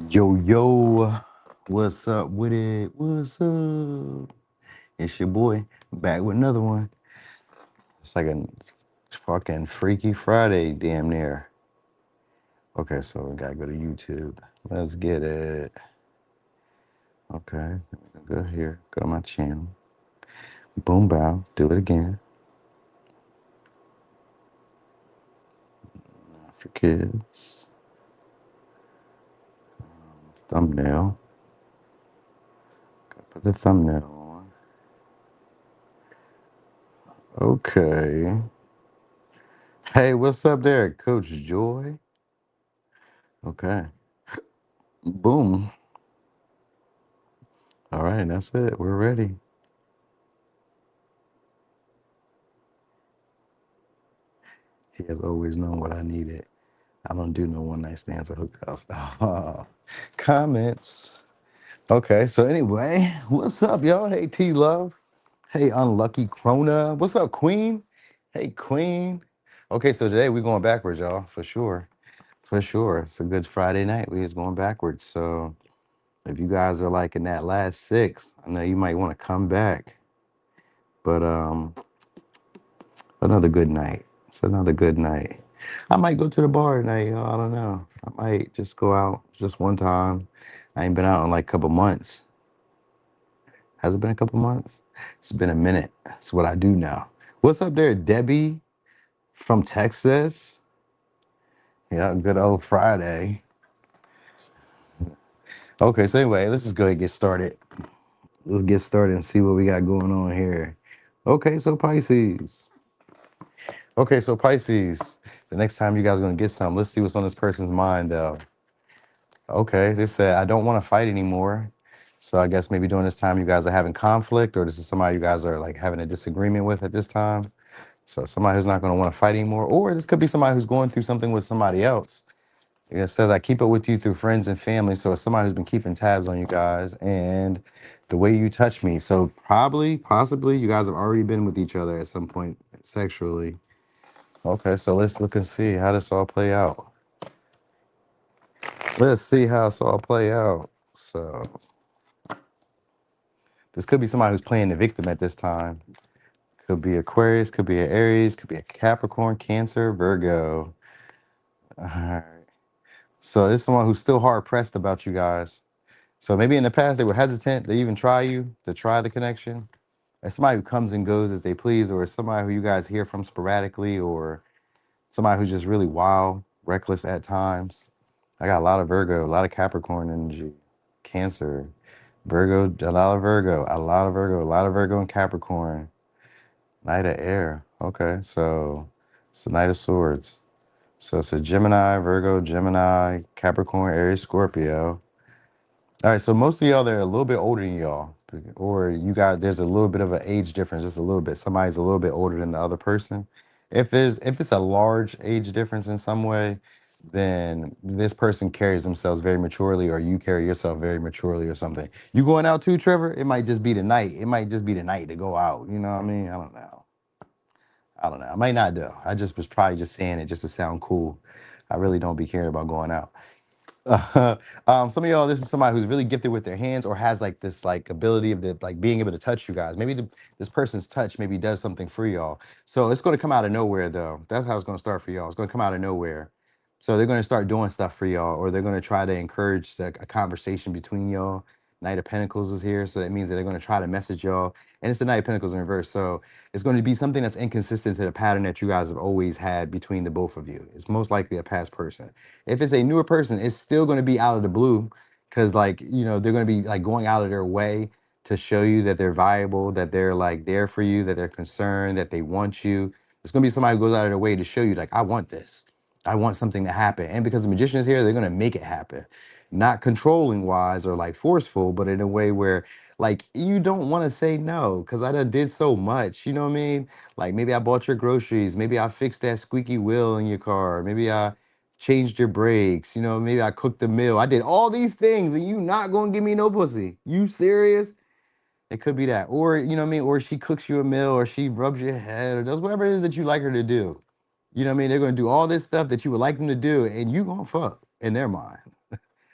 Yo, yo, what's up with it? What's up? It's your boy back with another one. It's like a fucking Freaky Friday, damn near. Okay, so we gotta go to YouTube. Let's get it. Okay, go here, go to my channel. Boom, bow, do it again. For kids, thumbnail. Gotta put the thumbnail on. Okay. Hey, what's up there, Coach Joy? Okay. Boom. All right, that's it. We're ready. He has always known what I needed. I don't do no one night stands or hookouts. Oh, comments. Okay, so anyway, what's up, y'all? Hey, T Love. Hey, Unlucky Krona. What's up, Queen? Hey, Queen. Okay, so today we're going backwards, y'all, for sure. For sure. It's a good Friday night. We is going backwards. So if you guys are like in that last six, I know you might want to come back. But another good night. It's another good night. I might go to the bar tonight, y'all. I don't know. I might just go out just one time. I ain't been out in like a couple months. Has it been a couple months? It's been a minute. That's what I do now. What's up there, Debbie from Texas? Yeah, good old Friday. Okay, so anyway, let's just go ahead and get started. Let's get started and see what we got going on here. Okay, so Pisces. Okay, so Pisces. The next time you guys are gonna get some, let's see what's on this person's mind though. Okay, they said I don't want to fight anymore. So I guess maybe during this time you guys are having conflict, or this is somebody you guys are like having a disagreement with at this time. So somebody who's not going to want to fight anymore, or this could be somebody who's going through something with somebody else. It says I keep it with you through friends and family. So it's somebody who's been keeping tabs on you guys and the way you touch me. So probably, possibly, you guys have already been with each other at some point sexually. Okay, so let's look and see how this all play out. Let's see how this all play out. So this could be somebody who's playing the victim at this time. Could be Aquarius, could be an Aries, could be a Capricorn, Cancer, Virgo. All right. So this is someone who's still hard pressed about you guys. So maybe in the past they were hesitant to even try you, to try the connection. As somebody who comes and goes as they please, or somebody who you guys hear from sporadically, or somebody who's just really wild, reckless at times. I got a lot of Virgo, a lot of Capricorn energy, Cancer, Virgo, a lot of Virgo, a lot of Virgo, a lot of Virgo and Capricorn. Knight of Air. Okay, so it's the Knight of Swords. So it's a Gemini, Virgo, Gemini, Capricorn, Aries, Scorpio. All right, so most of y'all they're a little bit older than y'all, or you got there's a little bit of an age difference, just a little bit. Somebody's a little bit older than the other person. If it's a large age difference in some way, then this person carries themselves very maturely, or you carry yourself very maturely, or something. You going out too, Trevor? It might just be the night. It might just be the night to go out. You know what I mean? I don't know. I don't know. I might not though. I just was probably just saying it just to sound cool. I really don't be caring about going out. Some of y'all, this is somebody who's really gifted with their hands or has like this like ability of the, like being able to touch you guys. Maybe this person's touch maybe does something for y'all. So it's going to come out of nowhere though. That's how it's going to start for y'all. It's going to come out of nowhere. So they're going to start doing stuff for y'all, or they're going to try to encourage a conversation between y'all. Knight of Pentacles is here, so that means that they're going to try to message y'all, and it's the Knight of Pentacles in reverse. So it's going to be something that's inconsistent to the pattern that you guys have always had between the both of you. It's most likely a past person. If it's a newer person, it's still going to be out of the blue, because like, you know, they're going to be like going out of their way to show you that they're viable, that they're like there for you, that they're concerned, that they want you. It's going to be somebody who goes out of their way to show you like, I want this. I want something to happen. And because the magician is here, they're going to make it happen. Not controlling wise or like forceful, but in a way where like you don't want to say no, because I done did so much. You know what I mean? Like maybe I bought your groceries. Maybe I fixed that squeaky wheel in your car. Maybe I changed your brakes. You know, maybe I cooked the meal. I did all these things and you not going to give me no pussy. You serious? It could be that. Or, you know what I mean? Or she cooks you a meal, or she rubs your head, or does whatever it is that you like her to do. You know what I mean? They're going to do all this stuff that you would like them to do, and you going to fuck in their mind.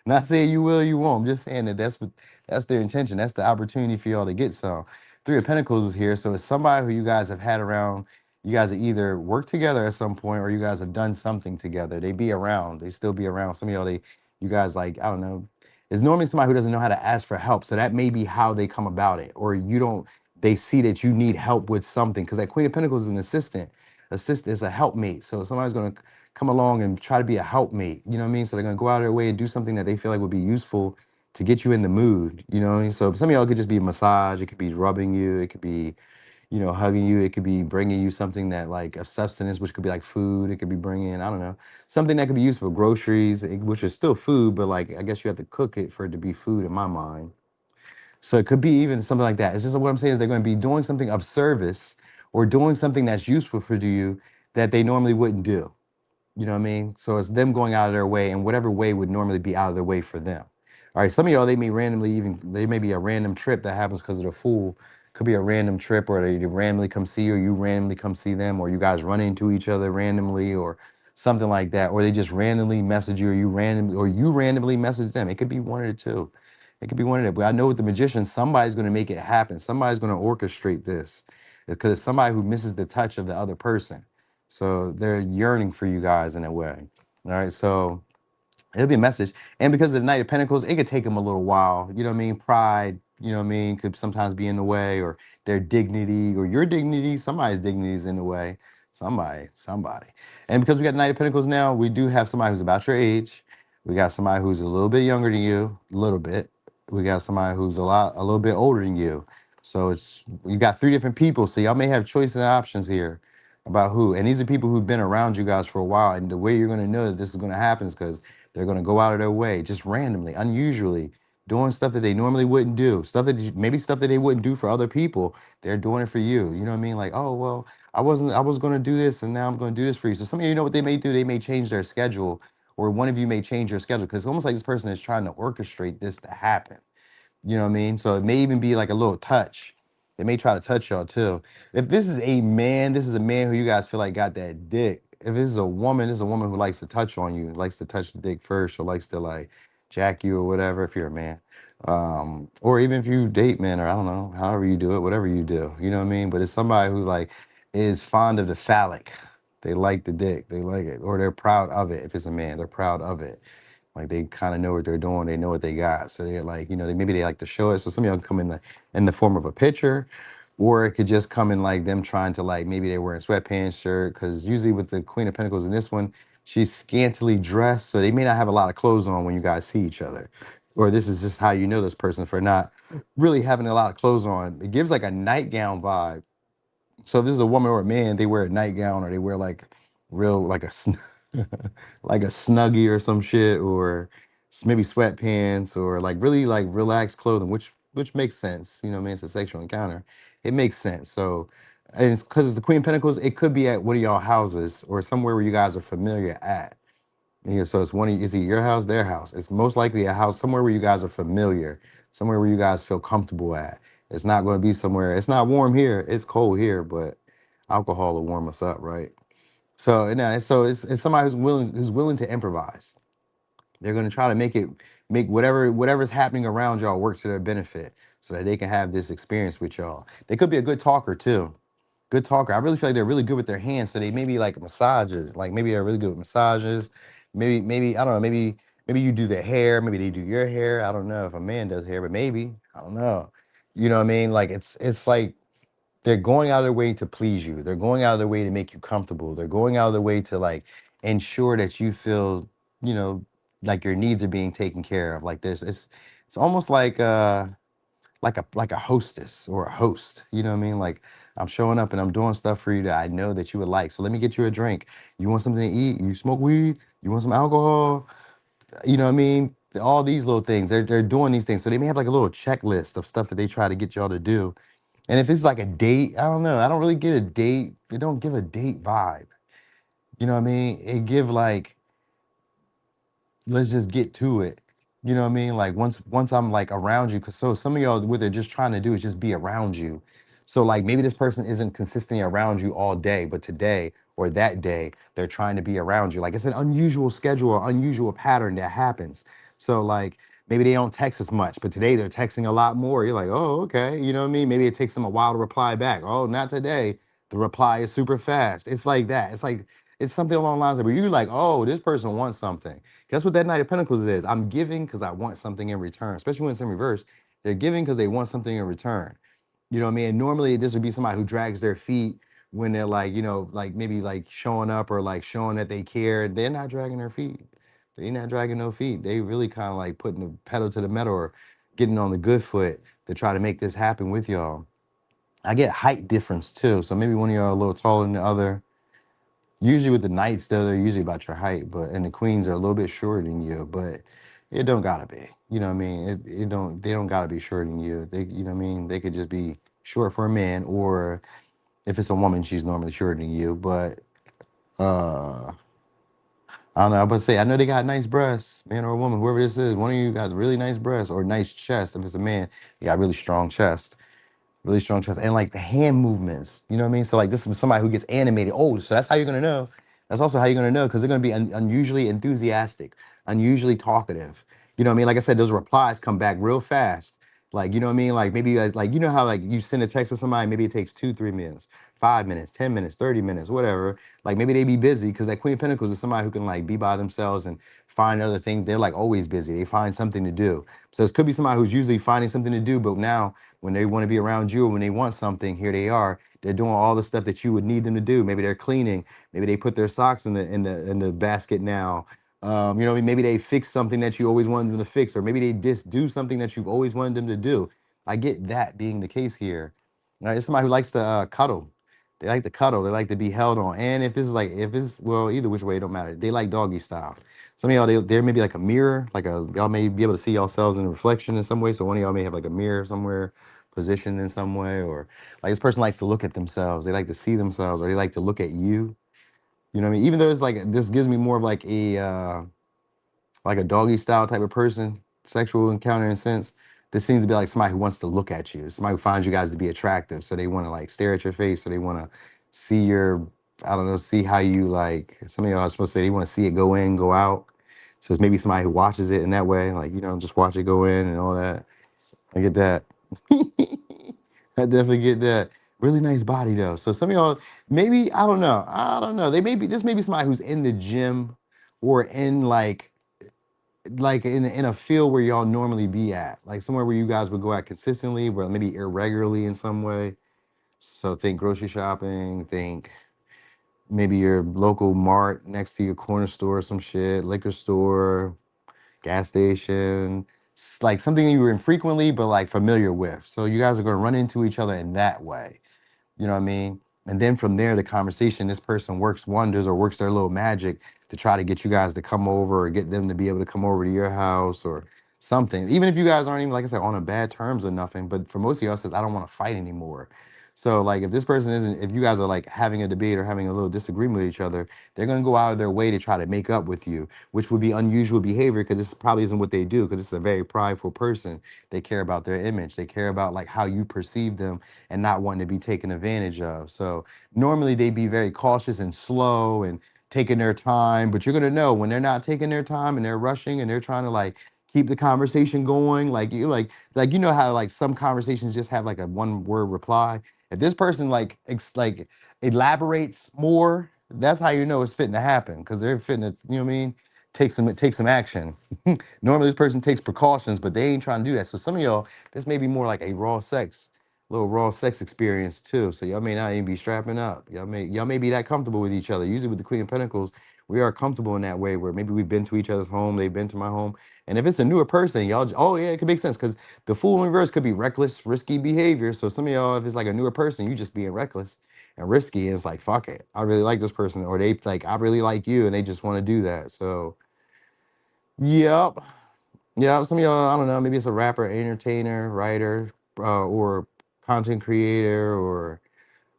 Not saying you will, you won't. I'm just saying that that's their intention. That's the opportunity for y'all to get some. Three of Pentacles is here, so it's somebody who you guys have had around. You guys have either worked together at some point, or you guys have done something together. They be around. They still be around. Some of y'all, you guys like, I don't know. It's normally somebody who doesn't know how to ask for help, so that may be how they come about it, or you don't. They see that you need help with something, because that Queen of Pentacles is an assistant. Assist is a helpmate. So somebody's gonna come along and try to be a helpmate. You know what I mean? So they're gonna go out of their way and do something that they feel like would be useful to get you in the mood. You know what I mean? So some of y'all could just be a massage. It could be rubbing you. It could be, hugging you. It could be bringing you something that like of substance, which could be like food. It could be bringing, I don't know, something that could be useful. Groceries, which is still food, but like I guess you have to cook it for it to be food in my mind. So it could be even something like that. It's just what I'm saying is they're going to be doing something of service or doing something that's useful for you that they normally wouldn't do. You know what I mean? So it's them going out of their way, and whatever way would normally be out of their way for them. All right, some of y'all, they may be a random trip that happens because of the fool. Could be a random trip, or they randomly come see you, or you randomly come see them, or you guys run into each other randomly, or something like that, or they just randomly message you, or you randomly message them. It could be one of the two. It could be one of them. But I know with the magician, somebody's going to make it happen. Somebody's going to orchestrate this, because it's somebody who misses the touch of the other person. So they're yearning for you guys in a way. All right. So it'll be a message. And because of the Knight of Pentacles, it could take them a little while. You know what I mean? Pride, you know what I mean, could sometimes be in the way, or their dignity, or your dignity. Somebody's dignity is in the way. Somebody. And because we got Knight of Pentacles now, we do have somebody who's about your age. We got somebody who's a little bit younger than you, a little bit. We got somebody who's a little bit older than you. So you got three different people. So y'all may have choices and options here about who. And these are people who've been around you guys for a while. And the way you're going to know that this is going to happen is because they're going to go out of their way, just randomly, unusually, doing stuff that they normally wouldn't do. Maybe stuff that they wouldn't do for other people. They're doing it for you. You know what I mean? Like, oh, well, I was going to do this, and now I'm going to do this for you. So some of you know what they may do. They may change their schedule, or one of you may change your schedule, because it's almost like this person is trying to orchestrate this to happen. You know what I mean? So it may even be like a little touch. They may try to touch y'all too. If this is a man, this is a man who you guys feel like got that dick. If this is a woman who likes to touch on you, likes to touch the dick first, or likes to like jack you or whatever, if you're a man. Or even if you date men, or I don't know, however you do it, whatever you do, you know what I mean? But it's somebody who like is fond of the phallic. They like the dick, they like it, or they're proud of it. If it's a man, they're proud of it. Like they kind of know what they're doing. They know what they got. So they're like, maybe they like to show it. So some of y'all come in the form of a picture, or it could just come in like them trying to like, maybe they're wearing sweatpants, shirt. Because usually with the Queen of Pentacles in this one, she's scantily dressed. So they may not have a lot of clothes on when you guys see each other. Or this is just how you know this person for not really having a lot of clothes on. It gives like a nightgown vibe. So if this is a woman or a man, they wear a nightgown, or they wear like real like like a snuggie or some shit, or maybe sweatpants, or like really like relaxed clothing, which makes sense. You know what I mean? It's a sexual encounter. It makes sense. So, and it's because it's the Queen of Pentacles. It could be at one of y'all houses, or somewhere where you guys are familiar at. So it's is it your house, their house? It's most likely a house somewhere where you guys are familiar, somewhere where you guys feel comfortable at. It's not going to be somewhere. It's not warm here. It's cold here, but alcohol will warm us up, right? So it's somebody who's willing to improvise. They're going to try to make whatever's happening around y'all work to their benefit, so that they can have this experience with y'all. They could be a good talker too. Good talker. I really feel like they're really good with their hands. So they maybe like massages. Like maybe they're really good with massages. Maybe I don't know. Maybe you do their hair. Maybe they do your hair. I don't know if a man does hair, but maybe I don't know. You know what I mean? Like it's like they're going out of their way to please you. They're going out of their way to make you comfortable. They're going out of their way to like ensure that you feel, you know, like your needs are being taken care of. Like it's almost like a hostess or a host. You know what I mean? Like I'm showing up and I'm doing stuff for you that I know that you would like. So let me get you a drink. You want something to eat? You smoke weed? You want some alcohol? You know what I mean? All these little things. They're doing these things. So they may have like a little checklist of stuff that they try to get y'all to do. And if it's like a date, I don't know. I don't really get a date. It don't give a date vibe. You know what I mean? It give like, let's just get to it. You know what I mean? Like once I'm like around you, cause so some of y'all what they're just trying to do is just be around you. So like maybe this person isn't consistently around you all day, but today or that day they're trying to be around you. Like it's an unusual schedule or unusual pattern that happens. So like maybe they don't text as much, but today they're texting a lot more. You're like, oh, okay. You know what I mean? Maybe it takes them a while to reply back. Oh, not today. The reply is super fast. It's like that. It's like it's something along the lines of where you're like, oh, this person wants something. Guess what that Knight of Pentacles is? I'm giving because I want something in return, especially when it's in reverse. They're giving because they want something in return. You know what I mean? And normally this would be somebody who drags their feet when they're like, you know, like maybe like showing up or like showing that they care. They're not dragging their feet. They're not dragging no feet. They really kind of like putting the pedal to the metal or getting on the good foot to try to make this happen with y'all. I get height difference too. So maybe one of y'all are a little taller than the other. Usually with the knights, though, they're usually about your height, but and the queens are a little bit shorter than you, but it don't gotta be. You know what I mean? It don't they don't gotta be shorter than you. They you know what I mean? They could just be short for a man, or if it's a woman, she's normally shorter than you. But I don't know. I'm about to say I know they got nice breasts, man or a woman, whoever this is. One of you got really nice breasts or nice chest. If it's a man, you got really strong chest. Really strong chest. And like the hand movements, you know what I mean? So like this is somebody who gets animated. Oh, so that's how you're gonna know. That's also how you're gonna know because they're gonna be unusually enthusiastic, unusually talkative. You know what I mean? Like I said, those replies come back real fast. Like, you know what I mean? Like maybe like you know how like you send a text to somebody, maybe it takes 2, 3 minutes, 5 minutes, 10 minutes, 30 minutes, whatever. Like maybe they be busy because that Queen of Pentacles is somebody who can like be by themselves and find other things. They're like always busy. They find something to do. So it could be somebody who's usually finding something to do, but now when they want to be around you or when they want something, here they are. They're doing all the stuff that you would need them to do. Maybe they're cleaning. Maybe they put their socks in the basket now. You know, what I mean? Maybe they fix something that you always wanted them to fix, or maybe they just do something that you've always wanted them to do. I get that being the case here. Right? It's somebody who likes to cuddle. They like to cuddle. They like to be held on. And if it's like, if it's, well, either which way, it don't matter. They like doggy style. Some of y'all, there may be like a mirror, like y'all may be able to see yourselves in a reflection in some way. So one of y'all may have like a mirror somewhere positioned in some way, or like this person likes to look at themselves. They like to see themselves, or they like to look at you. You know what I mean? Even though it's like, this gives me more of like a doggy style type of person, sexual encounter in a sense. This seems to be like somebody who wants to look at you, somebody who finds you guys to be attractive. So they want to like stare at your face, or they want to see your, I don't know, see how you like, some of y'all are supposed to say they want to see it go in, go out. So it's maybe somebody who watches it in that way, like, you know, just watch it go in and all that. I get that. I definitely get that. Really nice body though. So some of y'all, maybe, I don't know. I don't know. They may be, this may be somebody who's in the gym or in like in a field where y'all normally be at, like somewhere where you guys would go at consistently, but maybe irregularly in some way. So think grocery shopping, think maybe your local mart next to your corner store, some shit, liquor store, gas station, like something you were infrequently but like familiar with. So you guys are going to run into each other in that way. You know what I mean? And then from there, the conversation, this person works wonders or works their little magic to try to get you guys to come over or get them to be able to come over to your house or something. Even if you guys aren't even, like I said, on a bad terms or nothing, but for most of y'all says, I don't want to fight anymore. So like if this person isn't, if you guys are like having a debate or having a little disagreement with each other, they're going to go out of their way to try to make up with you, which would be unusual behavior because this probably isn't what they do because it's a very prideful person. They care about their image. They care about like how you perceive them and not wanting to be taken advantage of. So normally they be very cautious and slow and taking their time, but you're gonna know when they're not taking their time and they're rushing and they're trying to like keep the conversation going. Like you know how like some conversations just have like a one word reply. If this person like elaborates more, that's how you know it's fitting to happen because they're fitting to, you know what I mean? Take some action. Normally this person takes precautions, but they ain't trying to do that. So some of y'all, this may be more like a little raw sex experience too. So y'all may not even be strapping up. Y'all may be that comfortable with each other. Usually with the Queen of Pentacles, we are comfortable in that way where maybe we've been to each other's home, they've been to my home. And if it's a newer person, oh yeah, it could make sense because the Fool in reverse could be reckless, risky behavior. So some of y'all, if it's like a newer person, you just being reckless and risky, and it's like, fuck it, I really like this person, or they like, I really like you, and they just want to do that. So, yep. Yeah, some of y'all, I don't know, maybe it's a rapper, entertainer, writer, or content creator, or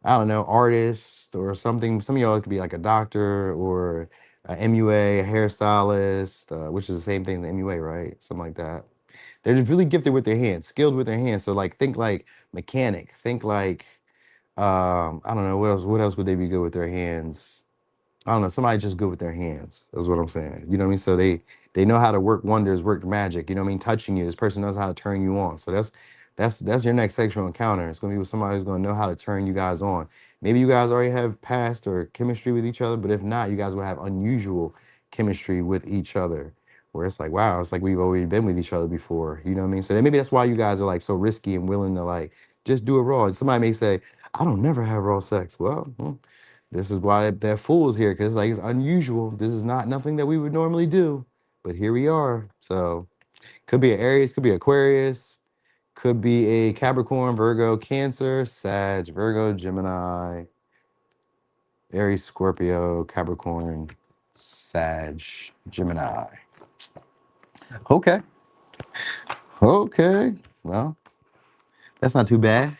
I don't know, artist or something. Some of y'all could be like a doctor or a MUA, a hairstylist, which is the same thing as MUA, right? Something like that. They're just really gifted with their hands, skilled with their hands. So like think like mechanic, think like I don't know, what else would they be good with their hands? I don't know, somebody just good with their hands. That's what I'm saying. You know what I mean? So they know how to work wonders, work magic. You know what I mean? Touching you. This person knows how to turn you on. So that's your next sexual encounter. It's gonna be with somebody who's gonna know how to turn you guys on. Maybe you guys already have past or chemistry with each other, but if not, you guys will have unusual chemistry with each other. Where it's like, wow, it's like we've already been with each other before. You know what I mean? So then maybe that's why you guys are like so risky and willing to like just do it raw. And somebody may say, I don't never have raw sex. Well, this is why they're fools here, because like it's unusual. This is not nothing that we would normally do, but here we are. So could be an Aries, could be Aquarius, could be a Capricorn, Virgo, Cancer, Sag, Virgo, Gemini, Aries, Scorpio, Capricorn, Sag, Gemini. Okay. Okay. Well, that's not too bad.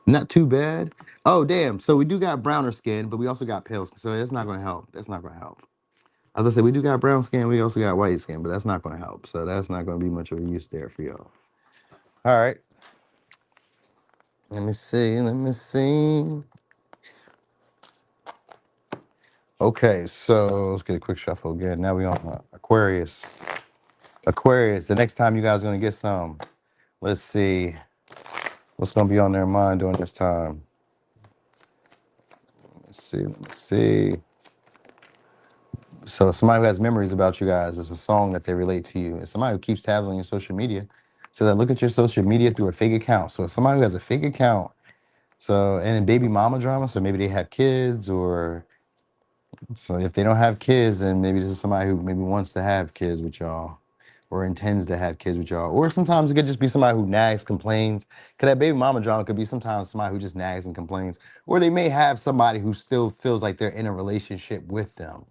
Not too bad. Oh, damn. So we do got browner skin, but we also got pale skin. So that's not going to help. That's not going to help. As I said, we do got brown skin. We also got white skin, but that's not going to help. So that's not going to be much of a use there for y'all. All right. Let me see. Let me see. Okay. So let's get a quick shuffle again. Now we on Aquarius. Aquarius. The next time you guys are going to get some. Let's see. What's going to be on their mind during this time? Let's see. Let me see. So somebody who has memories about you guys, it's a song that they relate to you. It's somebody who keeps tabs on your social media. So that look at your social media through a fake account. So it's somebody who has a fake account. So and in baby mama drama, so maybe they have kids, or so if they don't have kids, then maybe this is somebody who maybe wants to have kids with y'all, or intends to have kids with y'all. Or sometimes it could just be somebody who nags, complains. Cause that baby mama drama could be sometimes somebody who just nags and complains. Or they may have somebody who still feels like they're in a relationship with them.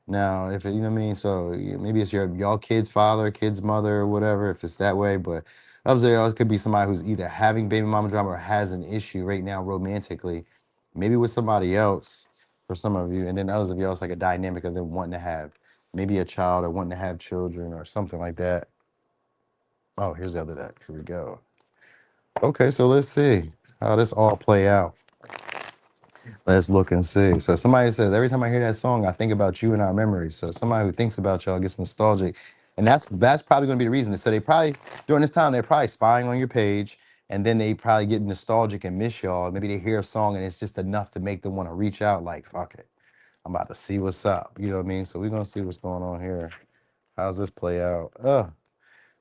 Now, if it, you know what I mean, so maybe it's y'all kid's father, kid's mother, or whatever, if it's that way. But obviously, it could be somebody who's either having baby mama drama or has an issue right now romantically, maybe with somebody else for some of you, and then others of y'all, it's like a dynamic of them wanting to have maybe a child or wanting to have children or something like that. Oh, here's the other deck. Here we go. Okay, so let's see how this all play out. Let's look and see. So somebody says, every time I hear that song, I think about you and our memories. So somebody who thinks about y'all gets nostalgic. And that's probably going to be the reason. So they probably, during this time, they're probably spying on your page. And then they probably get nostalgic and miss y'all. Maybe they hear a song and it's just enough to make them want to reach out like, fuck it. I'm about to see what's up. You know what I mean? So we're going to see what's going on here. How's this play out?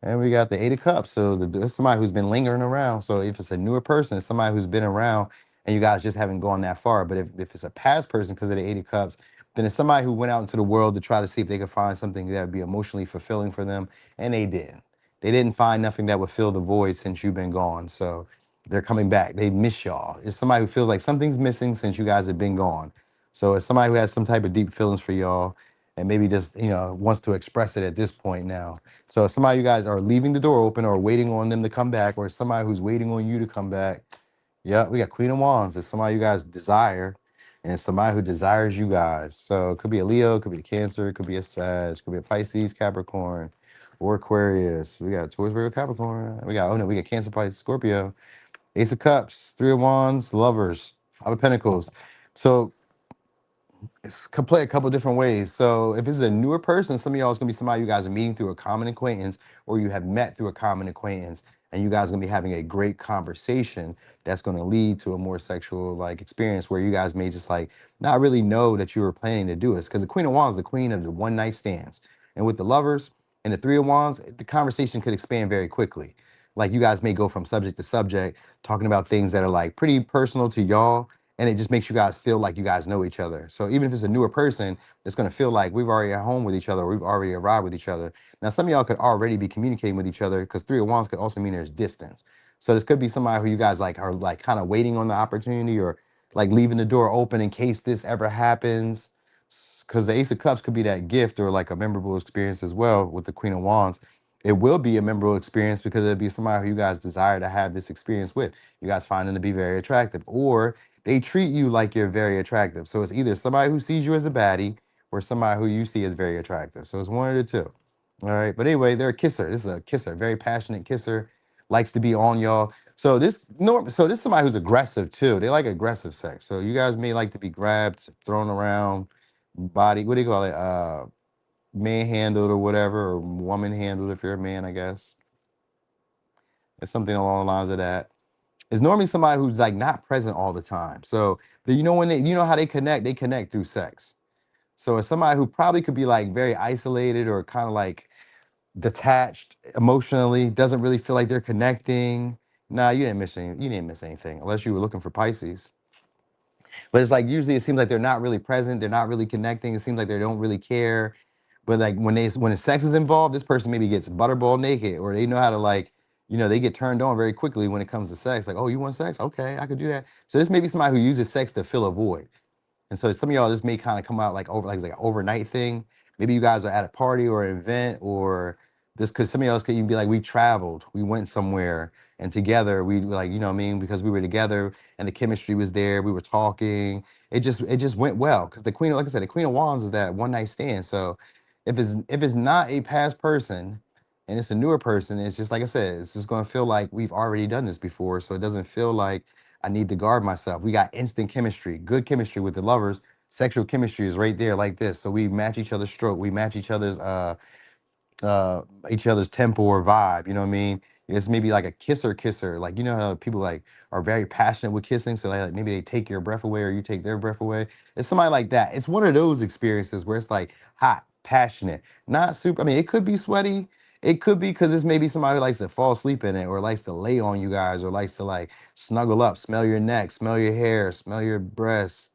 And we got the Eight of Cups. So it's somebody who's been lingering around. So if it's a newer person, it's somebody who's been around and you guys just haven't gone that far. But if it's a past person because of the Eight of Cups, then it's somebody who went out into the world to try to see if they could find something that would be emotionally fulfilling for them. And they didn't. They didn't find nothing that would fill the void since you've been gone. So they're coming back. They miss y'all. It's somebody who feels like something's missing since you guys have been gone. So it's somebody who has some type of deep feelings for y'all and maybe just, wants to express it at this point now. So if somebody you guys are leaving the door open or waiting on them to come back, or somebody who's waiting on you to come back. Yeah, we got Queen of Wands. It's somebody you guys desire, and it's somebody who desires you guys. So it could be a Leo, it could be a Cancer, it could be a Sag, it could be a Pisces, Capricorn, or Aquarius. We got Taurus, Virgo, Capricorn. We got Cancer, Pisces, Scorpio, Ace of Cups, Three of Wands, Lovers, Five of Pentacles. So could play a couple different ways. So if it's a newer person, some of y'all is gonna be somebody you guys are meeting through a common acquaintance, or you have met through a common acquaintance, and you guys are gonna be having a great conversation that's gonna lead to a more sexual like experience where you guys may just like not really know that you were planning to do this. Because the Queen of Wands is the queen of the one night stands. And with the Lovers and the Three of Wands, the conversation could expand very quickly. Like you guys may go from subject to subject, talking about things that are like pretty personal to y'all, and it just makes you guys feel like you guys know each other. So even if it's a newer person, it's going to feel like we've already at home with each other, or we've already arrived with each other. Now, some of y'all could already be communicating with each other because Three of Wands could also mean there's distance. So this could be somebody who you guys like are like kind of waiting on the opportunity, or like leaving the door open in case this ever happens. Because the Ace of Cups could be that gift or like a memorable experience as well with the Queen of Wands. It will be a memorable experience because it'll be somebody who you guys desire to have this experience with. You guys find them to be very attractive, or they treat you like you're very attractive. So it's either somebody who sees you as a baddie or somebody who you see as very attractive. So it's one of the two. All right. But anyway, they're a kisser. This is a kisser, very passionate kisser, likes to be on y'all. So this is somebody who's aggressive too. They like aggressive sex. So you guys may like to be grabbed, thrown around, body, what do you call it? Manhandled or whatever, or woman handled if you're a man, I guess. It's something along the lines of that. It's normally somebody who's like not present all the time. So you know when you know how they connect through sex. So it's somebody who probably could be like very isolated or kind of like detached emotionally, doesn't really feel like they're connecting. Nah, you didn't miss anything unless you were looking for Pisces. But it's like usually it seems like they're not really present, they're not really connecting. It seems like they don't really care. But like when the sex is involved, this person maybe gets butterball naked, or they know how to like, they get turned on very quickly when it comes to sex. Like, oh, you want sex? Okay, I could do that. So this may be somebody who uses sex to fill a void. And so some of y'all, this may kind of come out like over like an overnight thing. Maybe you guys are at a party or an event, or this because some of y'all could even be like, we traveled, we went somewhere, and together we like, you know what I mean, because we were together and the chemistry was there, we were talking. It just went well. Because the queen, like I said, the Queen of Wands is that one night stand. So if it's not a past person and it's a newer person, it's just like I said, it's just gonna feel like we've already done this before. So it doesn't feel like I need to guard myself. We got instant chemistry, good chemistry with the lovers. Sexual chemistry is right there like this. So we match each other's stroke. We match uh each other's tempo or vibe, you know what I mean? It's maybe like a kisser, like you know how people like are very passionate with kissing, so like maybe they take your breath away or you take their breath away. It's somebody like that. It's one of those experiences where it's like hot, passionate, not super. I mean, it could be sweaty. It could be because it's maybe somebody who likes to fall asleep in it or likes to lay on you guys or likes to like snuggle up, smell your neck, smell your hair, smell your breasts.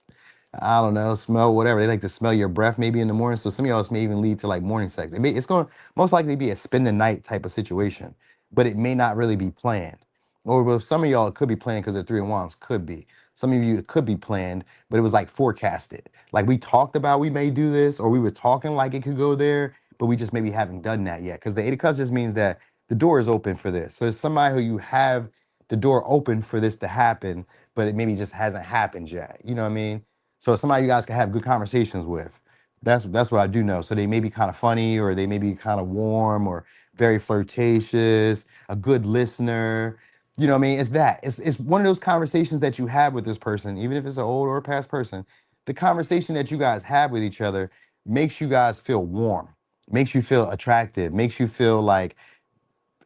I don't know, smell whatever. They like to smell your breath maybe in the morning. So some of y'all may even lead to like morning sex. It's going to most likely be a spend the night type of situation, but it may not really be planned. Or with some of y'all, it could be planned because the three of wands could be. Some of you, it could be planned, but it was like forecasted. Like we talked about we may do this, or we were talking like it could go there, but we just maybe haven't done that yet. Because the Eight of Cups just means that the door is open for this. So it's somebody who you have the door open for this to happen, but it maybe just hasn't happened yet. You know what I mean? So it's somebody you guys can have good conversations with. That's what I do know. So they may be kind of funny, or they may be kind of warm, or very flirtatious, a good listener. You know what I mean? It's that. It's one of those conversations that you have with this person, even if it's an old or a past person. The conversation that you guys have with each other makes you guys feel warm, makes you feel attractive, makes you feel like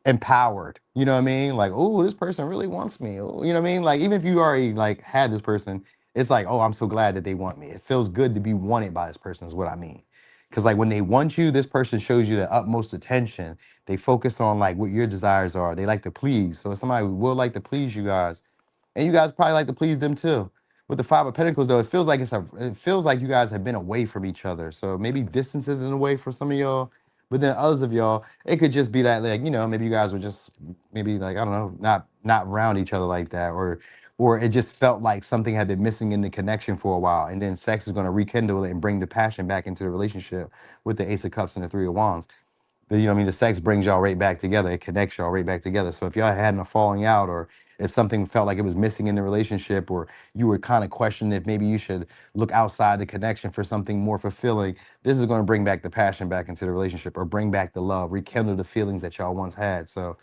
empowered. You know what I mean? Like, oh, this person really wants me. Ooh, you know what I mean? Like, even if you already like had this person, it's like, oh, I'm so glad that they want me. It feels good to be wanted by this person, is what I mean. Because like when they want you, this person shows you the utmost attention. They focus on like what your desires are. They like to please. So it's somebody who will like to please you guys, and you guys probably like to please them too. With the Five of Pentacles, though, it feels like you guys have been away from each other. So maybe distances in a way for some of y'all, but then others of y'all, it could just be that like maybe you guys were just maybe like I don't know, not around each other like that, or it just felt like something had been missing in the connection for a while, and then sex is going to rekindle it and bring the passion back into the relationship with the Ace of Cups and the Three of Wands. You know what I mean? The sex brings y'all right back together. It connects y'all right back together. So if y'all hadn't a falling out, or if something felt like it was missing in the relationship, or you were kind of questioning if maybe you should look outside the connection for something more fulfilling, this is going to bring back the passion back into the relationship, or bring back the love, rekindle the feelings that y'all once had. So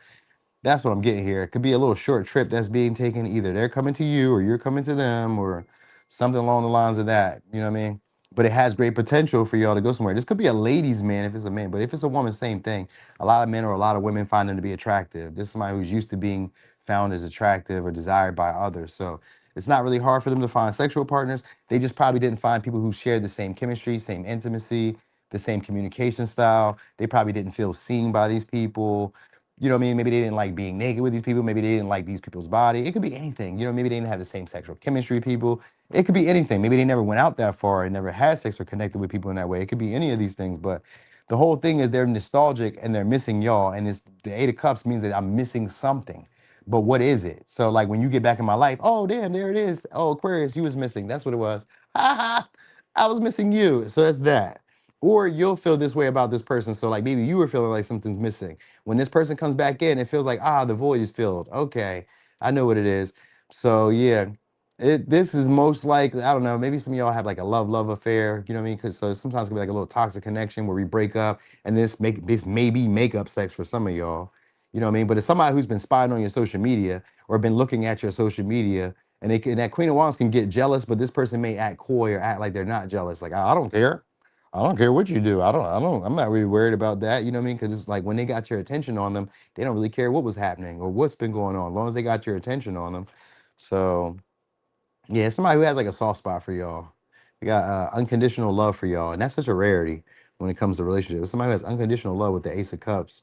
that's what I'm getting here. It could be a little short trip that's being taken. Either they're coming to you or you're coming to them, or something along the lines of that. You know what I mean? But it has great potential for y'all to go somewhere. This could be a ladies' man if it's a man, but if it's a woman, same thing. A lot of men or a lot of women find them to be attractive. This is somebody who's used to being found as attractive or desired by others. So it's not really hard for them to find sexual partners. They just probably didn't find people who shared the same chemistry, same intimacy, the same communication style. They probably didn't feel seen by these people. You know what I mean? Maybe they didn't like being naked with these people. Maybe they didn't like these people's body. It could be anything. Maybe they didn't have the same sexual chemistry with people. It could be anything. Maybe they never went out that far and never had sex or connected with people in that way. It could be any of these things. But the whole thing is they're nostalgic and they're missing y'all. And it's the Eight of Cups means that I'm missing something. But what is it? So like when you get back in my life, oh damn, there it is. Oh, Aquarius, you was missing. That's what it was. Ha ha. I was missing you. So that's that. Or you'll feel this way about this person. So like maybe you were feeling like something's missing. When this person comes back in, it feels like, the void is filled. Okay, I know what it is. So yeah, this is most likely, I don't know, maybe some of y'all have like a love affair, you know what I mean? Because so sometimes it can be like a little toxic connection where we break up, and this may be makeup sex for some of y'all, you know what I mean? But it's somebody who's been spying on your social media or been looking at your social media And that Queen of Wands can get jealous, but this person may act coy or act like they're not jealous. Like, I don't care. I don't care what you do. I'm not really worried about that. You know what I mean? Because it's like when they got your attention on them, they don't really care what was happening or what's been going on, as long as they got your attention on them. So yeah, somebody who has like a soft spot for y'all. They got unconditional love for y'all. And that's such a rarity when it comes to relationships. Somebody who has unconditional love with the Ace of Cups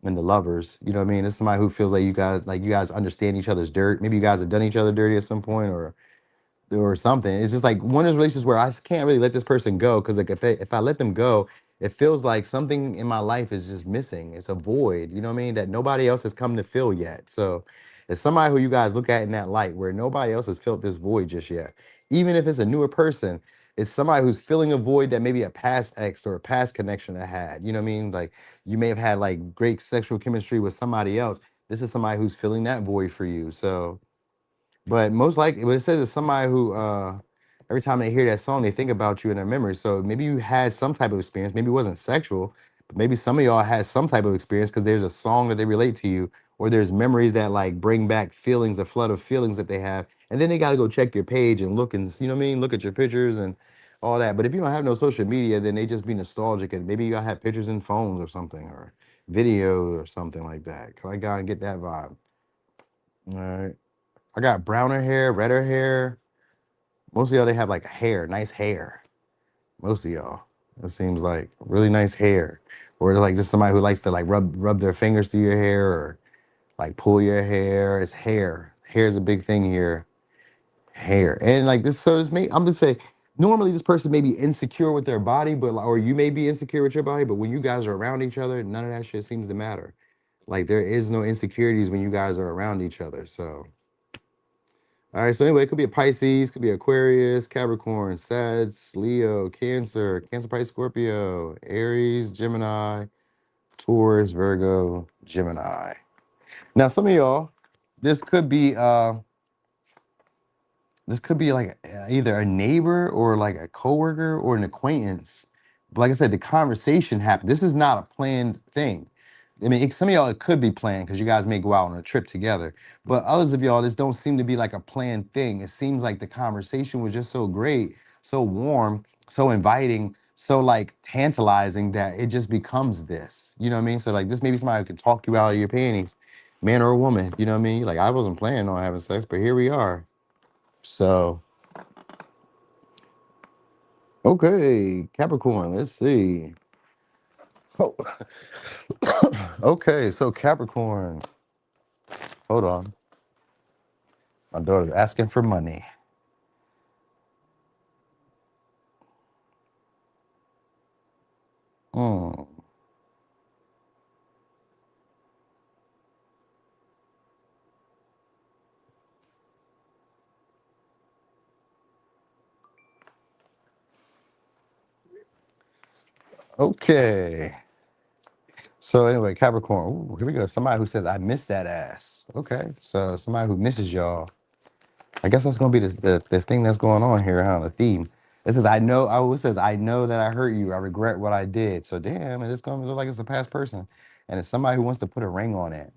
and the lovers. You know what I mean? It's somebody who feels like you guys understand each other's dirt. Maybe you guys have done each other dirty at some point or something. It's just like one of those relationships where I just can't really let this person go because like if I let them go, it feels like something in my life is just missing. It's a void, you know what I mean, that nobody else has come to fill yet. So it's somebody who you guys look at in that light where nobody else has filled this void just yet. Even if it's a newer person, it's somebody who's filling a void that maybe a past ex or a past connection I had. You know what I mean? Like you may have had like great sexual chemistry with somebody else. This is somebody who's filling that void for you. So but most likely, what it says is somebody who, every time they hear that song, they think about you in their memory. So maybe you had some type of experience. Maybe it wasn't sexual, but maybe some of y'all had some type of experience because there's a song that they relate to you, or there's memories that like bring back feelings, a flood of feelings that they have. And then they got to go check your page and look and, you know what I mean? Look at your pictures and all that. But if you don't have no social media, then they just be nostalgic and maybe you gotta have pictures in phones or something or video or something like that. I gotta get that vibe. All right. I got browner hair, redder hair. Most of y'all, they have like hair, nice hair. Most of y'all, it seems like really nice hair, or like just somebody who likes to like rub their fingers through your hair or like pull your hair. It's hair. Hair is a big thing here. Hair and like this. So it's me. I'm gonna say normally this person may be insecure with their body, but or you may be insecure with your body. But when you guys are around each other, none of that shit seems to matter. Like there is no insecurities when you guys are around each other. So. All right, so anyway, it could be a Pisces, could be Aquarius, Capricorn, Sag, Leo, Cancer, Pisces, Scorpio, Aries, Gemini, Taurus, Virgo, Gemini. Now, some of y'all, this could be uh this could be like either a neighbor or like a coworker or an acquaintance. But like I said, the conversation happened. This is not a planned thing. I mean, some of y'all it could be planned because you guys may go out on a trip together. But others of y'all, this don't seem to be like a planned thing. It seems like the conversation was just so great, so warm, so inviting, so like tantalizing that it just becomes this. You know what I mean? So like this maybe somebody who can talk you out of your panties, man or a woman. You know what I mean? You're like, I wasn't planning on having sex, but here we are. So, okay, Capricorn, let's see. Oh, okay, so Capricorn, hold on. My daughter's asking for money. Hmm. Okay. So anyway, Capricorn. Ooh, here we go. Somebody who says I miss that ass. Okay. So somebody who misses y'all. I guess that's gonna be the thing that's going on here, huh? The theme. It says I know. Oh, it says I know that I hurt you. I regret what I did. So damn, it's gonna look like it's a past person, and it's somebody who wants to put a ring on it.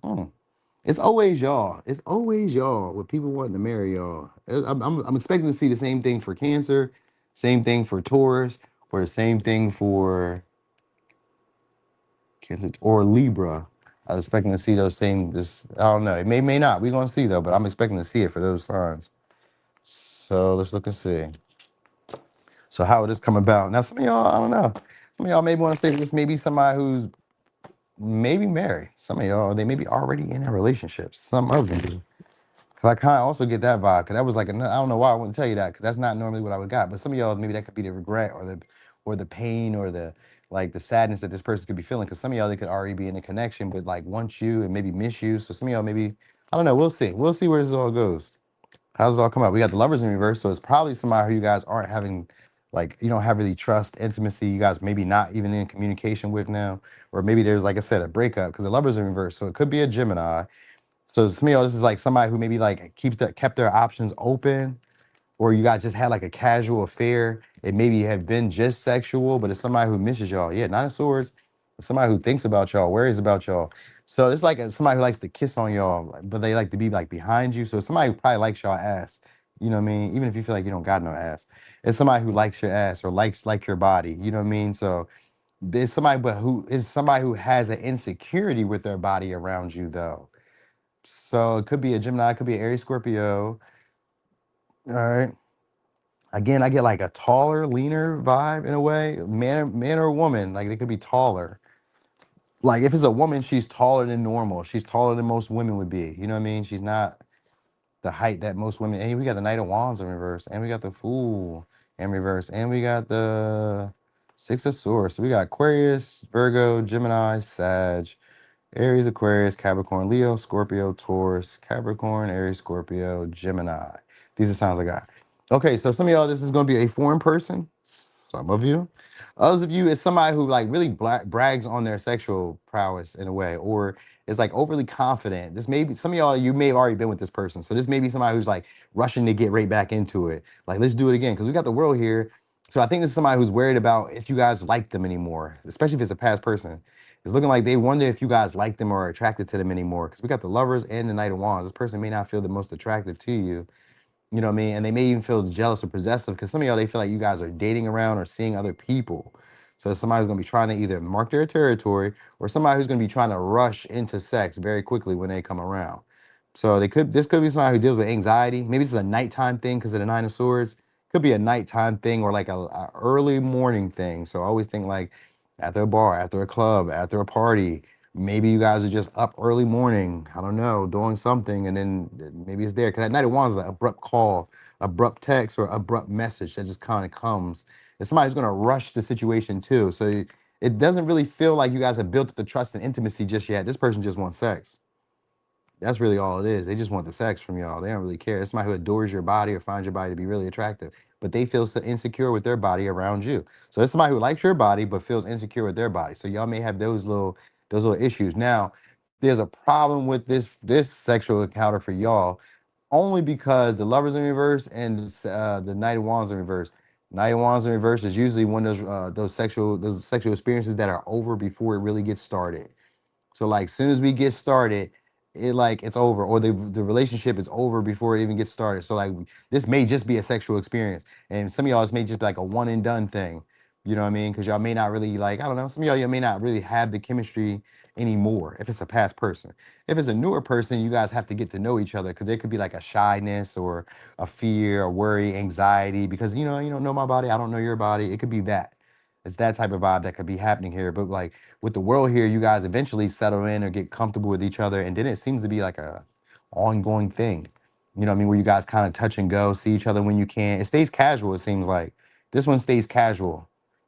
It's always y'all. It's always y'all with people wanting to marry y'all. I'm expecting to see the same thing for Cancer, same thing for Taurus, or the same thing for Cancer or Libra. I was expecting to see those same. This I don't know. It may not. We're gonna see though, but I'm expecting to see it for those signs. So let's look and see. So how would this come about? Now some of y'all, I don't know. Some of y'all maybe want to say this may be somebody who's maybe married. Some of y'all, they may be already in a relationship. Some of them do. Cause I kind of also get that vibe. Cause that was like, I don't know why I wouldn't tell you that. Cause that's not normally what I would got. But some of y'all, maybe that could be the regret or the pain or the like the sadness that this person could be feeling. Cause some of y'all, they could already be in a connection, but like want you and maybe miss you. So some of y'all maybe, I don't know. We'll see. We'll see where this all goes. How does it all come out? We got the lovers in reverse. So it's probably somebody who you guys aren't having, like, you don't have really trust, intimacy. You guys maybe not even in communication with now. Or maybe there's, like I said, a breakup because the lovers in reverse. So it could be a Gemini. So to me, this is like somebody who maybe like kept their options open, or you guys just had like a casual affair. It maybe have been just sexual, but it's somebody who misses y'all. Yeah, Nine of Swords. It's somebody who thinks about y'all, worries about y'all. So it's like somebody who likes to kiss on y'all, but they like to be like behind you. So it's somebody who probably likes y'all ass. You know what I mean? Even if you feel like you don't got no ass, it's somebody who likes your ass or likes like your body. You know what I mean? So there's somebody, but who is somebody who has an insecurity with their body around you though. So it could be a Gemini, it could be an Aries, Scorpio. All right. Again, I get like a taller, leaner vibe in a way. Man or woman, like they could be taller. Like if it's a woman, she's taller than normal. She's taller than most women would be. You know what I mean? She's not the height that most women. Hey, we got the Knight of Wands in reverse, and we got the Fool in reverse, and we got the Six of Swords. So we got Aquarius, Virgo, Gemini, Sag, Aries, Aquarius, Capricorn, Leo, Scorpio, Taurus, Capricorn, Aries, Scorpio, Gemini. These are signs I got. Okay, so some of y'all, this is going to be a foreign person. Some of you. Others of you is somebody who like really brags on their sexual prowess in a way, or is like overly confident. This may be some of y'all, you may have already been with this person. So this may be somebody who's like rushing to get right back into it. Like, let's do it again. Because we got the world here. So I think this is somebody who's worried about if you guys like them anymore, especially if it's a past person. It's looking like they wonder if you guys like them or are attracted to them anymore. Because we got the Lovers and the Knight of Wands. This person may not feel the most attractive to you. You know what I mean? And they may even feel jealous or possessive because some of y'all, they feel like you guys are dating around or seeing other people. So it's somebody who's going to be trying to either mark their territory or somebody who's going to be trying to rush into sex very quickly when they come around. So this could be somebody who deals with anxiety. Maybe it's a nighttime thing because of the Nine of Swords. Could be a nighttime thing or like a early morning thing. So I always think like after a bar, after a club, after a party. Maybe you guys are just up early morning, I don't know, doing something, and then maybe it's there. Because that Night of Wands is an abrupt call, abrupt text, or abrupt message that just kind of comes. And somebody's going to rush the situation too. So it doesn't really feel like you guys have built up the trust and intimacy just yet. This person just wants sex. That's really all it is. They just want the sex from y'all. They don't really care. It's somebody who adores your body or finds your body to be really attractive, but they feel so insecure with their body around you. So it's somebody who likes your body but feels insecure with their body. So y'all may have those little issues. Now, there's a problem with this sexual encounter for y'all, only because the Lovers in reverse and the Knight of Wands in reverse. Knight of Wands in reverse is usually one of those sexual experiences that are over before it really gets started. So like soon as we get started, it's over, or the relationship is over before it even gets started. So like this may just be a sexual experience, and some of y'all this may just be like a one and done thing. You know what I mean? Because y'all may not really like, I don't know, some of y'all may not really have the chemistry anymore if it's a past person. If it's a newer person, you guys have to get to know each other because there could be like a shyness or a fear, a worry, anxiety because you don't know my body, I don't know your body. It could be that. It's that type of vibe that could be happening here. But like with the world here, you guys eventually settle in or get comfortable with each other, and then it seems to be like a ongoing thing. You know what I mean? Where you guys kind of touch and go, see each other when you can. It stays casual, it seems like. This one stays casual.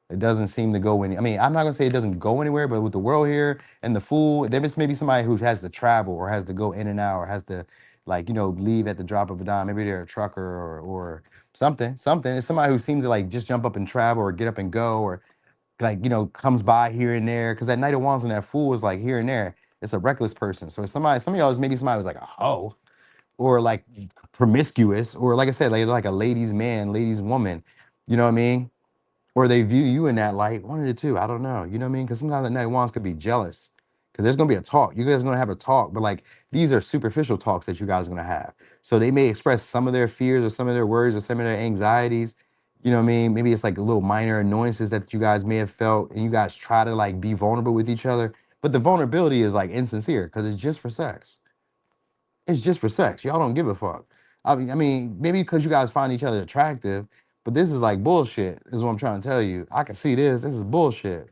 It doesn't seem to go any. I mean, I'm not gonna say it doesn't go anywhere, but with the world here and the Fool, there is maybe somebody who has to travel or has to go in and out or has to like, leave at the drop of a dime. Maybe they're a trucker or something. Something. It's somebody who seems to like just jump up and travel or get up and go or like comes by here and there because that Knight of Wands and that Fool is like here and there. It's a reckless person. So it's somebody, some of y'all is maybe somebody who's like a hoe or like promiscuous or like I said, like a ladies' man, ladies' woman. You know what I mean? Or they view you in that light. One of the two. I don't know. You know what I mean? Because sometimes the Knight of Wands could be jealous. Because there's gonna be a talk. You guys are gonna have a talk, but like these are superficial talks that you guys are gonna have. So they may express some of their fears or some of their worries or some of their anxieties. You know what I mean? Maybe it's like a little minor annoyances that you guys may have felt, and you guys try to like be vulnerable with each other. But the vulnerability is like insincere because it's just for sex. It's just for sex. Y'all don't give a fuck. I mean, maybe because you guys find each other attractive, but this is like bullshit, is what I'm trying to tell you. I can see this. This is bullshit.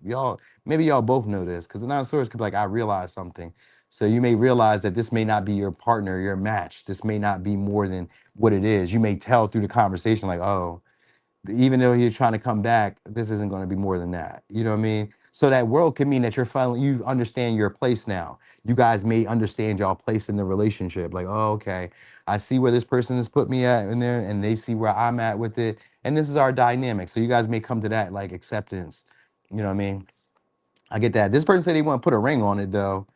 Maybe y'all both know this, because the Nine of Swords could be like, I realize something. So you may realize that this may not be your partner, your match. This may not be more than what it is. You may tell through the conversation, like, oh, even though you're trying to come back, this isn't going to be more than that. You know what I mean? So that world could mean that you understand your place now. You guys may understand y'all place in the relationship. Like, oh, okay, I see where this person has put me at in there, and they see where I'm at with it. And this is our dynamic. So you guys may come to that like acceptance. You know what I mean? I get that. This person said they want to put a ring on it though.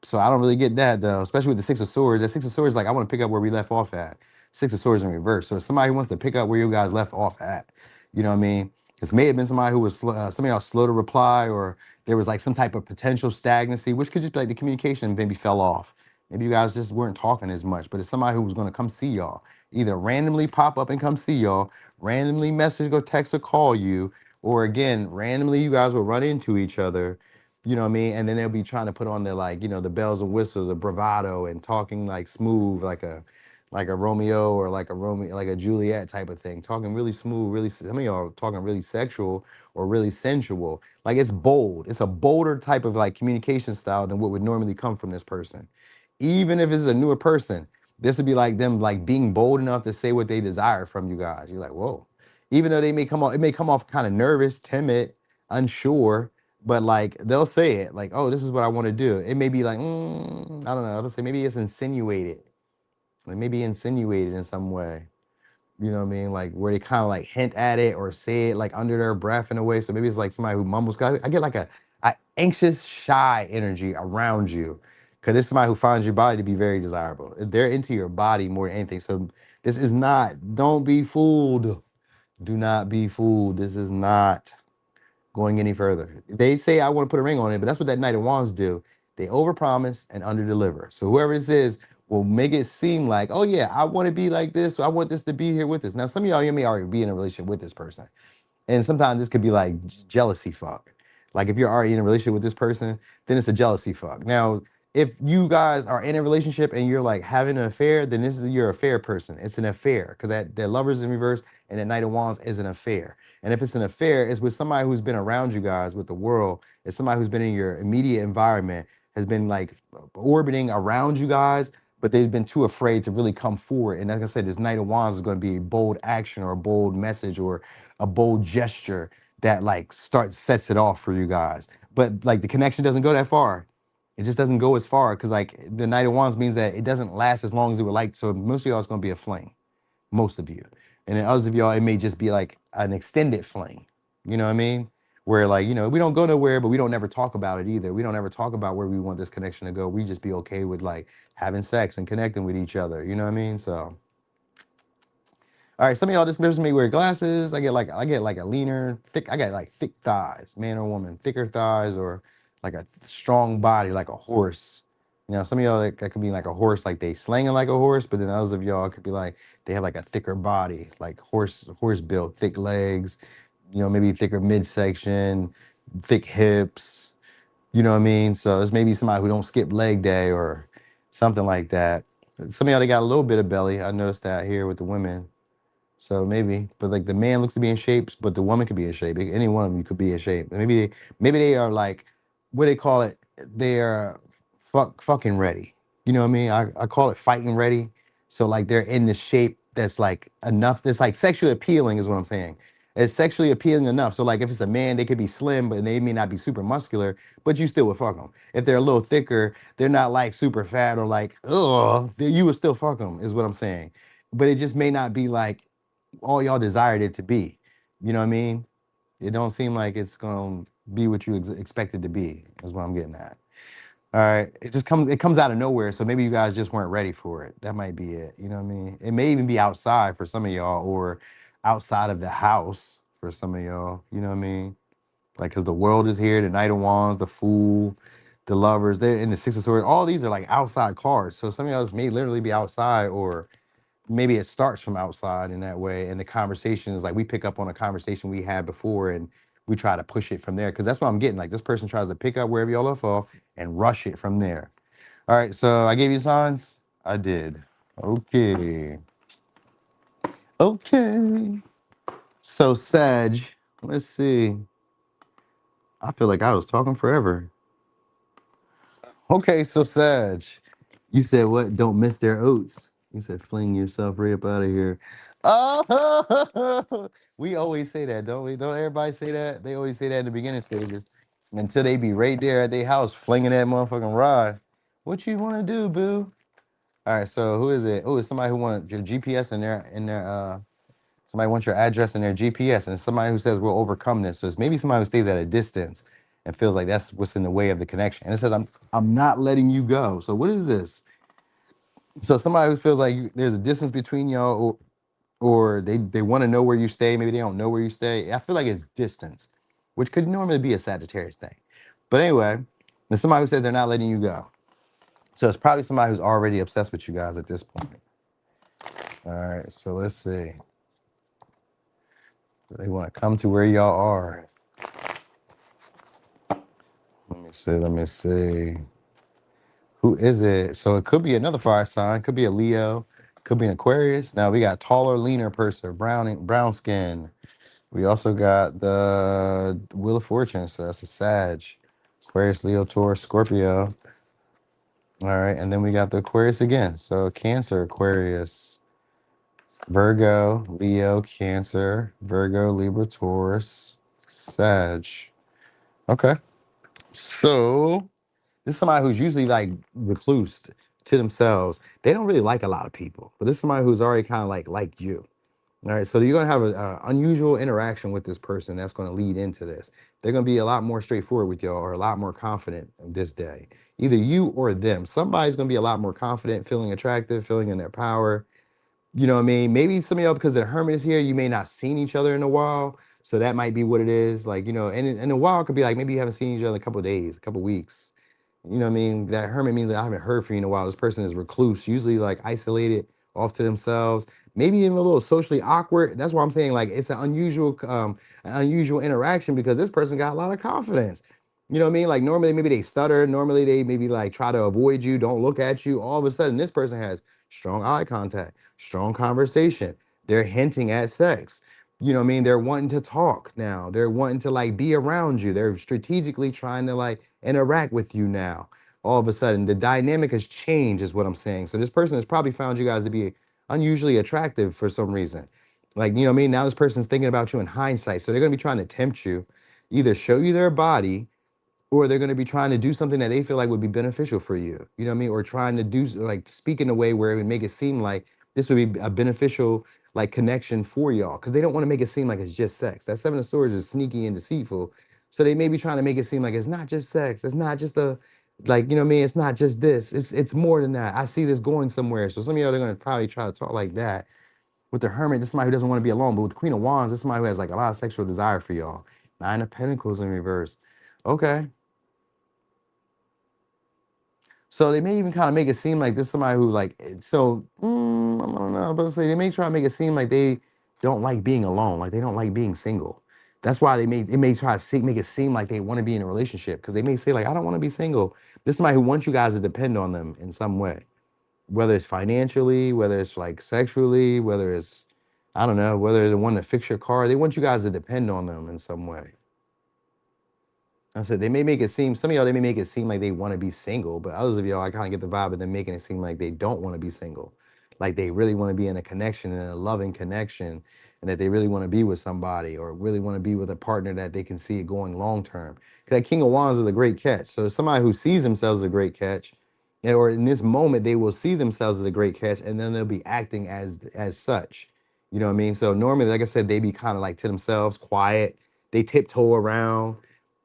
So I don't really get that though, especially with the Six of Swords. That Six of Swords, like I want to pick up where we left off at. Six of Swords in reverse. So if somebody wants to pick up where you guys left off at, you know what I mean? This may have been somebody who was some of y'all slow to reply, or there was like some type of potential stagnancy, which could just be like the communication maybe fell off. Maybe you guys just weren't talking as much, but it's somebody who was going to come see y'all, either randomly pop up and come see y'all, randomly message or text or call you, or again, randomly you guys will run into each other, you know what I mean? And then they'll be trying to put on the like, you know, the bells and whistles, the bravado and talking like smooth, like a Romeo or like a Romeo, like a Juliet type of thing, talking really smooth, really, some of y'all are talking really sexual or really sensual. Like it's bold. It's a bolder type of like communication style than what would normally come from this person. Even if it's a newer person, this would be like them like being bold enough to say what they desire from you guys. You're like, whoa. Even though they may come off, it may come off kind of nervous, timid, unsure, but like they'll say it like, oh, this is what I want to do. It may be like, I don't know. I'll say maybe it's insinuated. Like maybe insinuated in some way. You know what I mean? Like where they kind of like hint at it or say it like under their breath in a way. So maybe it's like somebody who mumbles. I get like a anxious, shy energy around you. Cause it's somebody who finds your body to be very desirable. They're into your body more than anything. So this is not, don't be fooled. Do not be fooled. This is not going any further. They say I want to put a ring on it, but that's what that Knight of Wands do. They overpromise and underdeliver. So whoever this is will make it seem like, oh yeah, I want to be like this. I want this to be here with us. Now, some of y'all, you may already be in a relationship with this person. And sometimes this could be like jealousy fuck. Like if you're already in a relationship with this person, then it's a jealousy fuck. Now, if you guys are in a relationship and you're like having an affair, then this is your affair person. It's an affair because that lover's in reverse and that Knight of Wands is an affair. And if it's an affair, it's with somebody who's been around you guys with the world. It's somebody who's been in your immediate environment, has been like orbiting around you guys, but they've been too afraid to really come forward. And like I said, this Knight of Wands is going to be a bold action or a bold message or a bold gesture that like sets it off for you guys. But like the connection doesn't go that far. It just doesn't go as far because like the Knight of Wands means that it doesn't last as long as it would like. So most of y'all it's gonna be a fling, most of you, and then others of y'all it may just be like an extended fling. You know what I mean? Where like you know we don't go nowhere, but we don't ever talk about it either. We don't ever talk about where we want this connection to go. We just be okay with like having sex and connecting with each other. You know what I mean? So. All right, some of y'all this makes me wear glasses. I get like a leaner, thick. I got like thick thighs, man or woman, thicker thighs, or like a strong body, like a horse. You know, some of y'all that could be like a horse, like they slinging like a horse, but then others of y'all could be like they have like a thicker body, like horse built, thick legs. You know, maybe thicker midsection, thick hips. You know what I mean? So it's maybe somebody who don't skip leg day or something like that. Some of y'all they got a little bit of belly. I noticed that here with the women. So maybe, but like the man looks to be in shape, but the woman could be in shape. Any one of you could be in shape. Maybe they are like, what do they call it? They are fucking ready. You know what I mean? I call it fighting ready. So like they're in the shape that's like enough. That's like sexually appealing is what I'm saying. It's sexually appealing enough. So like if it's a man, they could be slim, but they may not be super muscular, but you still would fuck them. If they're a little thicker, they're not like super fat or like, ugh, you would still fuck them is what I'm saying. But it just may not be like all y'all desired it to be. You know what I mean? It don't seem like it's gonna be what you expect it to be. Is what I'm getting at. All right, it comes out of nowhere. So maybe you guys just weren't ready for it. That might be it. You know what I mean? It may even be outside for some of y'all, or outside of the house for some of y'all. You know what I mean? Like, cause the world is here, the Knight of Wands, the Fool, the Lovers. They're in the Six of Swords. All these are like outside cards. So some of y'all may literally be outside, or maybe it starts from outside in that way, and the conversation is like we pick up on a conversation we had before and we try to push it from there, because that's what I'm getting. Like this person tries to pick up wherever y'all left off and rush it from there. All right, so I gave you signs. I did. Okay. Okay. So Sag, let's see. I feel like I was talking forever. Okay, so Sag, you said what? Don't miss their oats. You said fling yourself right up out of here. Oh, we always say that, don't we? Don't everybody say that? They always say that in the beginning stages until they be right there at their house flinging that motherfucking rod. What you want to do, boo? All right, so who is it? Oh, it's somebody who wants your GPS in their somebody wants your address in their GPS, and it's somebody who says we'll overcome this. So it's maybe somebody who stays at a distance and feels like that's what's in the way of the connection. And it says I'm not letting you go. So what is this? So somebody who feels like there's a distance between y'all, or they want to know where you stay. Maybe they don't know where you stay. I feel like it's distance, which could normally be a Sagittarius thing. But anyway, there's somebody who says they're not letting you go. So it's probably somebody who's already obsessed with you guys at this point. All right, so let's see. They want to come to where y'all are. Let me see. Who is it? So it could be another fire sign, could be a Leo, could be an Aquarius. Now we got taller, leaner person, brown skin. We also got the Wheel of Fortune, so that's a Sag. Aquarius, Leo, Taurus, Scorpio. All right, and then we got the Aquarius again. So Cancer, Aquarius, Virgo, Leo, Cancer, Virgo, Libra, Taurus, Sag. Okay. So this is somebody who's usually like recluse to themselves. They don't really like a lot of people, but this is somebody who's already kind of like you. All right, so you're gonna have an unusual interaction with this person that's gonna lead into this. They're gonna be a lot more straightforward with y'all, or a lot more confident this day. Either you or them. Somebody's gonna be a lot more confident, feeling attractive, feeling in their power. You know what I mean? Maybe some of y'all, because the hermit is here, you may not seen each other in a while. So that might be what it is. Like, you know, and in a while could be like maybe you haven't seen each other a couple of days, a couple of weeks. You know what I mean? That hermit means that I haven't heard from you in a while. This person is recluse, usually like isolated, off to themselves, maybe even a little socially awkward. That's why I'm saying like it's an unusual interaction because this person got a lot of confidence. You know what I mean? Like normally maybe they stutter, normally they maybe like try to avoid you, don't look at you. All of a sudden, this person has strong eye contact, strong conversation. They're hinting at sex. You know what I mean? They're wanting to talk now. They're wanting to like be around you. They're strategically trying to like interact with you now. All of a sudden, the dynamic has changed, is what I'm saying. So this person has probably found you guys to be unusually attractive for some reason. Like, you know what I mean? Now this person's thinking about you in hindsight. So they're gonna be trying to tempt you, either show you their body or they're going to be trying to do something that they feel like would be beneficial for you. You know what I mean? Or trying to do like speak in a way where it would make it seem like this would be a beneficial like connection for y'all, because they don't want to make it seem like it's just sex. That Seven of Swords is sneaky and deceitful, so they may be trying to make it seem like it's not just sex. It's not just a like, you know what I mean? It's not just this. It's more than that. I see this going somewhere. So some of y'all are going to probably try to talk like that. With the Hermit, this is somebody who doesn't want to be alone. But with the Queen of Wands, this is somebody who has like a lot of sexual desire for y'all. Nine of Pentacles in reverse. Okay. So they may even kind of make it seem like this is somebody who like I don't know, but say they may try to make it seem like they don't like being alone, like they don't like being single. That's why they may try to make it seem like they want to be in a relationship, because they may say like, I don't want to be single. This is somebody who wants you guys to depend on them in some way, whether it's financially, whether it's like sexually, whether it's I don't know, whether they want to fix your car. They want you guys to depend on them in some way. I said they may make it seem, some of y'all, they may make it seem like they want to be single, but others of y'all, I kind of get the vibe of them making it seem like they don't want to be single. Like they really want to be in a connection, in a loving connection, and that they really want to be with somebody or really want to be with a partner that they can see it going long term. Because that King of Wands is a great catch. So somebody who sees themselves as a great catch, or in this moment, they will see themselves as a great catch, and then they'll be acting as such. You know what I mean? So normally, like I said, they be kind of like to themselves, quiet. They tiptoe around.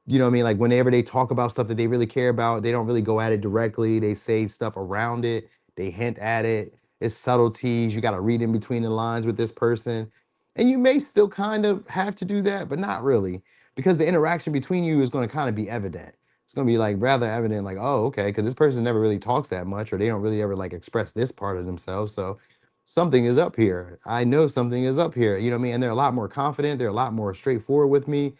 You know what I mean? Like whenever they talk about stuff that they really care about, they don't really go at it directly. They say stuff around it. They hint at it. It's subtleties. You got to read in between the lines with this person. And you may still kind of have to do that, but not really, because the interaction between you is going to kind of be evident. It's going to be like rather evident, like, oh, okay, because this person never really talks that much, or they don't really ever like express this part of themselves. So something is up here. I know something is up here. You know what I mean? And they're a lot more confident. They're a lot more straightforward with me.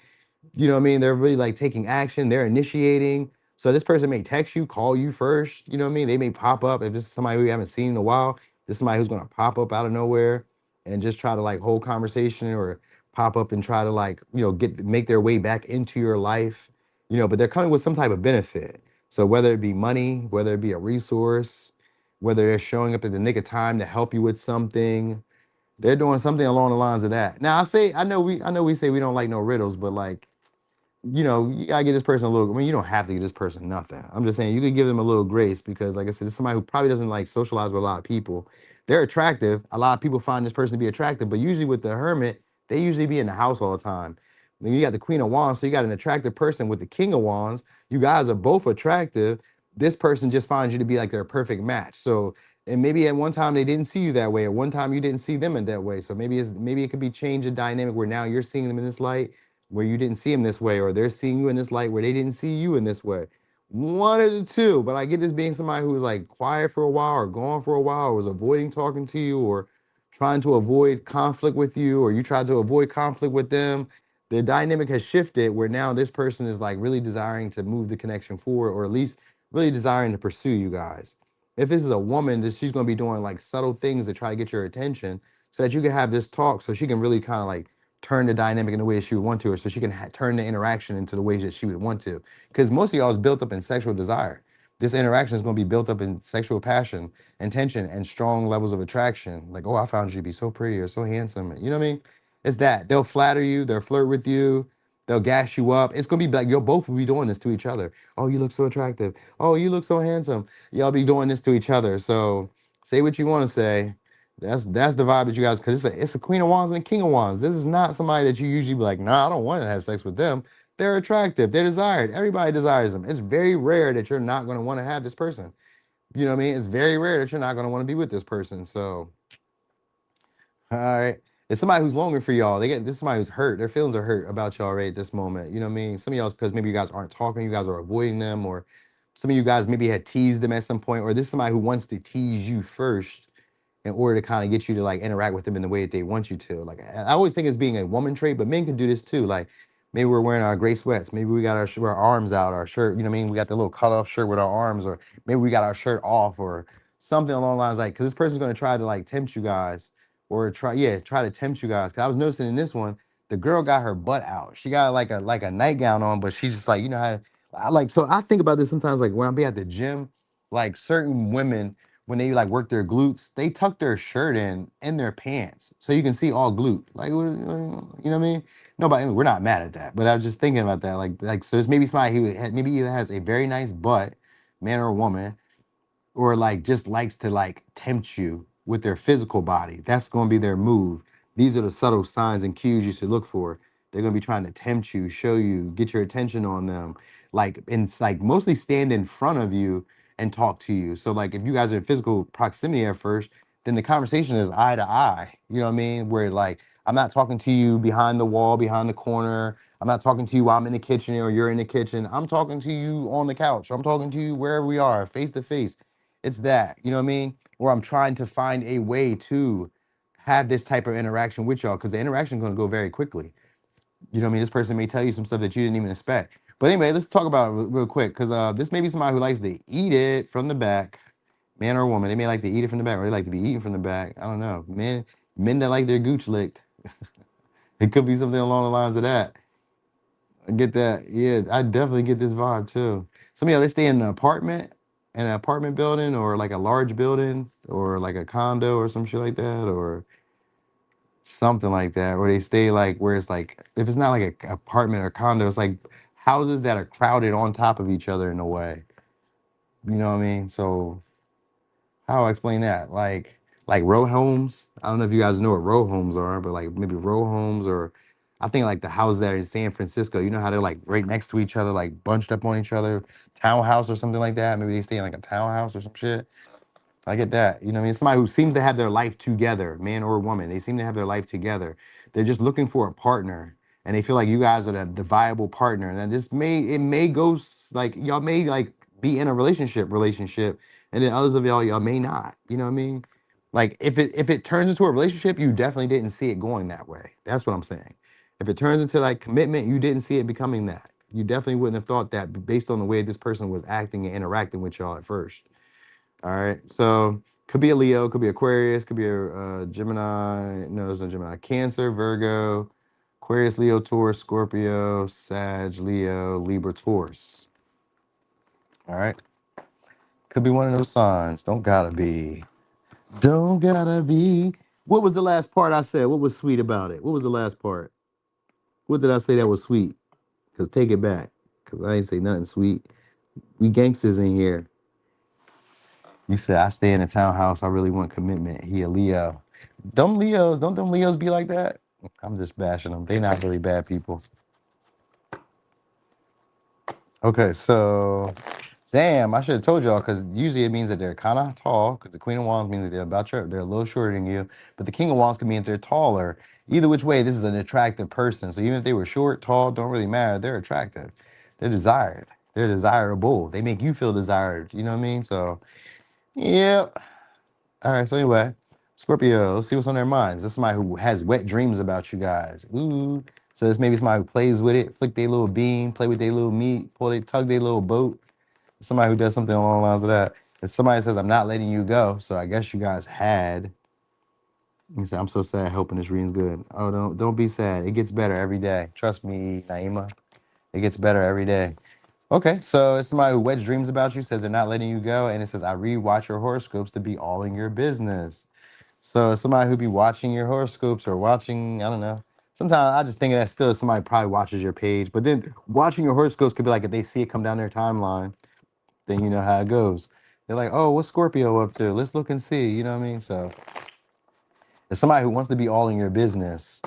You know what I mean? They're really like taking action, they're initiating. So this person may text you, call you first. You know what I mean? They may pop up. If this is somebody who you haven't seen in a while, this is somebody who's gonna pop up out of nowhere and just try to like hold conversation, or pop up and try to like, you know, make their way back into your life, you know, but they're coming with some type of benefit. So whether it be money, whether it be a resource, whether they're showing up at the nick of time to help you with something, they're doing something along the lines of that. Now I know we say we don't like no riddles, but like, you know, you gotta give this person a little. I mean, you don't have to give this person nothing. I'm just saying you could give them a little grace, because, like I said, it's somebody who probably doesn't like socialize with a lot of people. They're attractive. A lot of people find this person to be attractive, but usually with the Hermit, they usually be in the house all the time. Then you got the Queen of Wands, so you got an attractive person with the King of Wands. You guys are both attractive. This person just finds you to be like their perfect match. So, and maybe at one time they didn't see you that way, or one time you didn't see them in that way. So maybe it could be change a dynamic where now you're seeing them in this light, where you didn't see them this way, or they're seeing you in this light where they didn't see you in this way. One of the two. But I get this being somebody who was like quiet for a while, or gone for a while, or was avoiding talking to you, or trying to avoid conflict with you, or you tried to avoid conflict with them. The dynamic has shifted where now this person is like really desiring to move the connection forward, or at least really desiring to pursue you guys. If this is a woman, that she's going to be doing like subtle things to try to get your attention so that you can have this talk, so she can really kind of like turn the dynamic in the way she would want to, or so she can turn the interaction into the ways that she would want to. Because most of y'all is built up in sexual desire. This interaction is going to be built up in sexual passion and tension and strong levels of attraction. Like, oh, I found you to be so pretty or so handsome. You know what I mean? It's that. They'll flatter you, they'll flirt with you, they'll gas you up. It's going to be like, you'll both be doing this to each other. Oh, you look so attractive. Oh, you look so handsome. Y'all be doing this to each other. So say what you want to say. That's the vibe that you guys, because it's a Queen of Wands and a King of Wands. This is not somebody that you usually be like, nah, I don't want to have sex with them. They're attractive. They're desired. Everybody desires them. It's very rare that you're not going to want to have this person. You know what I mean? It's very rare that you're not going to want to be with this person. So, all right. It's somebody who's longing for y'all. This is somebody who's hurt. Their feelings are hurt about y'all right at this moment. You know what I mean? Some of y'all, because maybe you guys aren't talking, you guys are avoiding them, or some of you guys maybe had teased them at some point, or this is somebody who wants to tease you first in order to kind of get you to like interact with them in the way that they want you to. Like, I always think it's being a woman trait, but men can do this too. Like, maybe we're wearing our gray sweats. Maybe we got our arms out, our shirt, you know what I mean? We got the little cut off shirt with our arms, or maybe we got our shirt off, or something along the lines, like, because this person's going to try to like tempt you guys, or try to tempt you guys. Because I was noticing in this one, the girl got her butt out. She got like a nightgown on, but she's just like, you know how so I think about this sometimes, like when I be at the gym, like certain women, when they like work their glutes, they tuck their shirt in their pants so you can see all glute. Like, you know what I mean? Nobody, we're not mad at that, but I was just thinking about that. Like so it's maybe somebody who maybe either has a very nice butt, man or woman, or like just likes to like tempt you with their physical body. That's going to be their move. These are the subtle signs and cues you should look for. They're going to be trying to tempt you, show you, get your attention on them, like, and it's like mostly stand in front of you and talk to you. So like if you guys are in physical proximity at first, then the conversation is eye to eye. You know what I mean? Where like I'm not talking to you behind the wall, behind the corner. I'm not talking to you while I'm in the kitchen or you're in the kitchen. I'm talking to you on the couch. I'm talking to you wherever we are, face to face. It's that, you know what I mean? Or I'm trying to find a way to have this type of interaction with y'all, because the interaction is going to go very quickly. You know what I mean? This person may tell you some stuff that you didn't even expect. But anyway, let's talk about it real quick, because this may be somebody who likes to eat it from the back, man or woman. They may like to eat it from the back, or they like to be eaten from the back. I don't know. Men that like their gooch licked. It could be something along the lines of that. I get that. Yeah, I definitely get this vibe too. Some of y'all, they stay in an apartment building, or like a large building, or like a condo or some shit like that, or something like that. Or they stay like where it's like, if it's not like a apartment or condo, it's like houses that are crowded on top of each other in a way. You know what I mean? So how do I explain that? Like row homes. I don't know if you guys know what row homes are, but like maybe row homes, or I think like the houses that are in San Francisco. You know how they're like right next to each other, like bunched up on each other, townhouse or something like that. Maybe they stay in like a townhouse or some shit. I get that. You know what I mean? Somebody who seems to have their life together, man or woman. They seem to have their life together. They're just looking for a partner, and they feel like you guys are the viable partner. And then it may go like y'all may like be in a relationship, and then others of y'all may not. You know what I mean? Like if it turns into a relationship, you definitely didn't see it going that way. That's what I'm saying. If it turns into like commitment, you didn't see it becoming that. You definitely wouldn't have thought that based on the way this person was acting and interacting with y'all at first. All right. So could be a Leo, could be Aquarius, could be a Gemini. No, there's no Gemini. Cancer, Virgo, Aquarius, Leo, Taurus, Scorpio, Sag, Leo, Libra, Taurus. All right. Could be one of those signs. Don't gotta be. Don't gotta be. What was the last part I said? What was sweet about it? What was the last part? What did I say that was sweet? Because take it back. Because I ain't say nothing sweet. We gangsters in here. You said I stay in a townhouse. I really want commitment. He a Leo. Don't them Leos be like that? I'm just bashing them. They not really bad people. Okay, so Damn, I should have told y'all because usually it means that they're kind of tall because the Queen of Wands means that they're a little shorter than you, but the King of Wands can mean that they're taller. Either which way, this is an attractive person. So even if they were short, tall, don't really matter. They're attractive. They're desired. They're desirable. They make you feel desired. You know what I mean? So yeah. All right. So anyway, Scorpio, let's see what's on their minds. This is somebody who has wet dreams about you guys. Ooh. So this may be somebody who plays with it, flick their little bean, play with their little meat, tug their little boat. Somebody who does something along the lines of that. If somebody says, I'm not letting you go, so I guess you guys had. You say, I'm so sad, hoping this reading's good. Oh, don't be sad. It gets better every day. Trust me, Naima. It gets better every day. Okay, so it's somebody who wets dreams about you, says they're not letting you go, and it says, I rewatch your horoscopes to be all in your business. So somebody who be watching your horoscopes or watching, I don't know. Sometimes I just think of that still somebody probably watches your page, but then watching your horoscopes could be like if they see it come down their timeline, then you know how it goes. They're like, oh, what's Scorpio up to? Let's look and see. You know what I mean? So it's somebody who wants to be all in your business.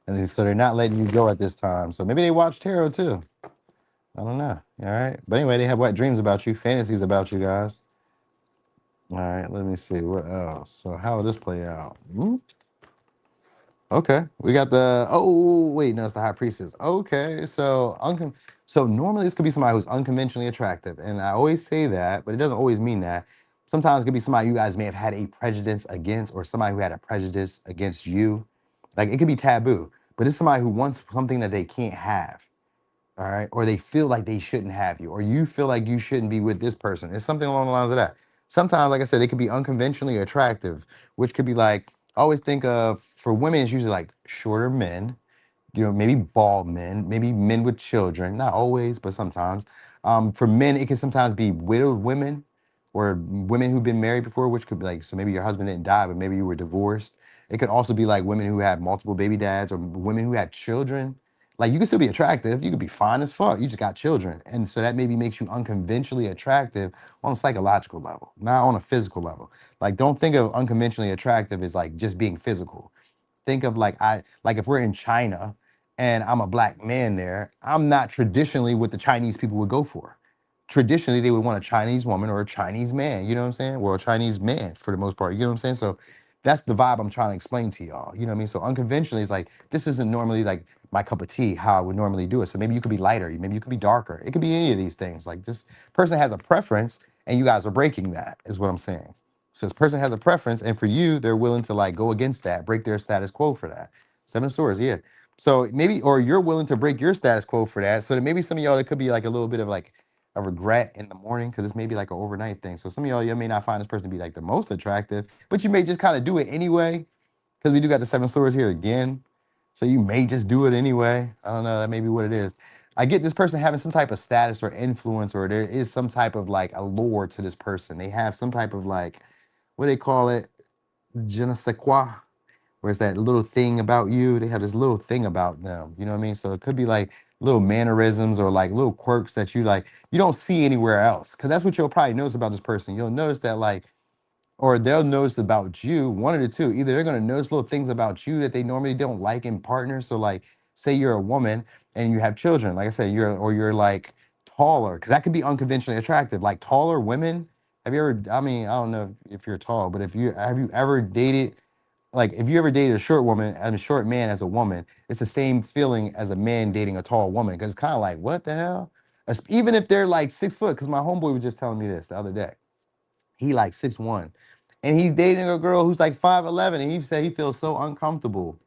And so they're not letting you go at this time. So maybe they watch tarot too. I don't know. All right. But anyway, they have wet dreams about you, fantasies about you guys. All right. Let me see. What else? So how will this play out? Okay, we got the, oh wait, no, it's the high priestess. Okay, so so normally this could be somebody who's unconventionally attractive, and I always say that, but it doesn't always mean that. Sometimes it could be somebody you guys may have had a prejudice against, or somebody who had a prejudice against you. Like it could be taboo, but it's somebody who wants something that they can't have. All right, or they feel like they shouldn't have you, or you feel like you shouldn't be with this person. It's something along the lines of that. Sometimes, like I said, they could be unconventionally attractive, which could be like, I always think of, for women, it's usually like shorter men, maybe bald men, maybe men with children, not always, but sometimes. For men, it can sometimes be widowed women or women who've been married before, which could be like, so maybe your husband didn't die, but maybe you were divorced. It could also be like women who have multiple baby dads or women who had children. Like you can still be attractive, you could be fine as fuck, you just got children. And so that maybe makes you unconventionally attractive on a psychological level, not on a physical level. Like don't think of unconventionally attractive as like just being physical. Think of like if we're in China and I'm a black man there, I'm not traditionally what the Chinese people would go for. Traditionally, they would want a Chinese woman or a Chinese man, you know what I'm saying? Or a Chinese man for the most part, you know what I'm saying? So that's the vibe I'm trying to explain to y'all. You know what I mean? So unconventionally is like, this isn't normally like my cup of tea, how I would normally do it. So maybe you could be lighter, maybe you could be darker. It could be any of these things. Like this person has a preference and you guys are breaking that, is what I'm saying. So this person has a preference, and for you, they're willing to like go against that, break their status quo for that. Seven of Swords, yeah. So maybe, or you're willing to break your status quo for that. So that maybe some of y'all, it could be like a little bit of like a regret in the morning because it's maybe like an overnight thing. So some of y'all, you may not find this person to be like the most attractive, but you may just kind of do it anyway because we do got the Seven of Swords here again. So you may just do it anyway. I don't know. That may be what it is. I get this person having some type of status or influence, or there is some type of like allure to this person. They have some type of like, what do they call it? Je ne sais quoi, where it's that little thing about you. They have this little thing about them. You know what I mean? So it could be like little mannerisms or like little quirks that you don't see anywhere else. Cause that's what you'll probably notice about this person. You'll notice that like, or they'll notice about you, one of the two. Either they're gonna notice little things about you that they normally don't like in partners. So like, say you're a woman and you have children. Like I said, you're like taller, because that could be unconventionally attractive. Like taller women. Have you ever? I mean, I don't know if you're tall, but if you have you ever dated? Like, if you ever dated a short woman and a short man as a woman, it's the same feeling as a man dating a tall woman. Because it's kind of like, what the hell? Even if they're like 6 foot. Because my homeboy was just telling me this the other day. He like 6'1", and he's dating a girl who's like 5'11", and he said he feels so uncomfortable.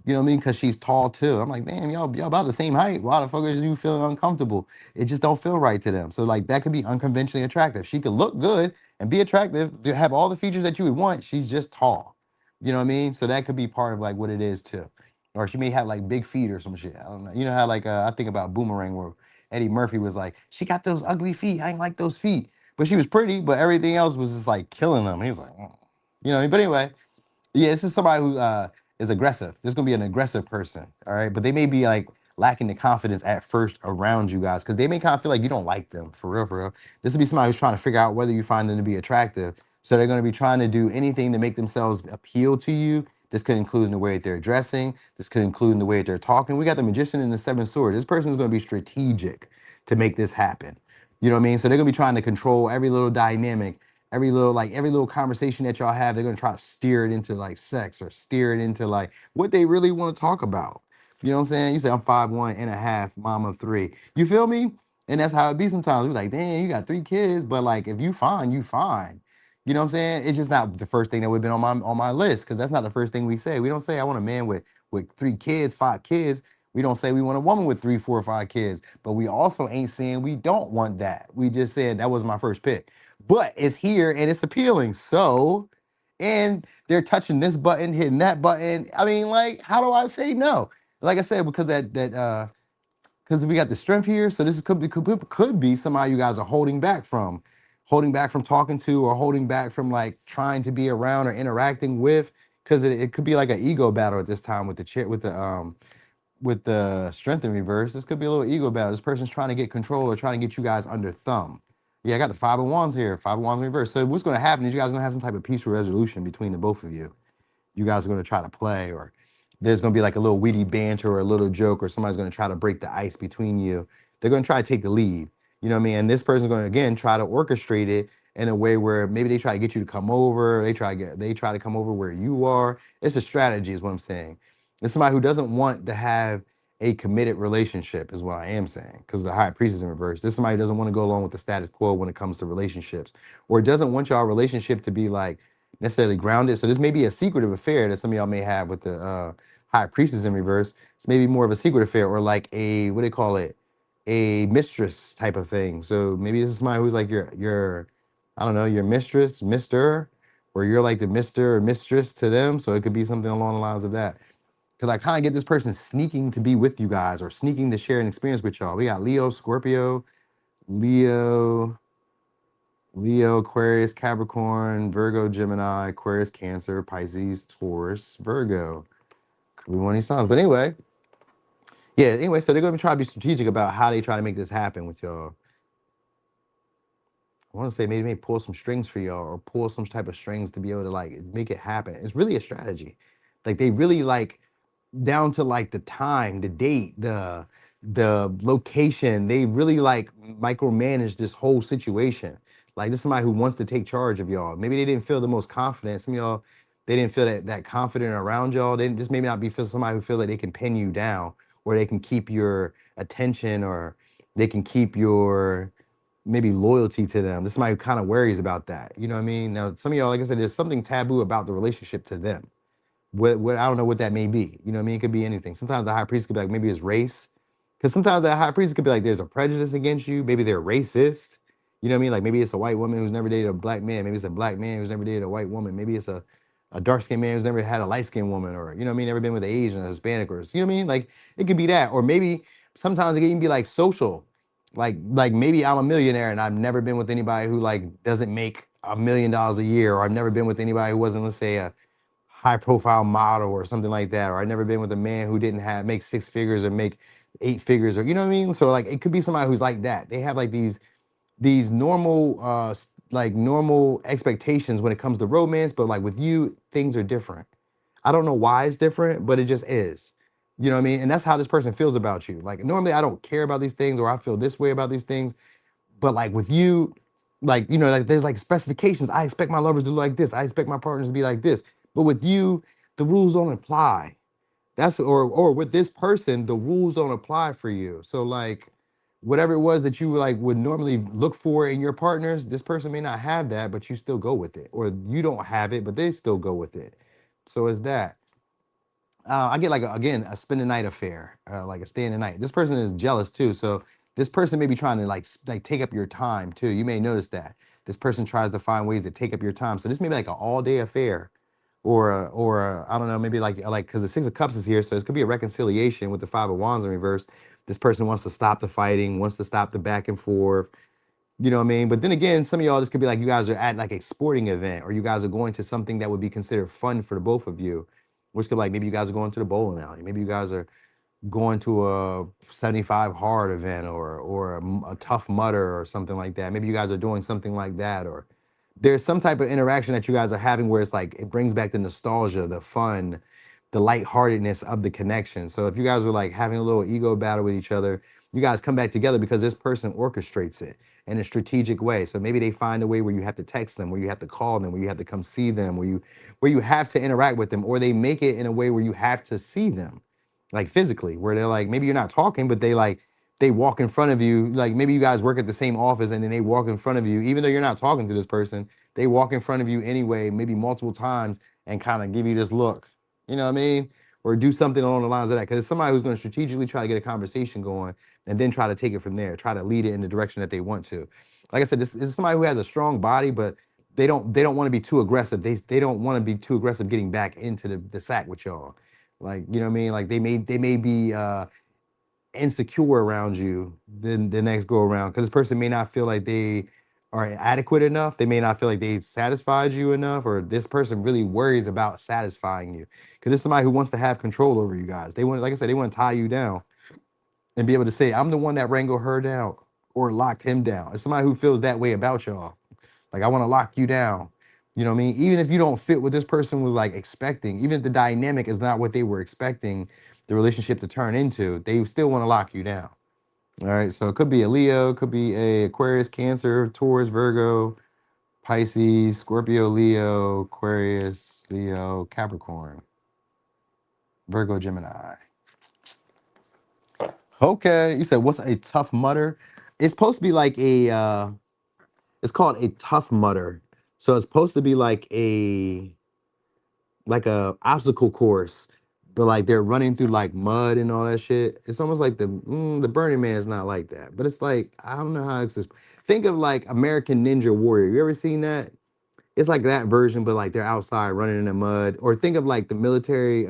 You know what I mean? Because she's tall too. I'm like, damn, y'all about the same height. Why the fuck is you feeling uncomfortable? It just don't feel right to them. So like that could be unconventionally attractive. She could look good and be attractive, to have all the features that you would want. She's just tall. You know what I mean? So that could be part of like what it is too. Or she may have like big feet or some shit. I don't know. You know how like I think about Boomerang where Eddie Murphy was like, she got those ugly feet. I ain't like those feet. But she was pretty, but everything else was just like killing him. He's like, "Mm." You know, but anyway, yeah, this is somebody who is aggressive. This is gonna be an aggressive person, all right? But they may be like lacking the confidence at first around you guys because they may kind of feel like you don't like them for real, for real. This will be somebody who's trying to figure out whether you find them to be attractive. So they're gonna be trying to do anything to make themselves appeal to you. This could include in the way that they're dressing. This could include in the way that they're talking. We got the Magician and the Seven Swords. This person is gonna be strategic to make this happen. You know what I mean? So they're gonna be trying to control every little dynamic, every little conversation that y'all have. They're gonna try to steer it into like sex or steer it into like what they really want to talk about. You know what I'm saying? You say I'm 5'1" and a half, mom of 3. You feel me? And that's how it be sometimes. We're like, damn, you got 3 kids, but like if you fine, you fine. You know what I'm saying? It's just not the first thing that would have been on my list because that's not the first thing we say. We don't say I want a man with 3 kids, 5 kids. We don't say we want a woman with 3, 4, 5 kids, but we also ain't saying we don't want that. We just said that was my first pick. But it's here and it's appealing. So, and they're touching this button, hitting that button. I mean, like, how do I say no? Like I said, because because we got the strength here. So this could be somehow you guys are holding back from talking to, or holding back from like trying to be around or interacting with, because it could be like an ego battle at this time with the chair with the strength in reverse. This could be a little ego battle. This person's trying to get control or trying to get you guys under thumb. Yeah, I got the 5 of Wands here, 5 of Wands in reverse. So what's going to happen is you guys are going to have some type of peaceful resolution between the both of you. You guys are going to try to play, or there's going to be like a little witty banter or a little joke, or somebody's going to try to break the ice between you. They're going to try to take the lead. You know what I mean? And this person's going to, again, try to orchestrate it in a way where maybe they try to get you to come over. They try to come over where you are. It's a strategy is what I'm saying. It's somebody who doesn't want to have a committed relationship is what I am saying, because the high priest is in reverse. This is somebody who doesn't want to go along with the status quo when it comes to relationships, or doesn't want y'all relationship to be like necessarily grounded. So this may be a secretive affair that some of y'all may have with the high priestess in reverse. It's maybe more of a secret affair, or like a, what do they call it, a mistress type of thing. So maybe this is somebody who's like your I don't know, your mistress, mister, or you're like the mister or mistress to them. So it could be something along the lines of that. Because I kind of get this person sneaking to be with you guys, or sneaking to share an experience with y'all. We got Leo, Scorpio, Leo, Aquarius, Capricorn, Virgo, Gemini, Aquarius, Cancer, Pisces, Taurus, Virgo. Could be one of these signs. But anyway, yeah, anyway, so they're going to try to be strategic about how they try to make this happen with y'all. I want to say maybe pull some strings for y'all, or pull some type of strings to be able to like make it happen. It's really a strategy. Like they really like, down to like the time, the date, the location. They really like micromanage this whole situation. Like this is somebody who wants to take charge of y'all. Maybe they didn't feel the most confident. Some of y'all, they didn't feel that confident around y'all. They just maybe not be feel somebody who feel like they can pin you down, or they can keep your attention, or they can keep your maybe loyalty to them. This is somebody who kind of worries about that. You know what I mean? Now, some of y'all, like I said, there's something taboo about the relationship to them. What I don't know what that may be. You know what I mean? It could be anything. Sometimes the high priest could be like, maybe it's race. Because sometimes that high priest could be like, there's a prejudice against you. Maybe they're racist. You know what I mean? Like maybe it's a white woman who's never dated a black man. Maybe it's a black man who's never dated a white woman. Maybe it's a dark-skinned man who's never had a light-skinned woman, or, you know what I mean, never been with an Asian or Hispanic, or, you know what I mean? Like it could be that. Or maybe sometimes it can even be like social. Like maybe I'm a millionaire and I've never been with anybody who like doesn't make $1 million a year, or I've never been with anybody who wasn't, let's say, a high profile model or something like that, or I've never been with a man who didn't make 6 figures or make 8 figures, or, you know what I mean? So like it could be somebody who's like that. They have like these normal like normal expectations when it comes to romance, but like with you, things are different. I don't know why it's different, but it just is. You know what I mean? And that's how this person feels about you. Like normally I don't care about these things, or I feel this way about these things, but like with you, like, you know, like there's like specifications. I expect my lovers to look like this. I expect my partners to be like this. But with you, the rules don't apply. That's, or with this person, the rules don't apply for you. So like whatever it was that you like would normally look for in your partners, this person may not have that, but you still go with it. Or you don't have it, but they still go with it. So it's that. I get like again a spend the night affair, like a stay in the night. This person is jealous too, so this person may be trying to like take up your time too. You may notice that this person tries to find ways to take up your time. So this may be like an all day affair, or I don't know, maybe like because the 6 of Cups is here, so it could be a reconciliation with the 5 of Wands in reverse. This person wants to stop the fighting, wants to stop the back and forth. You know what I mean? But then again, some of y'all, this could be like you guys are at like a sporting event, or you guys are going to something that would be considered fun for the both of you, which could like maybe you guys are going to the bowling alley, maybe you guys are going to a 75 hard event, or a tough mutter or something like that. Maybe you guys are doing something like that, or there's some type of interaction that you guys are having where it's like it brings back the nostalgia, the fun, the lightheartedness of the connection. So if you guys are like having a little ego battle with each other, you guys come back together because this person orchestrates it. in a strategic way. So maybe they find a way where you have to text them, where you have to call them, where you have to come see them, where you have to interact with them, or they make it in a way where you have to see them, like physically, where they're like, maybe you're not talking, but they walk in front of you. Like maybe you guys work at the same office and then they walk in front of you, even though you're not talking to this person, they walk in front of you anyway, maybe multiple times, and kind of give you this look. You know what I mean? Or do something along the lines of that. Because it's somebody who's going to strategically try to get a conversation going and then try to take it from there, try to lead it in the direction that they want to. Like I said, this is somebody who has a strong body, but they don't want to be too aggressive. They don't want to be too aggressive getting back into the sack with y'all. Like, you know what I mean? Like they may be insecure around you the next go around, because this person may not feel like they are adequate enough. They may not feel like they satisfied you enough, or this person really worries about satisfying you. Because it's somebody who wants to have control over you guys. They want, like I said, they want to tie you down and be able to say, I'm the one that wrangled her down or locked him down. It's somebody who feels that way about y'all. Like, I want to lock you down. You know what I mean? Even if you don't fit what this person was like expecting, even if the dynamic is not what they were expecting the relationship to turn into, they still want to lock you down. All right. So it could be a Leo, could be a Aquarius, Cancer, Taurus, Virgo, Pisces, Scorpio, Leo, Aquarius, Leo, Capricorn, Virgo, Gemini. Okay. You said, what's a tough mutter? It's supposed to be like it's called a tough mutter. So it's supposed to be like a obstacle course, but like they're running through like mud and all that shit. It's almost like the Burning Man is not like that, but it's like, I don't know how it's. Think of like American Ninja Warrior. You ever seen that? It's like that version, but like they're outside running in the mud. Or think of like the military,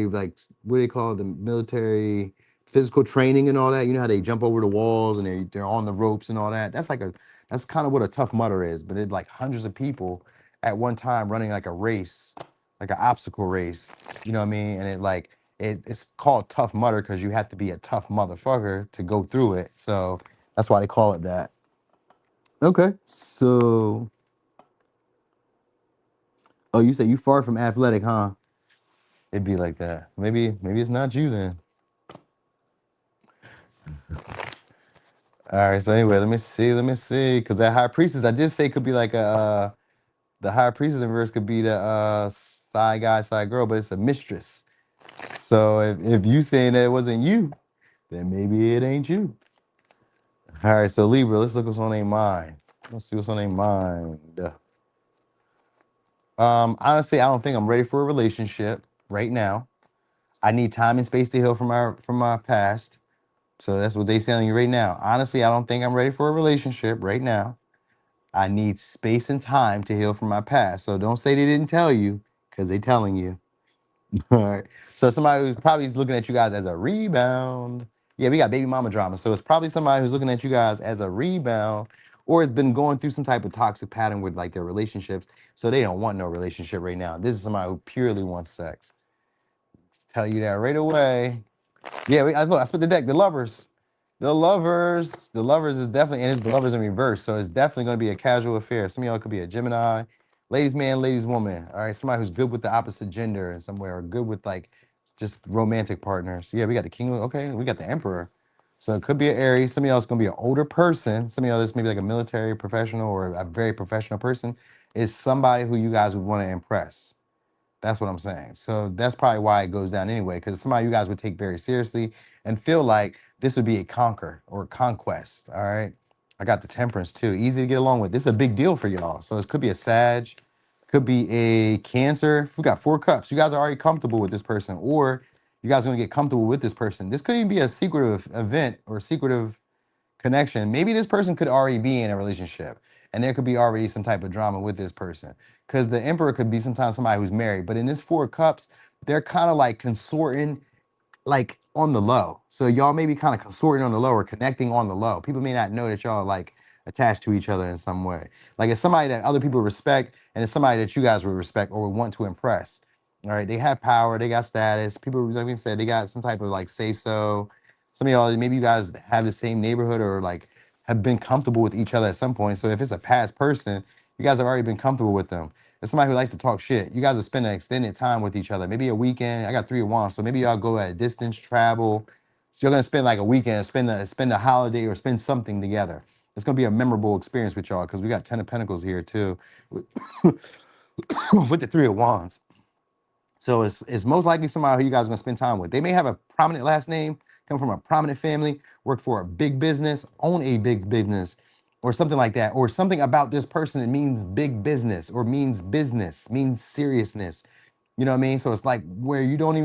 like what do they call it? The military physical training and all that. You know how they jump over the walls and they're on the ropes and all that. That's kind of what a tough mudder is, but it's like hundreds of people at one time running like a race, like an obstacle race. You know what I mean? And it's called tough mudder because you have to be a tough motherfucker to go through it. So that's why they call it that. Okay, so oh, you said you far from athletic, huh? It'd be like that. Maybe it's not you then. All right. So anyway, let me see, because that high priestess I did say could be like the high priestess in verse could be the side guy, side girl, but it's a mistress. So if you saying that it wasn't you, then maybe it ain't you. All right. So Libra, let's look what's on their mind. Let's see what's on their mind. Honestly, I don't think I'm ready for a relationship right now. I need time and space to heal from my past. So that's what they telling you right now. Honestly, I don't think I'm ready for a relationship right now. I need space and time to heal from my past. So don't say they didn't tell you, because they telling you. All right. So somebody who's probably is looking at you guys as a rebound. Yeah, we got baby mama drama. So it's probably somebody who's looking at you guys as a rebound, or has been going through some type of toxic pattern with like their relationships. So they don't want no relationship right now. This is somebody who purely wants sex. Tell you that right away. Yeah, look, I split the deck. The lovers. The lovers is definitely, and it's the lovers in reverse. So it's definitely going to be a casual affair. Some of y'all could be a Gemini, ladies man, ladies woman. All right, somebody who's good with the opposite gender in some way, or good with like just romantic partners. Yeah, we got the king. Okay, we got the emperor. So it could be an Aries. Some of y'all is going to be an older person. Some of y'all, this may be like a military professional or a very professional person. Is somebody who you guys would want to impress. That's what I'm saying. So that's probably why it goes down anyway, because somebody you guys would take very seriously and feel like this would be a conquer or a conquest. All right. I got the temperance too. Easy to get along with. This is a big deal for y'all. So it could be a Sag, could be a Cancer. We got 4 cups. You guys are already comfortable with this person, or you guys are going to get comfortable with this person. This could even be a secretive event or secretive connection. Maybe this person could already be in a relationship and there could be already some type of drama with this person. Because the emperor could be sometimes somebody who's married. But in this 4 cups, they're kind of like consorting like on the low. So y'all may be kind of consorting on the low or connecting on the low. People may not know that y'all like attached to each other in some way. Like it's somebody that other people respect and it's somebody that you guys would respect or would want to impress. All right. They have power, they got status. People, like we said, they got some type of like say so. Some of y'all, maybe you guys have the same neighborhood or like have been comfortable with each other at some point. So if it's a past person, you guys have already been comfortable with them. It's somebody who likes to talk shit. You guys are spending extended time with each other. Maybe a weekend. I got 3 of wands, so maybe y'all go at a distance, travel, So you're gonna spend like a weekend, spend a holiday, or spend something together. It's gonna be a memorable experience with y'all because we got Ten of Pentacles here too, with, with the Three of Wands. So it's most likely somebody who you guys are gonna spend time with. They may have a prominent last name, come from a prominent family, work for a big business, own a big business, or something like that, or something about this person that means big business, means seriousness. You know what I mean? So it's like where you don't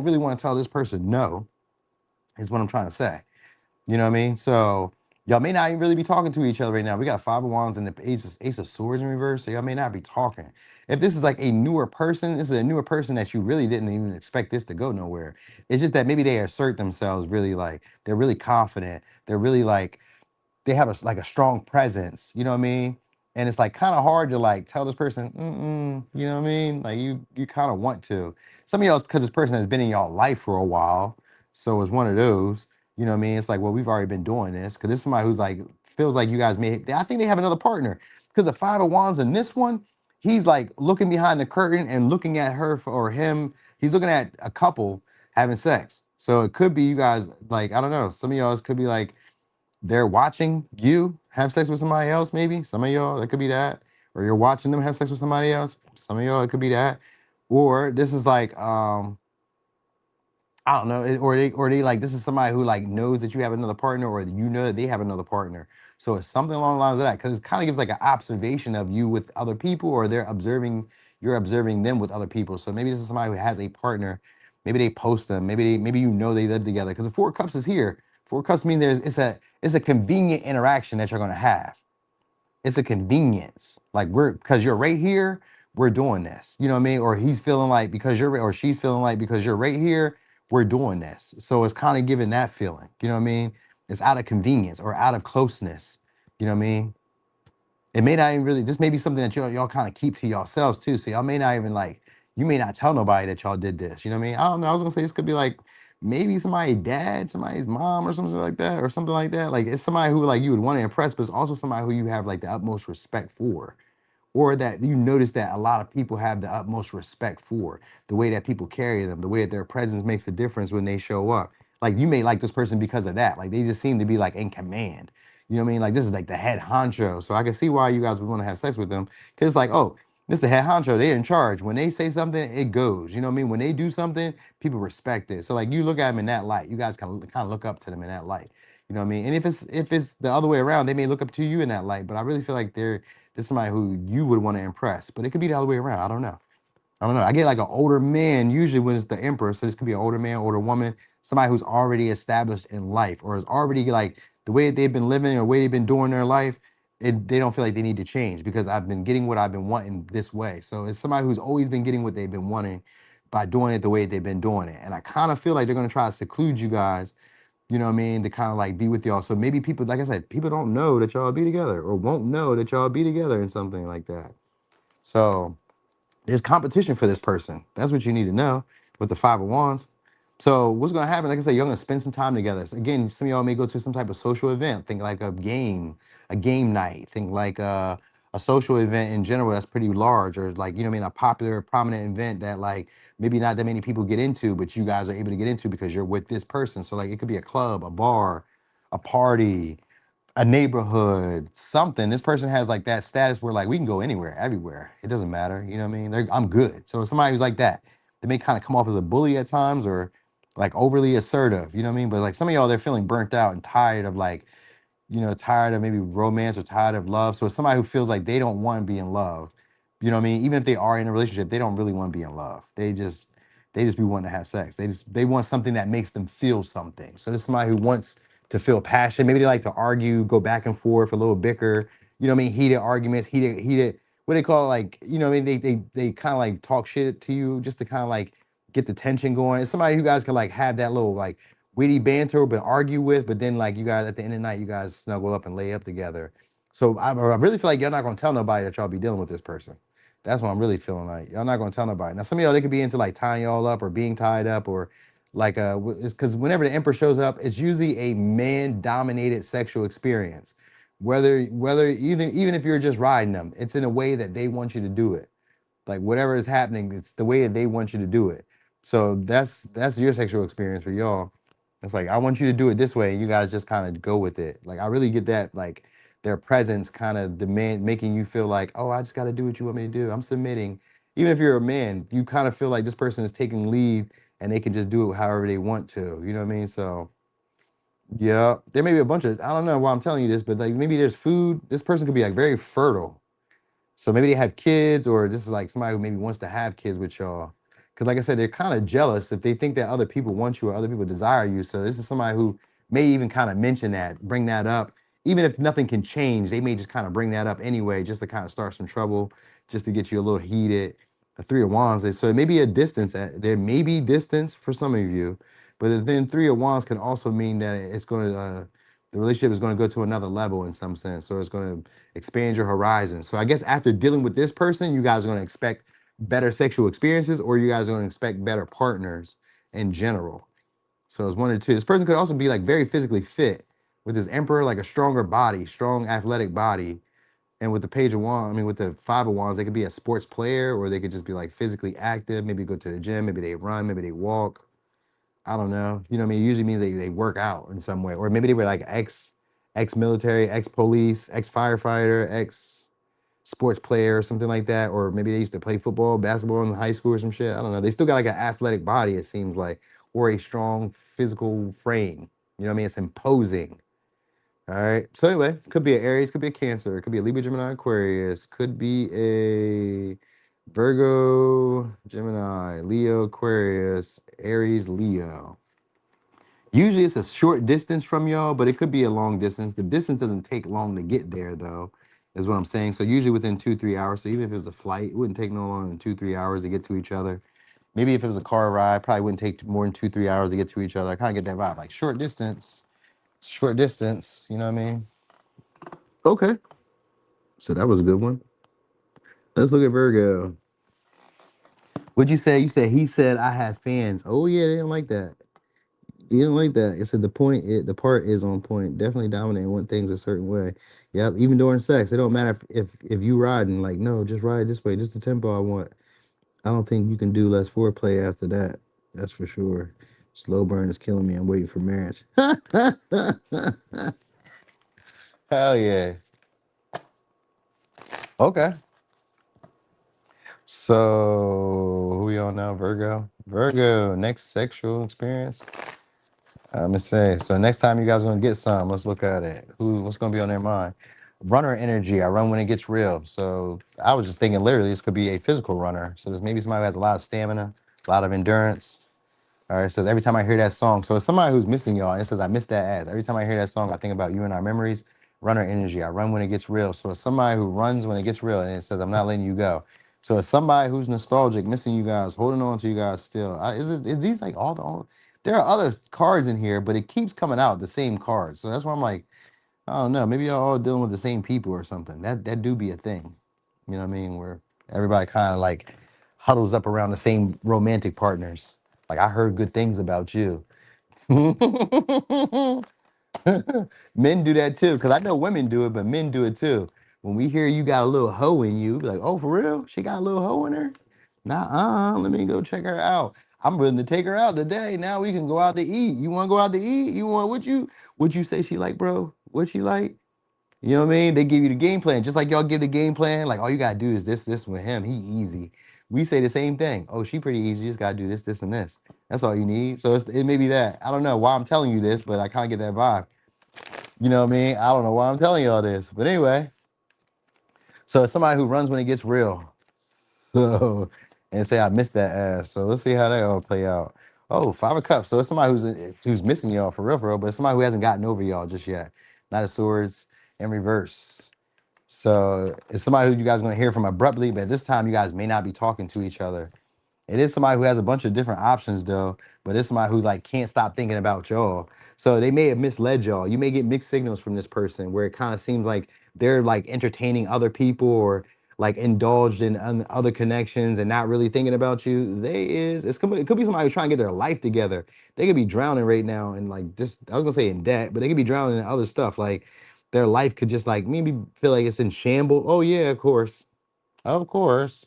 really want to tell this person no, is what I'm trying to say. You know what I mean? So y'all may not even really be talking to each other right now. We got Five of Wands and the Ace of Swords in reverse, so y'all may not be talking. If this is like a newer person, this is a newer person that you really didn't even expect this to go nowhere. It's just that maybe they assert themselves really, like they're really confident. They're really like they have like a strong presence, you know what I mean? And it's like kind of hard to like tell this person, you know what I mean? Like you kind of want to. Some of y'all, because this person has been in y'all life for a while, so it's one of those, you know what I mean? It's like, well, we've already been doing this because this is somebody who's like feels like you guys may. I think they have another partner because the Five of Wands in this one, he's like looking behind the curtain and looking at her or him. He's looking at a couple having sex. So it could be you guys like I don't know. Some of y'all could be like they're watching you have sex with somebody else, maybe. Some of y'all, it could be that. Or you're watching them have sex with somebody else. Some of y'all, it could be that. Or this is like, I don't know, or they like this is somebody who like knows that you have another partner, or you know that they have another partner. So it's something along the lines of that, because it kind of gives like an observation of you with other people, or you're observing them with other people. So maybe this is somebody who has a partner. Maybe they post them. Maybe you know they live together. Because the Four of Cups is here. Four of Cups means it's a convenient interaction that you're gonna have. It's a convenience. Like because you're right here, we're doing this. You know what I mean? Or he's feeling like or she's feeling like because you're right here, we're doing this. So it's kind of giving that feeling. You know what I mean? It's out of convenience or out of closeness. You know what I mean? It may not even really, this may be something that y'all kind of keep to yourselves too. So y'all may not even like, you may not tell nobody that y'all did this. You know what I mean? I don't know. I was gonna say this could be like maybe somebody's dad, somebody's mom, or something like that, or something like that. Like it's somebody who like you would want to impress, but it's also somebody who you have like the utmost respect for, or that you notice that a lot of people have the utmost respect for the way that people carry them, the way that their presence makes a difference when they show up. Like you may like this person because of that. Like they just seem to be like in command. You know what I mean? Like this is like the head honcho. So I can see why you guys would want to have sex with them. Cause it's like, oh, this is the head honcho. They're in charge. When they say something, it goes. You know what I mean? When they do something, people respect it. So like you look at them in that light. You guys kind of look up to them in that light. You know what I mean? And if it's the other way around, they may look up to you in that light. But I really feel like there's somebody who you would want to impress, but it could be the other way around. I don't know. I don't know. I get like an older man usually when it's the emperor. So this could be an older man, older woman, somebody who's already established in life or is already like the way they've been living or the way they've been doing their life. They don't feel like they need to change because I've been getting what I've been wanting this way. So it's somebody who's always been getting what they've been wanting by doing it the way they've been doing it. And I kind of feel like they're going to try to seclude you guys, you know what I mean, to kind of like be with y'all. So maybe people, like I said, people don't know that y'all be together or won't know that y'all be together and something like that. So there's competition for this person. That's what you need to know with the Five of Wands. So what's going to happen? Like I said, you're going to spend some time together. So again, some of y'all may go to some type of social event. Think like a game night. Think like a social event in general that's pretty large, or like, you know what I mean, a popular, prominent event that like maybe not that many people get into, but you guys are able to get into because you're with this person. So like it could be a club, a bar, a party, a neighborhood, something. This person has like that status where like we can go anywhere, everywhere. It doesn't matter. You know what I mean? I'm good. So somebody who's like that, they may kind of come off as a bully at times or like overly assertive. You know what I mean? But like some of y'all, they're feeling burnt out and tired of like, you know, tired of maybe romance or tired of love. So it's somebody who feels like they don't want to be in love. You know what I mean? Even if they are in a relationship, they don't really want to be in love. They just be wanting to have sex. They want something that makes them feel something. So this is somebody who wants to feel passion. Maybe they like to argue, go back and forth, a little bicker. You know what I mean? Heated arguments, heated. What they call like, you know what I mean? They kind of like talk shit to you just to kind of like get the tension going. It's somebody who guys can like have that little like witty banter, but argue with. But then like you guys at the end of the night, you guys snuggle up and lay up together. So I really feel like y'all not gonna tell nobody that y'all be dealing with this person. That's what I'm really feeling like. Y'all not gonna tell nobody. Now some of y'all they could be into like tying y'all up or being tied up or like it's because whenever the emperor shows up, it's usually a man-dominated sexual experience. Whether even if you're just riding them, it's in a way that they want you to do it. Like whatever is happening, it's the way that they want you to do it. So that's your sexual experience for y'all. It's like I want you to do it this way, and you guys just kind of go with it. Like I really get that, like their presence kind of demand making you feel like, oh, I just got to do what you want me to do. I'm submitting. Even if you're a man, you kind of feel like this person is taking lead and they can just do it however they want to. You know what I mean? So yeah, there may be a bunch of I don't know why I'm telling you this, but like maybe there's food. This person could be like very fertile. So maybe they have kids, or this is like somebody who maybe wants to have kids with y'all. Because, like I said, they're kind of jealous if they think that other people want you or other people desire you. So this is somebody who may even kind of mention that, bring that up. Even if nothing can change, they may just kind of bring that up anyway, just to kind of start some trouble, just to get you a little heated. The Three of Wands, so it may be a distance. There may be distance for some of you, but then Three of Wands can also mean that it's going to, the relationship is going to go to another level in some sense. So it's going to expand your horizon. So I guess after dealing with this person, you guys are going to expect better sexual experiences, or you guys are going to expect better partners in general. So it's one or two. This person could also be like very physically fit with this emperor, like a stronger body, strong athletic body. And with the page of wands, I mean, with the five of wands, they could be a sports player, or they could just be like physically active. Maybe go to the gym, maybe they run, maybe they walk. I don't know. You know what I mean? It usually means they work out in some way. Or maybe they were like ex-military, ex-police, ex-firefighter, ex-sports player or something like that. Or maybe they used to play football, basketball in high school or some shit. I don't know. They still got like an athletic body, it seems like, or a strong physical frame. You know what I mean? It's imposing. All right. So anyway, could be an Aries, could be a Cancer, could be a Libra, Gemini, Aquarius, could be a Virgo, Gemini, Leo, Aquarius, Aries, Leo. Usually it's a short distance from y'all, but it could be a long distance. The distance doesn't take long to get there, though, is what I'm saying. So usually within 2, 3 hours. So even if it was a flight, it wouldn't take no longer than 2, 3 hours to get to each other. Maybe if it was a car ride, probably wouldn't take more than 2, 3 hours to get to each other. I kind of get that vibe, like short distance. You know what I mean? Okay. So that was a good one. Let's look at Virgo. What'd you say? You said he said I have fans. Oh yeah, they didn't like that. You didn't like that. It said the part is on point. Definitely dominant and want things a certain way. Yep. Even during sex, it don't matter if you riding like no, just ride this way, just the tempo I want. I don't think you can do less foreplay after that. That's for sure. Slow burn is killing me. I'm waiting for marriage. Hell yeah. Okay. So who we on now? Virgo. Virgo. Next sexual experience. I'm gonna say. So next time you guys are gonna get some, let's look at it. What's gonna be on their mind? Runner energy. I run when it gets real. So I was just thinking literally this could be a physical runner. So there's maybe somebody who has a lot of stamina, a lot of endurance. All right. So every time I hear that song, so it's somebody who's missing y'all. And it says I miss that ass. Every time I hear that song, I think about you and our memories. Runner energy. I run when it gets real. So it's somebody who runs when it gets real, and it says I'm not letting you go. So it's somebody who's nostalgic, missing you guys, holding on to you guys still. Is these like all the only? There are other cards in here, but it keeps coming out the same cards. So that's why I'm like, I don't know. Maybe y'all all dealing with the same people or something. That do be a thing. You know what I mean? Where everybody kind of like huddles up around the same romantic partners. Like I heard good things about you. Men do that too, because I know women do it, but men do it too. When we hear you got a little hoe in you, be like, oh, for real? She got a little hoe in her? Nah, let me go check her out. I'm willing to take her out today. Now we can go out to eat. You want to go out to eat? You want what you say she like, bro? What she like? You know what I mean? They give you the game plan, just like y'all give the game plan. Like all you gotta do is this with him. He easy. We say the same thing. Oh, she pretty easy. You just gotta do this, and this. That's all you need. So it may be that. I don't know why I'm telling you this, but I kind of get that vibe. You know what I mean? I don't know why I'm telling you all this, but anyway. So it's somebody who runs when it gets real. So and say I missed that ass. So let's see how that all play out. Oh, 5 of Cups. So it's somebody who's missing y'all for real, but it's somebody who hasn't gotten over y'all just yet. Knight of Swords in reverse. So it's somebody who you guys are going to hear from abruptly, but this time you guys may not be talking to each other. It is somebody who has a bunch of different options though, but it's somebody who's like can't stop thinking about y'all. So they may have misled y'all. You may get mixed signals from this person where it kind of seems like they're like entertaining other people or like indulged in other connections and not really thinking about you. It could be somebody who's trying to get their life together. They could be drowning right now and like just I was gonna say in debt, but they could be drowning in other stuff. Like their life could just like maybe feel like it's in shambles. Oh yeah, of course. Of course.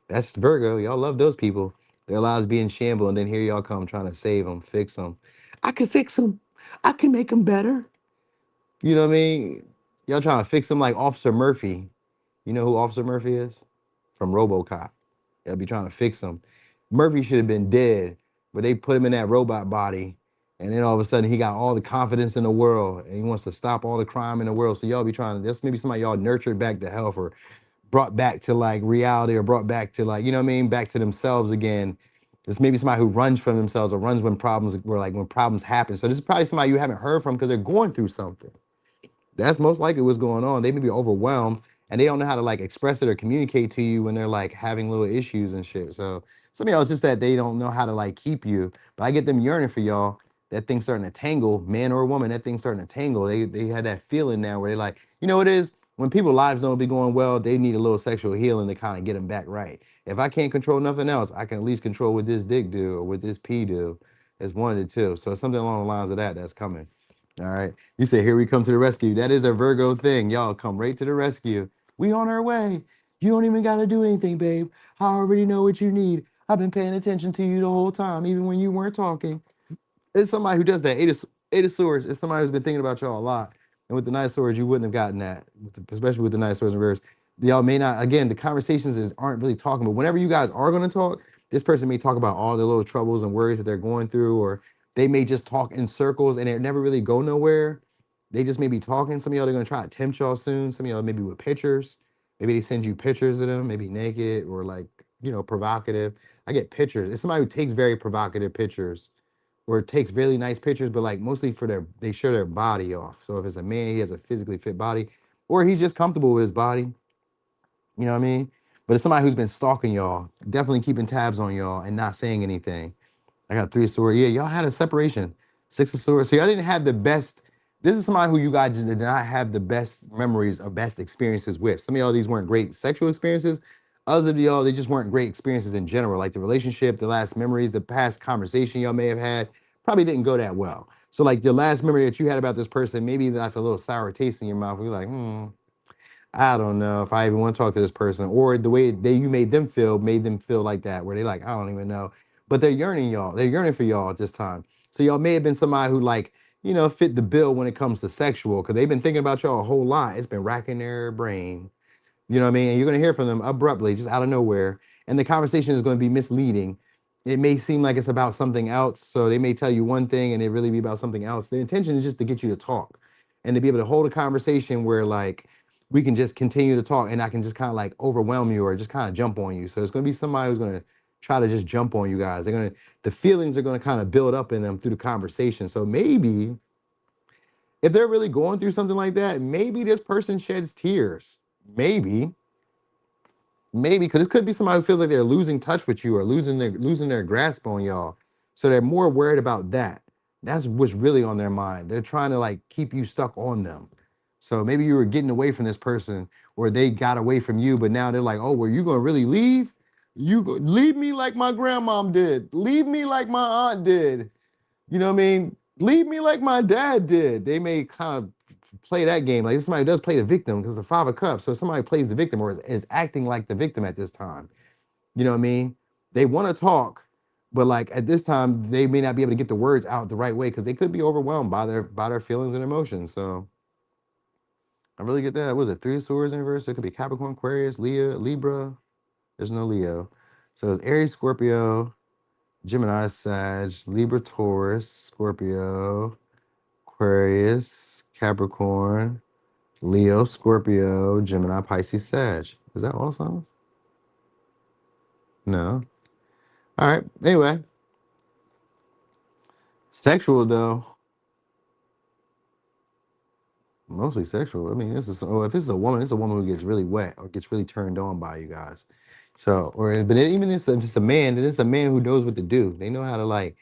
That's Virgo. Y'all love those people. Their lives be in shambles, and then here y'all come trying to save them, fix them. I can fix them. I can make them better. You know what I mean? Y'all trying to fix them like Officer Murphy. You know who Officer Murphy is? From RoboCop. They'll be trying to fix him. Murphy should have been dead, but they put him in that robot body. And then all of a sudden, he got all the confidence in the world, and he wants to stop all the crime in the world. So y'all be trying to. That's maybe somebody y'all nurtured back to health, or brought back to like reality, or brought back to like, you know what I mean, back to themselves again. It's maybe somebody who runs from themselves, or runs when problems were like when problems happen. So this is probably somebody you haven't heard from because they're going through something. That's most likely what's going on. They may be overwhelmed and they don't know how to like express it or communicate to you when they're like having little issues and shit. So some of y'all, it's just that they don't know how to like keep you. But I get them yearning for y'all. That thing's starting to tangle, man or woman. That thing's starting to tangle. They had that feeling now where they like, you know what it is? When people's lives don't be going well, they need a little sexual healing to kind of get them back right. If I can't control nothing else, I can at least control what this dick do or what this pee do. It's one of the two. So something along the lines of that that's coming. All right. You say, here we come to the rescue. That is a Virgo thing. Y'all come right to the rescue. We on our way. You don't even got to do anything, babe. I already know what you need. I've been paying attention to you the whole time, even when you weren't talking. It's somebody who does that. Eight of Swords is somebody who's been thinking about y'all a lot. And with the Knight of Swords, you wouldn't have gotten that, especially with the Knight of Swords in reverse. Y'all may not, again, the conversations aren't really talking, but whenever you guys are going to talk, this person may talk about all the little troubles and worries that they're going through, or they may just talk in circles and it never really go nowhere. They just may be talking. Some of y'all are going to try to tempt y'all soon. Some of y'all maybe with pictures. Maybe they send you pictures of them, maybe naked or like, provocative. I get pictures. It's somebody who takes very provocative pictures or takes really nice pictures, but like mostly they show their body off. So if it's a man, he has a physically fit body, or he's just comfortable with his body. You know what I mean? But it's somebody who's been stalking y'all, definitely keeping tabs on y'all and not saying anything. I got 3 of Swords. Yeah, y'all had a separation. 6 of Swords. So y'all didn't have the best. This is somebody who you guys just did not have the best memories or best experiences with. Some of y'all, these weren't great sexual experiences. Others of y'all, they just weren't great experiences in general. Like the relationship, the last memories, the past conversation y'all may have had probably didn't go that well. So like the last memory that you had about this person, maybe like a little sour taste in your mouth. You're like, I don't know if I even want to talk to this person, or the way you made them feel like that, where they like, I don't even know. But they're yearning y'all. They're yearning for y'all at this time. So y'all may have been somebody who like, fit the bill when it comes to sexual, because they've been thinking about y'all a whole lot. It's been racking their brain. You know what I mean? And you're gonna hear from them abruptly, just out of nowhere. And the conversation is going to be misleading. It may seem like it's about something else. So they may tell you one thing and it really be about something else. The intention is just to get you to talk and to be able to hold a conversation where like we can just continue to talk and I can just kind of like overwhelm you or just kind of jump on you. So it's gonna be somebody who's gonna try to just jump on you guys. The feelings are gonna kind of build up in them through the conversation. So maybe if they're really going through something like that, maybe this person sheds tears. Maybe because it could be somebody who feels like they're losing touch with you or losing their grasp on y'all. So they're more worried about that. That's what's really on their mind. They're trying to like keep you stuck on them. So maybe you were getting away from this person or they got away from you, but now they're like, oh, well, you gonna really leave? Leave me like my grandmom did. Leave me like my aunt did. You know what I mean? Leave me like my dad did. They may kind of play that game. Like somebody does play the victim because the 5 of Cups. So somebody plays the victim or is acting like the victim at this time. You know what I mean? They want to talk, but like at this time, they may not be able to get the words out the right way because they could be overwhelmed by their feelings and emotions. So I really get that. What was it 3 of Swords in reverse? It could be Capricorn, Aquarius, Libra. There's no Leo. So it's Aries, Scorpio, Gemini, Sag, Libra, Taurus, Scorpio, Aquarius, Capricorn, Leo, Scorpio, Gemini, Pisces, Sag. Is that all signs? No. All right. Anyway, sexual though, mostly sexual. I mean, if it's a woman, it's a woman who gets really wet or gets really turned on by you guys. So, but even if it's a man, then it's a man who knows what to do. They know how to like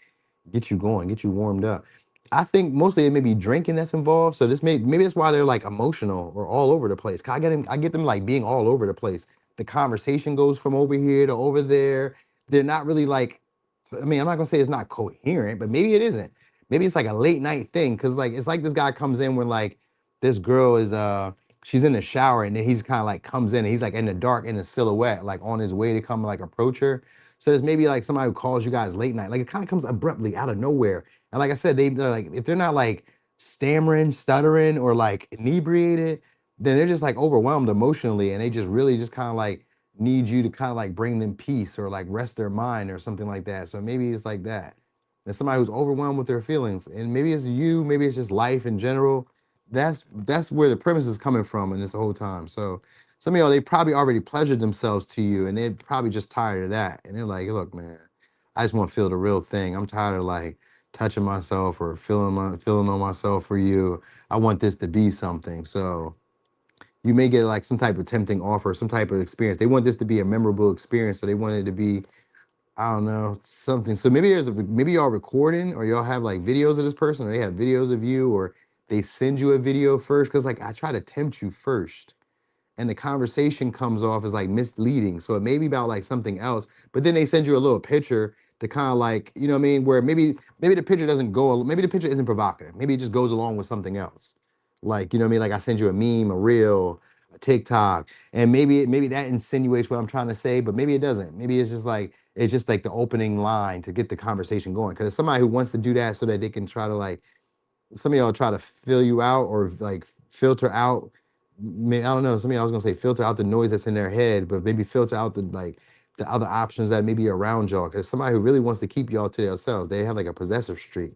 get you going, get you warmed up. I think mostly it may be drinking that's involved. So maybe that's why they're like emotional or all over the place. 'Cause I get them like being all over the place. The conversation goes from over here to over there. They're not really like, I mean, I'm not gonna say it's not coherent, but maybe it isn't. Maybe it's like a late night thing. Cause like it's like this guy comes in when like this girl is she's in the shower and then he's kind of like comes in and he's like in the dark in a silhouette, like on his way to come like approach her. So there's maybe like somebody who calls you guys late night. Like it kind of comes abruptly out of nowhere. And like I said, they're like, if they're not like stammering, stuttering, or like inebriated, then they're just like overwhelmed emotionally, and they just really just kind of like need you to kind of like bring them peace or like rest their mind or something like that. So maybe it's like that. And somebody who's overwhelmed with their feelings, and maybe it's you, maybe it's just life in general. That's where the premise is coming from in this whole time. So some of y'all, they probably already pleasured themselves to you, and they're probably just tired of that. And they're like, look, man, I just want to feel the real thing. I'm tired of like touching myself or feeling on myself for you. I want this to be something. So you may get like some type of tempting offer, some type of experience. They want this to be a memorable experience, so they want it to be, I don't know, something. So maybe maybe y'all recording, or y'all have like videos of this person, or they have videos of you, or they send you a video first. Cause like I try to tempt you first, and the conversation comes off as like misleading. So it may be about like something else, but then they send you a little picture to kind of like, you know what I mean? Where maybe the picture doesn't go, maybe the picture isn't provocative. Maybe it just goes along with something else. Like, you know what I mean? Like I send you a meme, a reel, a TikTok, and maybe that insinuates what I'm trying to say, but maybe it doesn't. Maybe it's just like the opening line to get the conversation going. Because it's somebody who wants to do that so that they can try to like, some of y'all try to fill you out or like filter out. I don't know. Some of y'all was gonna say filter out the noise that's in their head, but maybe filter out the like the other options that may be around y'all. Because somebody who really wants to keep y'all to themselves, they have like a possessive streak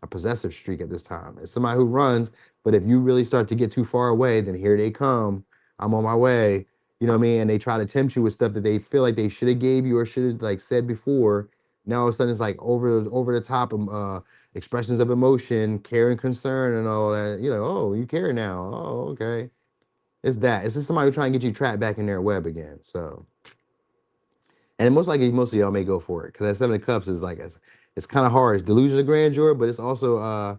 at this time. It's somebody who runs, but if you really start to get too far away, then here they come. I'm on my way. You know what I mean? And they try to tempt you with stuff that they feel like they should have gave you or should have like said before. Now all of a sudden it's like over the top expressions of emotion, care and concern and all that. You know, oh, you care now. Oh, okay. It's that. It's just somebody who's trying to get you trapped back in their web again. So, and most likely most of y'all may go for it because that Seven of Cups is like it's kind of hard. It's delusion of grandeur, but it's also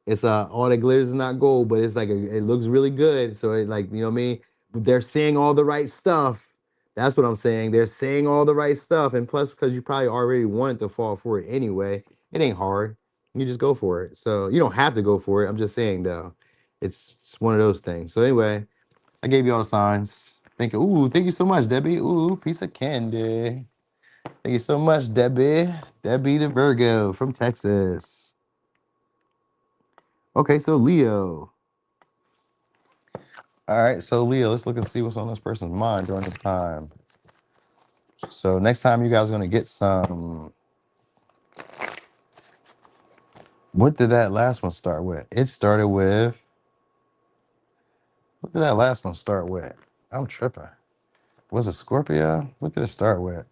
it's all that glitters is not gold, but it's like it looks really good. So it like, you know what I mean? They're saying all the right stuff. That's what I'm saying. They're saying all the right stuff, and plus because you probably already wanted to fall for it anyway, it ain't hard. You just go for it. So you don't have to go for it. I'm just saying though, it's one of those things. So anyway, I gave you all the signs. Thank you. Ooh, thank you so much, Debbie. Ooh, piece of candy. Thank you so much, Debbie. Debbie the Virgo from Texas. Okay, so Leo. All right, so Leo, let's look and see what's on this person's mind during this time. So next time you guys are gonna get some. What did that last one start with? It started with. What did that last one start with? I'm tripping. Was it Scorpio? What did it start with?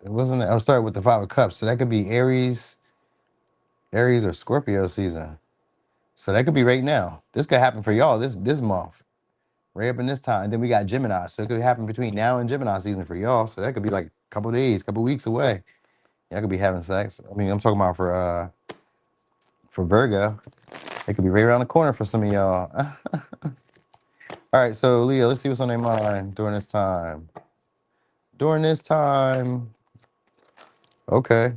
It wasn't. I started with the Five of Cups, so that could be Aries or Scorpio season. So that could be right now. This could happen for y'all this month, right up in this time. And then we got Gemini, so it could happen between now and Gemini season for y'all. So that could be like a couple days, couple weeks away. Y'all could be having sex. I mean, I'm talking about for Virgo. It could be right around the corner for some of y'all. All right, so Leo, let's see what's on their mind during this time. During this time, okay.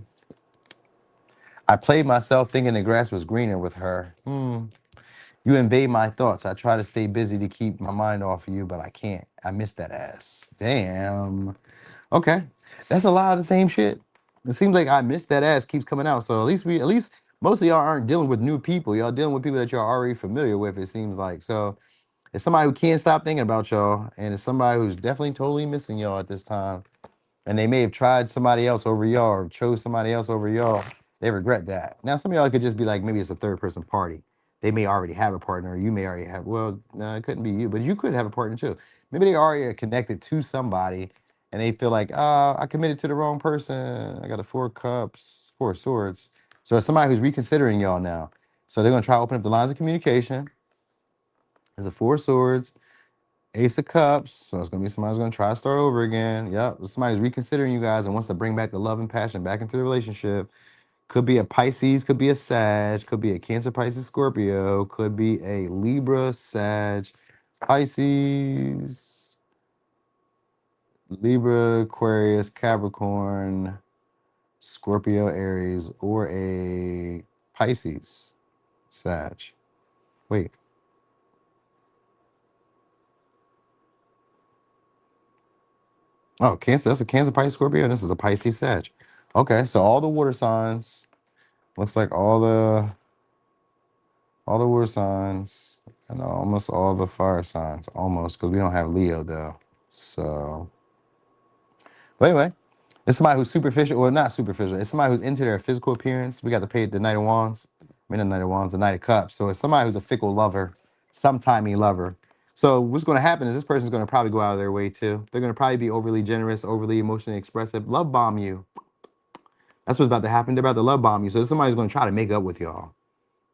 I played myself thinking the grass was greener with her. You invade my thoughts. I try to stay busy to keep my mind off of you, but I can't. I miss that ass. Damn. Okay. That's a lot of the same shit. It seems like I miss that ass keeps coming out. So at least most of y'all aren't dealing with new people. Y'all dealing with people that y'all already familiar with, it seems like. So it's somebody who can't stop thinking about y'all, and it's somebody who's definitely totally missing y'all at this time. And they may have tried somebody else over y'all or chose somebody else over y'all. They regret that. Now, some of y'all could just be like, maybe it's a third person party. They may already have a partner, or you may already have, well, no, it couldn't be you, but you could have a partner too. Maybe they already are connected to somebody and they feel like, I committed to the wrong person. I got a Four Cups, Four of Swords. So it's somebody who's reconsidering y'all now. So they're going to try to open up the lines of communication. There's a Four of Swords. Ace of Cups, so it's gonna be somebody who's gonna try to start over again. Yep, somebody's reconsidering you guys and wants to bring back the love and passion back into the relationship. Could be a Pisces, could be a Sag, could be a Cancer, Pisces, Scorpio, could be a Libra, Sag, Pisces, Libra, Aquarius, Capricorn, Scorpio, Aries, or a Pisces, Sag. Wait. Oh, Cancer. That's a Cancer, Pisces, Scorpio, and this is a Pisces, Sag. Okay, so all the water signs Looks like all the water signs and almost all the fire signs. Almost, because we don't have Leo though. So, but anyway, it's somebody who's superficial, or not superficial. It's somebody who's into their physical appearance. We got the page, the Knight of Wands. I mean, the Knight of Wands, the Knight of Cups. So it's somebody who's a fickle lover, sometimey lover. So what's going to happen is this person's going to probably go out of their way too. They're going to probably be overly generous, overly emotionally expressive, love bomb you. That's what's about to happen. They're about to love bomb you. So somebody's going to try to make up with y'all.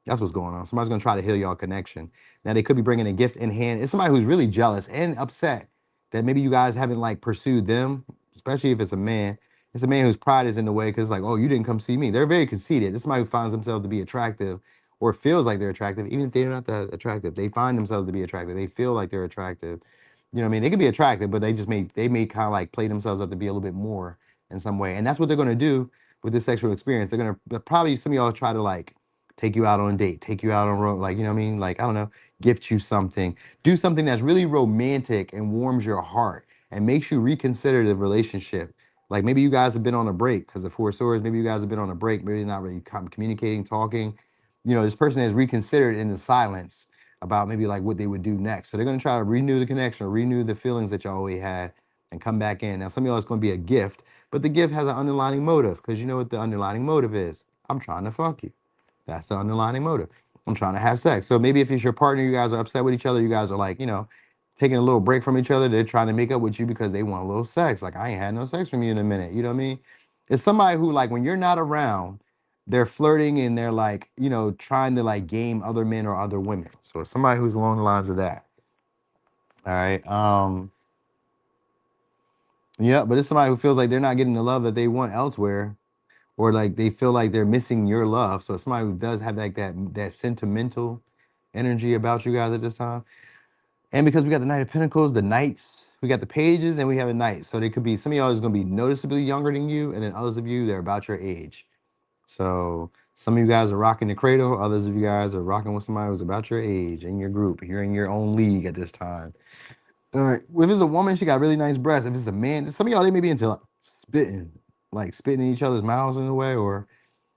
That's what's going on. Somebody's gonna try to heal y'all connection. Now they could be bringing a gift in hand. It's somebody who's really jealous and upset that maybe you guys haven't like pursued them, especially if it's a man. It's a man whose pride is in the way because like, oh, you didn't come see me. They're very conceited. It's somebody who finds themselves to be attractive or feels like they're attractive, even if they're not that attractive. They find themselves to be attractive. They feel like they're attractive. You know what I mean? They could be attractive, but they may kind of like play themselves up to be a little bit more in some way. And that's what they're gonna do with this sexual experience. They're gonna probably some of y'all try to like take you out on a date, take you out on road, like, you know what I mean? Like, I don't know, gift you something, do something that's really romantic and warms your heart and makes you reconsider the relationship. Like maybe you guys have been on a break because the Four of Swords, maybe you guys have been on a break, maybe you're not really communicating, talking. You know, this person has reconsidered in the silence about maybe like what they would do next. So they're going to try to renew the connection or renew the feelings that y'all always had and come back in. Now, some of y'all it's going to be a gift, but the gift has an underlying motive because you know what the underlying motive is. I'm trying to fuck you. That's the underlying motive. I'm trying to have sex. So maybe if it's your partner, you guys are upset with each other. You guys are like, you know, taking a little break from each other. They're trying to make up with you because they want a little sex. Like, I ain't had no sex from you in a minute. You know what I mean? It's somebody who, like, when you're not around, they're flirting and they're like, you know, trying to like game other men or other women. So it's somebody who's along the lines of that. All right. Yeah, but it's somebody who feels like they're not getting the love that they want elsewhere, or like they feel like they're missing your love. So it's somebody who does have like that sentimental energy about you guys at this time. And because we got the Knight of Pentacles, the Knights, we got the Pages, and we have a Knight. So they could be some of y'all is going to be noticeably younger than you, and then others of you they're about your age. So some of you guys are rocking the cradle, others of you guys are rocking with somebody who's about your age in your group. You're in your own league at this time. All right. If it's a woman, she got really nice breasts. If it's a man, some of y'all they may be into like spitting in each other's mouths in a way, or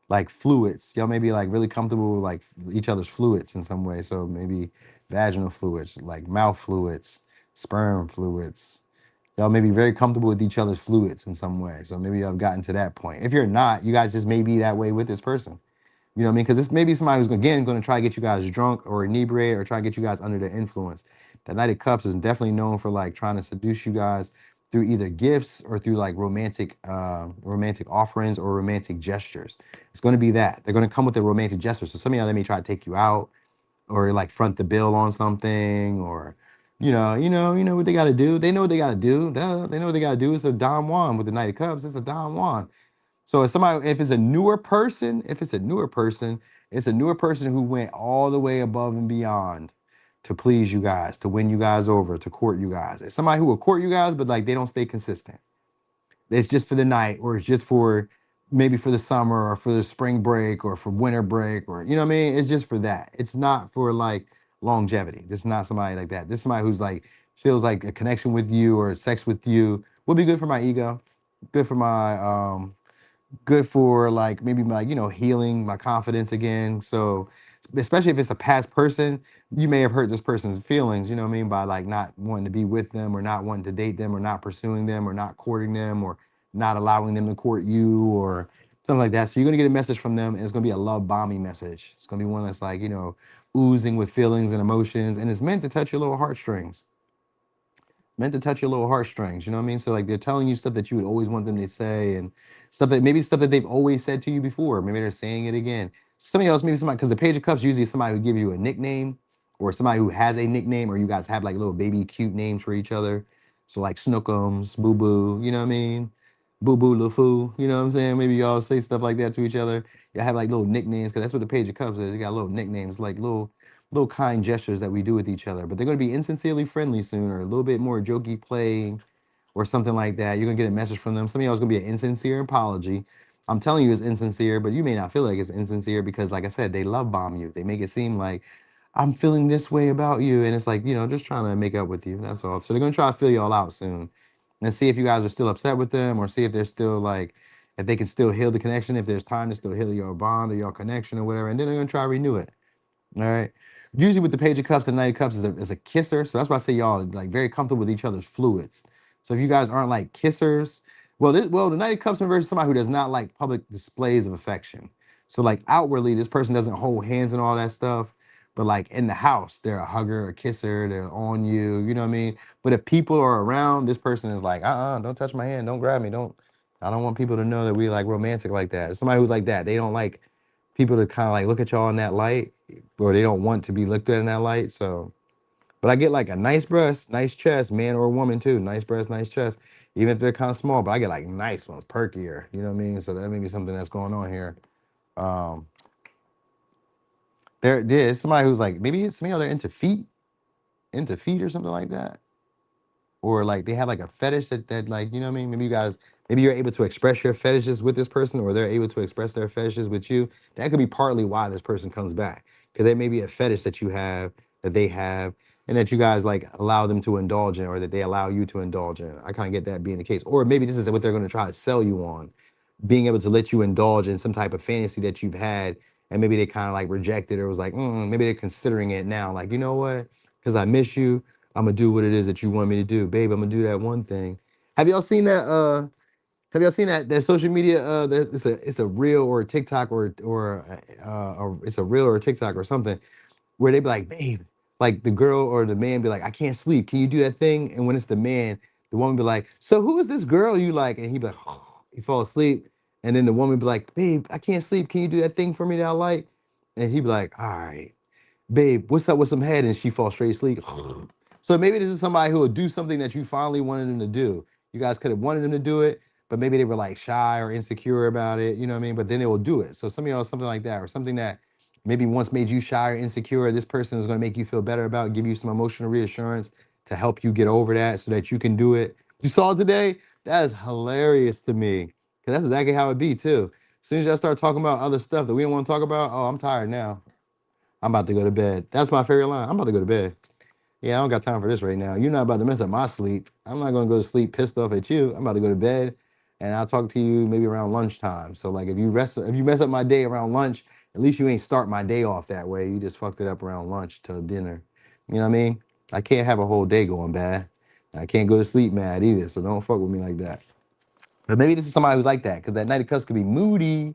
like fluids. Y'all may be like really comfortable with like each other's fluids in some way. So maybe vaginal fluids, like mouth fluids, sperm fluids. Y'all may be very comfortable with each other's fluids in some way. So maybe y'all have gotten to that point. If you're not, you guys just may be that way with this person. You know what I mean? Because this may be somebody who's again going to try to get you guys drunk or inebriated or try to get you guys under the influence. The Knight of Cups is definitely known for like trying to seduce you guys through either gifts or through like romantic offerings or romantic gestures. It's going to be that they're going to come with a romantic gesture. So some of y'all they may try to take you out or like front the bill on something, or you know what they got to do. They know what they got to do. Duh, they know what they got to do. It's a Don Juan with the Knight of Cups. It's a Don Juan. So if somebody, if it's a newer person, it's a newer person who went all the way above and beyond to please you guys, to win you guys over, to court you guys. It's somebody who will court you guys, but like they don't stay consistent. It's just for the night, or it's just for maybe for the summer or for the spring break or for winter break, or you know what I mean? It's just for that. It's not for like longevity. This is not somebody like that. This is somebody who's like feels like a connection with you or sex with you would be good for my ego, good for my good for like maybe like healing my confidence again. So especially if it's a past person, you may have hurt this person's feelings, you know what I mean, by like not wanting to be with them or not wanting to date them or not pursuing them or not courting them or not allowing them to court you or something like that. So you're gonna get a message from them and it's gonna be a love bombing message. It's gonna be one that's like oozing with feelings and emotions, and it's meant to touch your little heartstrings, meant to touch your little heartstrings. You know what I mean? So like they're telling you stuff that you would always want them to say, and stuff that they've always said to you before. Maybe they're saying it again. Somebody else, maybe somebody, because the Page of Cups usually is somebody who gives you a nickname, or somebody who has a nickname, or you guys have like little baby cute names for each other. So like Snookums, Boo Boo, you know what I mean? Boo Boo LaFoo, you know what I'm saying? Maybe y'all say stuff like that to each other. Y'all have like little nicknames, because that's what the Page of Cups is. You got little nicknames, like little kind gestures that we do with each other, but they're going to be insincerely friendly soon, or a little bit more jokey play or something like that. You're going to get a message from them. Some of y'all is going to be an insincere apology. I'm telling you it's insincere, but you may not feel like it's insincere because, like I said, they love bomb you. They make it seem like I'm feeling this way about you. And it's like, just trying to make up with you. That's all. So they're going to try to fill y'all out soon and see if you guys are still upset with them, or see if they're still like, if they can still heal the connection, if there's time to still heal your bond or your connection or whatever, and then they're gonna try to renew it. All right. Usually with the Page of Cups and Knight of Cups is a kisser. So that's why I say y'all like very comfortable with each other's fluids. So if you guys aren't like kissers, the Knight of Cups in reverse is somebody who does not like public displays of affection. So like outwardly, this person doesn't hold hands and all that stuff. But like in the house, they're a hugger, a kisser, they're on you, you know what I mean? But if people are around, this person is like, don't touch my hand, don't grab me, I don't want people to know that we like romantic like that. Somebody who's like that, they don't like people to kind of like look at y'all in that light, or they don't want to be looked at in that light. So, but I get like a nice breast, nice chest, man or woman too. Nice breast, nice chest, even if they're kind of small. But I get like nice ones, perkier. You know what I mean? So that may be something that's going on here. Um, there's somebody who's like maybe it's me or they're into feet or something like that, or like they have like a fetish that like you know what I mean. Maybe you're able to express your fetishes with this person, or they're able to express their fetishes with you. That could be partly why this person comes back, because there may be a fetish that you have, that they have, and that you guys like allow them to indulge in, or that they allow you to indulge in. I kind of get that being the case, or maybe this is what they're going to try to sell you on, being able to let you indulge in some type of fantasy that you've had, and maybe they kind of like rejected, or was like, maybe they're considering it now, like you know what, because I miss you, I'm gonna do what it is that you want me to do, babe. I'm gonna do that one thing. Have y'all seen that? Have y'all seen that social media? That it's a reel or a TikTok or it's a reel or a TikTok or something where they be like, babe, like the girl or the man be like, I can't sleep. Can you do that thing? And when it's the man, the woman be like, so who is this girl you like? And he be like, he fall asleep. And then the woman be like, babe, I can't sleep. Can you do that thing for me that I like? And he be like, all right, babe, what's up with some head? And she falls straight asleep. So maybe this is somebody who will do something that you finally wanted them to do. You guys could have wanted them to do it, but maybe they were like shy or insecure about it. You know what I mean? But then they will do it. So some of y'all something like that, or something that maybe once made you shy or insecure. This person is going to make you feel better about, give you some emotional reassurance to help you get over that, so that you can do it. You saw it today? That is hilarious to me, because that's exactly how it be too. As soon as y'all start talking about other stuff that we don't want to talk about, oh, I'm tired now. I'm about to go to bed. That's my favorite line. I'm about to go to bed. Yeah, I don't got time for this right now. You're not about to mess up my sleep. I'm not going to go to sleep pissed off at you. I'm about to go to bed, and I'll talk to you maybe around lunchtime. So like if you mess up my day around lunch, at least you ain't start my day off that way. You just fucked it up around lunch till dinner. You know what I mean? I can't have a whole day going bad. I can't go to sleep mad either. So don't fuck with me like that. But maybe this is somebody who's like that, because that Knight of Cups could be moody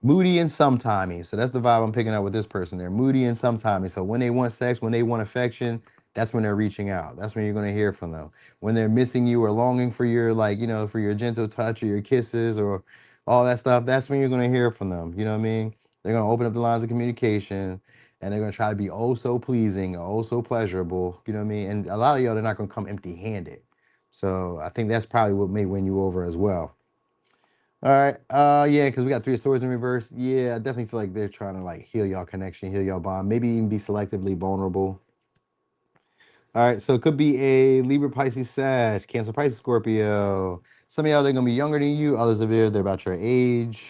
and sometimey. So that's the vibe I'm picking up with this person. They're moody and sometimey. So when they want sex, when they want affection, that's when they're reaching out. That's when you're going to hear from them. When they're missing you or longing for your, like, you know, for your gentle touch or your kisses or all that stuff, that's when you're going to hear from them. You know what I mean? They're going to open up the lines of communication, and they're going to try to be oh so pleasing, oh so pleasurable. You know what I mean? And a lot of y'all, they're not going to come empty handed. So I think that's probably what may win you over as well. All right. Yeah, because we got Three of Swords in reverse. Yeah, I definitely feel like they're trying to like heal y'all connection, heal y'all bond, maybe even be selectively vulnerable. All right, so it could be a Libra, Pisces, Sag, Cancer, Pisces, Scorpio. Some of y'all, they're gonna be younger than you. Others of you, they're about your age.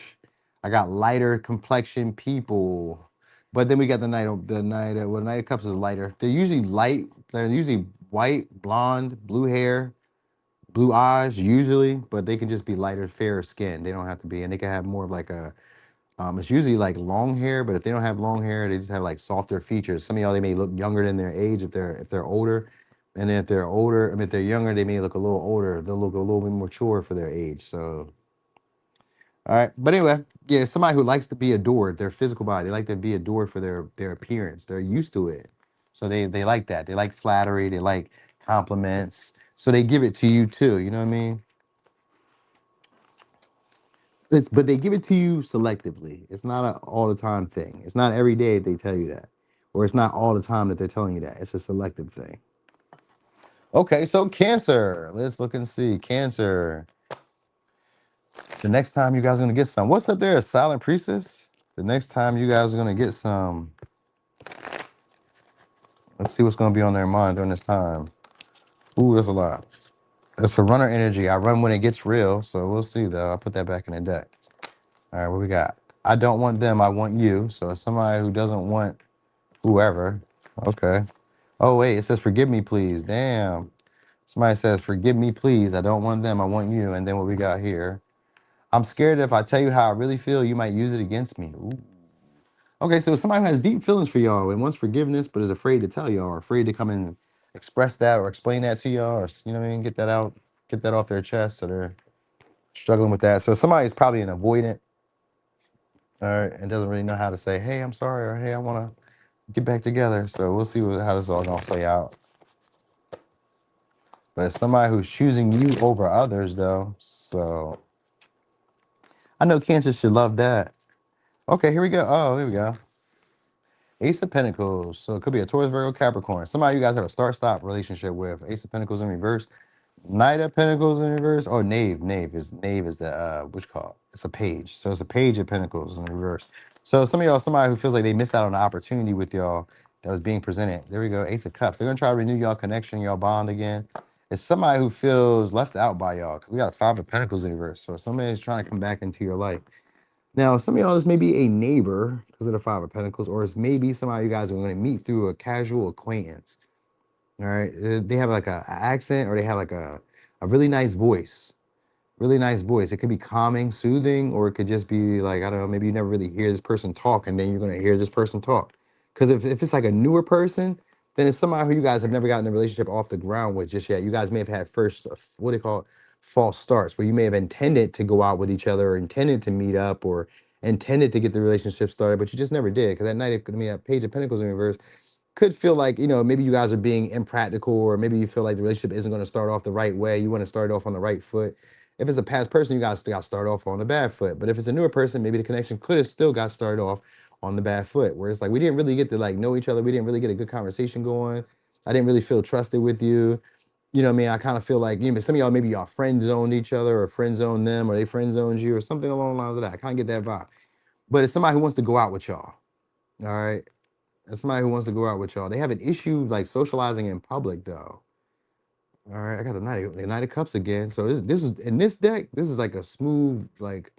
I got lighter complexion people, but then we got the Knight of Cups is lighter. They're usually light. They're usually white, blonde, blue hair, blue eyes usually, but they can just be lighter, fairer skin. They don't have to be, and they can have more of like a. It's usually like long hair, but if they don't have long hair, they just have like softer features. Some of y'all, they may look younger than their age if they're older, and then if they're older, I mean if they're younger, they may look a little older. They'll look a little bit more mature for their age. So, all right, but anyway, yeah, somebody who likes to be adored, their physical body, they like to be adored for their appearance. They're used to it, so they like that. They like flattery. They like compliments. So they give it to you too. You know what I mean? But they give it to you selectively. It's not an all the time thing. It's not every day they tell you that, or it's not all the time that they're telling you that. It's a selective thing. Okay, so Cancer. Let's look and see. Cancer. The next time you guys are gonna get some. What's up there? A silent priestess. The next time you guys are gonna get some. Let's see what's gonna be on their mind during this time. Ooh, that's a lot. It's a runner energy. I run when it gets real. So we'll see though. I'll put that back in the deck. All right, what we got? I don't want them. I want you. So it's somebody who doesn't want whoever. Okay. Oh, wait. It says, forgive me, please. Damn. Somebody says, forgive me, please. I don't want them. I want you. And then what we got here? I'm scared if I tell you how I really feel, you might use it against me. Ooh. Okay, so somebody who has deep feelings for y'all and wants forgiveness, but is afraid to tell y'all, or afraid to come and express that or explain that to y'all, or you know what I mean, get that out, get that off their chest, so they're struggling with that. So somebody's probably an avoidant, all right, and doesn't really know how to say, hey, I'm sorry, or hey, I want to get back together. So we'll see how this all gonna play out. But it's somebody who's choosing you over others, though. So I know Cancer should love that. Okay, here we go. Oh, here we go. Ace of Pentacles. So it could be a Taurus, Virgo, Capricorn. Somebody you guys have a start-stop relationship with. Ace of Pentacles in reverse. Knight of Pentacles in reverse. Oh, Knave. Knave is the what you call it? It's a page. So it's a page of Pentacles in reverse. So some of y'all, somebody who feels like they missed out on an opportunity with y'all that was being presented. There we go. Ace of Cups. They're gonna try to renew y'all connection, y'all bond again. It's somebody who feels left out by y'all. Because we got a Five of Pentacles in reverse. So somebody is trying to come back into your life. Now, some of y'all, this may be a neighbor because of the Five of Pentacles, or it's maybe somebody you guys are going to meet through a casual acquaintance. All right. They have like a accent, or they have like a really nice voice. Really nice voice. It could be calming, soothing, or it could just be like, I don't know, maybe you never really hear this person talk, and then you're going to hear this person talk. Because if it's like a newer person, then it's somebody who you guys have never gotten a relationship off the ground with just yet. You guys may have had first, what do they call it? False starts, where you may have intended to go out with each other, or intended to meet up, or intended to get the relationship started, but you just never did. Because that night, I mean, that Page of Pentacles in reverse could feel like, you know, maybe you guys are being impractical, or maybe you feel like the relationship isn't going to start off the right way. You want to start off on the right foot. If it's a past person, you guys still got to start off on the bad foot. But if it's a newer person, maybe the connection could have still got started off on the bad foot, where it's like we didn't really get to like know each other. We didn't really get a good conversation going. I didn't really feel trusted with you. You know what I mean? I kind of feel like, you know, some of y'all, maybe y'all friend zoned each other, or friend zoned them, or they friend zoned you, or something along the lines of that. I kind of get that vibe. But it's somebody who wants to go out with y'all. All right. It's somebody who wants to go out with y'all. They have an issue like socializing in public, though. All right, I got the Knight of Cups again. So this is in this deck. This is like a smooth, like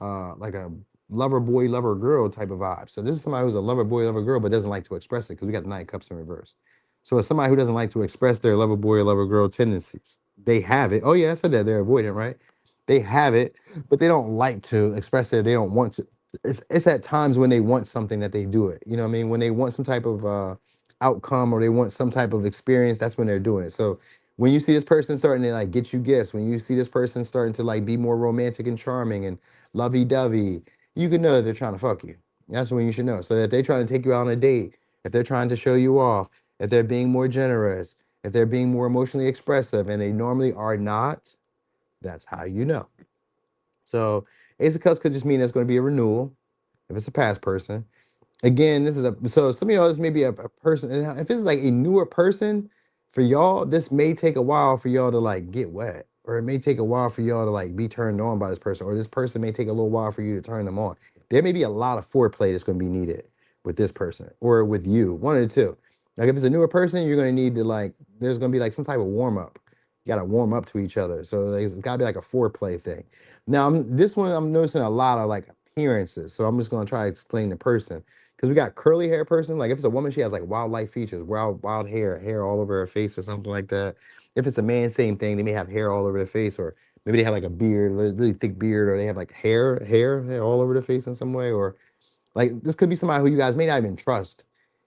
a lover boy, lover girl type of vibe. So this is somebody who's a lover boy, lover girl, but doesn't like to express it because we got the Knight of Cups in reverse. So it's somebody who doesn't like to express their lover boy or lover girl tendencies. They have it. Oh yeah, I said that they're avoidant, right? They have it, but they don't like to express it. They don't want to. It's at times when they want something that they do it. You know what I mean? When they want some type of outcome, or they want some type of experience, that's when they're doing it. So when you see this person starting to like get you gifts, when you see this person starting to like be more romantic and charming and lovey-dovey, you can know that they're trying to fuck you. That's when you should know. So if they're trying to take you out on a date, if they're trying to show you off, if they're being more generous, if they're being more emotionally expressive, and they normally are not, that's how you know. So Ace of Cups could just mean there's going to be a renewal if it's a past person. Again, this is so some of y'all, this may be a person. And if it's like a newer person for y'all, this may take a while for y'all to like get wet, or it may take a while for y'all to like be turned on by this person, or this person may take a little while for you to turn them on. There may be a lot of foreplay that's going to be needed with this person or with you, one of the two. Like if it's a newer person, you're going to need to like, there's going to be like some type of warm up. You got to warm up to each other. So it's got to be like a foreplay thing. Now, this one, I'm noticing a lot of like appearances. So I'm just going to try to explain the person. Because we got curly hair person. Like if it's a woman, she has like wildlife features, wild hair all over her face or something like that. If it's a man, same thing. They may have hair all over their face, or maybe they have like a beard, really thick beard, or they have like hair all over their face in some way. Or like this could be somebody who you guys may not even trust.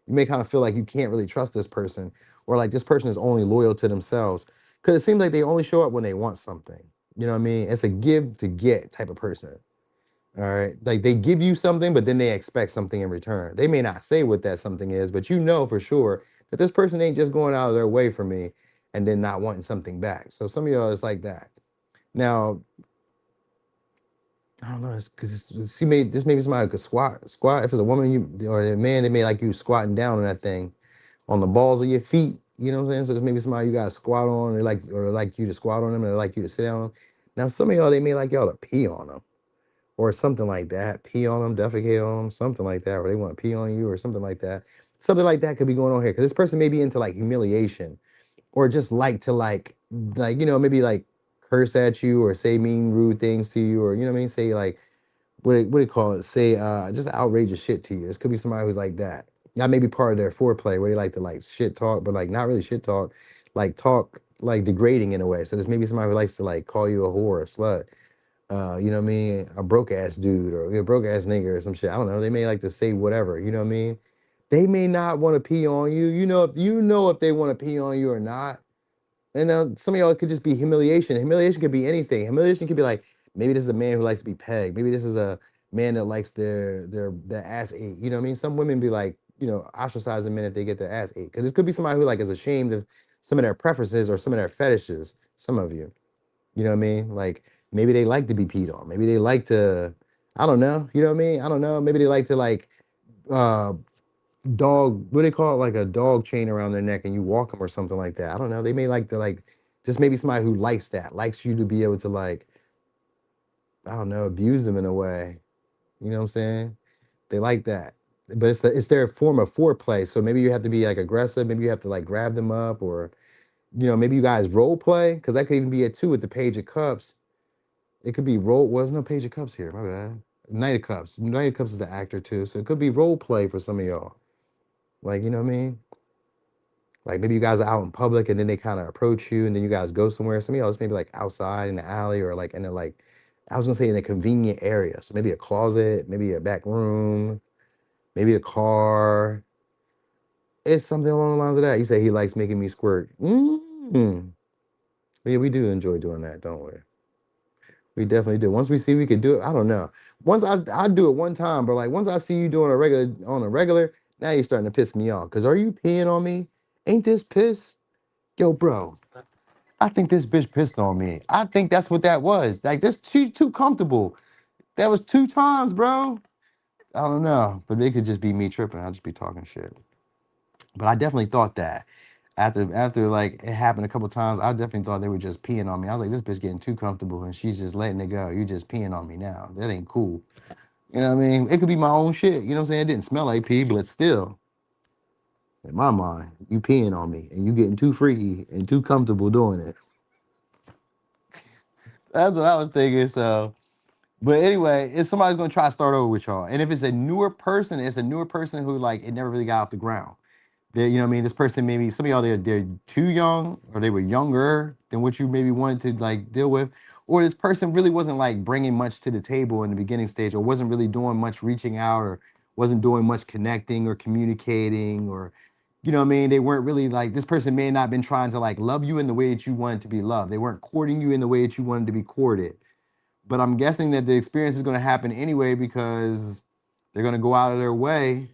You may kind of feel like you can't really trust this person, or like this person is only loyal to themselves. Because it seems like they only show up when they want something. You know what I mean? It's a give to get type of person. All right. Like they give you something, but then they expect something in return. They may not say what that something is, but you know for sure that this person ain't just going out of their way for me and then not wanting something back. So some of y'all is like that. Now, I don't know, because this may be somebody who could squat. If it's a woman, you or a man, they may like you squatting down on that thing on the balls of your feet. You know what I'm saying? So there's maybe somebody you got to squat on, or like you to squat on them, or like you to sit down on them. Now, some of y'all, they may like y'all to pee on them, or something like that. Pee on them, defecate on them, something like that, or they want to pee on you or something like that. Something like that could be going on here because this person may be into like humiliation, or just like to like you know, maybe like curse at you or say mean rude things to you, or you know what I mean, say like what do you call it, say just outrageous shit to you. This could be somebody who's like that. That may be part of their foreplay where they like to like shit talk, but like not really shit talk, like talk like degrading in a way. So there's maybe somebody who likes to like call you a whore or a slut, You know what I mean, a broke ass dude or a broke ass nigga or some shit. I don't know. They may like to say whatever. You know what I mean. They may not want to pee on you. You know if they want to pee on you or not. And some of y'all could just be humiliation. Humiliation could be anything. Humiliation could be like maybe this is a man who likes to be pegged. Maybe this is a man that likes their ass ate. You know what I mean? Some women be like, ostracizing men if they get their ass ate. Because this could be somebody who like is ashamed of some of their preferences or some of their fetishes. Some of you. You know what I mean? Like maybe they like to be peed on. Maybe they like to, I don't know. You know what I mean? I don't know. Maybe they like to like uh dog, what do they call it? Like a dog chain around their neck and you walk them or something like that. I don't know. They may like to like just maybe somebody who likes that, likes you to be able to like, I don't know, abuse them in a way. You know what I'm saying? They like that. But it's their form of foreplay. So maybe you have to be like aggressive. Maybe you have to like grab them up or, maybe you guys role play because that could even be it too with the Page of Cups. It could be role. Well, there's no Page of Cups here. My bad. Knight of Cups. Knight of Cups is the actor too, so it could be role play for some of y'all. Like, you know what I mean? Like maybe you guys are out in public and then they kind of approach you and then you guys go somewhere. Some of y'all is maybe like outside in the alley or like in a like, I was gonna say in a convenient area. So maybe a closet, maybe a back room, maybe a car. It's something along the lines of that. You say he likes making me squirt. Yeah, we do enjoy doing that, don't we? We definitely do. Once we see we could do it, I don't know. Once I do it one time, but like once I see you doing a regular, now you're starting to piss me off. Cause are you peeing on me? Ain't this piss? Yo, bro, I think this bitch pissed on me. I think that's what that was. Like this too comfortable. That was 2 times, bro. I don't know, but it could just be me tripping. I'll just be talking shit. But I definitely thought that after like it happened a couple times, I definitely thought they were just peeing on me. I was like, this bitch getting too comfortable and she's just letting it go. You just peeing on me now. That ain't cool. You know what I mean? It could be my own shit. You know what I'm saying? It didn't smell like pee, but still, in my mind, you peeing on me and you getting too freaky and too comfortable doing it. That's what I was thinking. So, but anyway, if somebody's gonna try to start over with y'all, and if it's a newer person, it's a newer person who like it never really got off the ground. They, you know what I mean? This person maybe some of y'all they're too young or they were younger than what you maybe wanted to like deal with, or this person really wasn't like bringing much to the table in the beginning stage, or wasn't really doing much reaching out, or wasn't doing much connecting or communicating, or you know what I mean? They weren't really like this person may not have been trying to like love you in the way that you wanted to be loved. They weren't courting you in the way that you wanted to be courted. But I'm guessing that the experience is going to happen anyway because they're going to go out of their way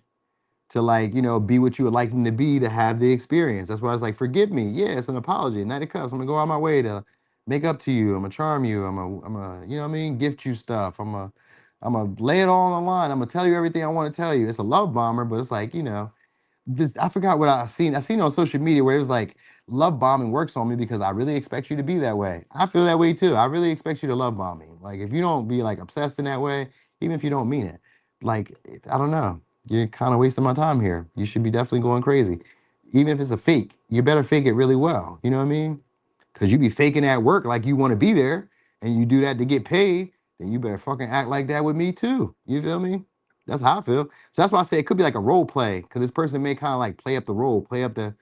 to like, be what you would like them to be to have the experience. That's why I was like, forgive me. Yeah, it's an apology. Night of Cups. I'm gonna go out my way to make up to you. I'm gonna charm you. I'm a, you know what I mean? Gift you stuff. I'm gonna lay it all on the line. I'm gonna tell you everything I want to tell you. It's a love bomber, but it's like, this I forgot what I seen. I seen it on social media where it was like love bombing works on me because I really expect you to be that way. I feel that way too. I really expect you to love bomb me. Like if you don't be like obsessed in that way, even if you don't mean it, like I don't know, you're kind of wasting my time here. You should be definitely going crazy. Even if it's a fake, you better fake it really well. You know what I mean? Cause you be faking at work like you want to be there and you do that to get paid, then you better fucking act like that with me too. You feel me? That's how I feel. So that's why I say it could be like a role play, because this person may kind of like play up the role, play up the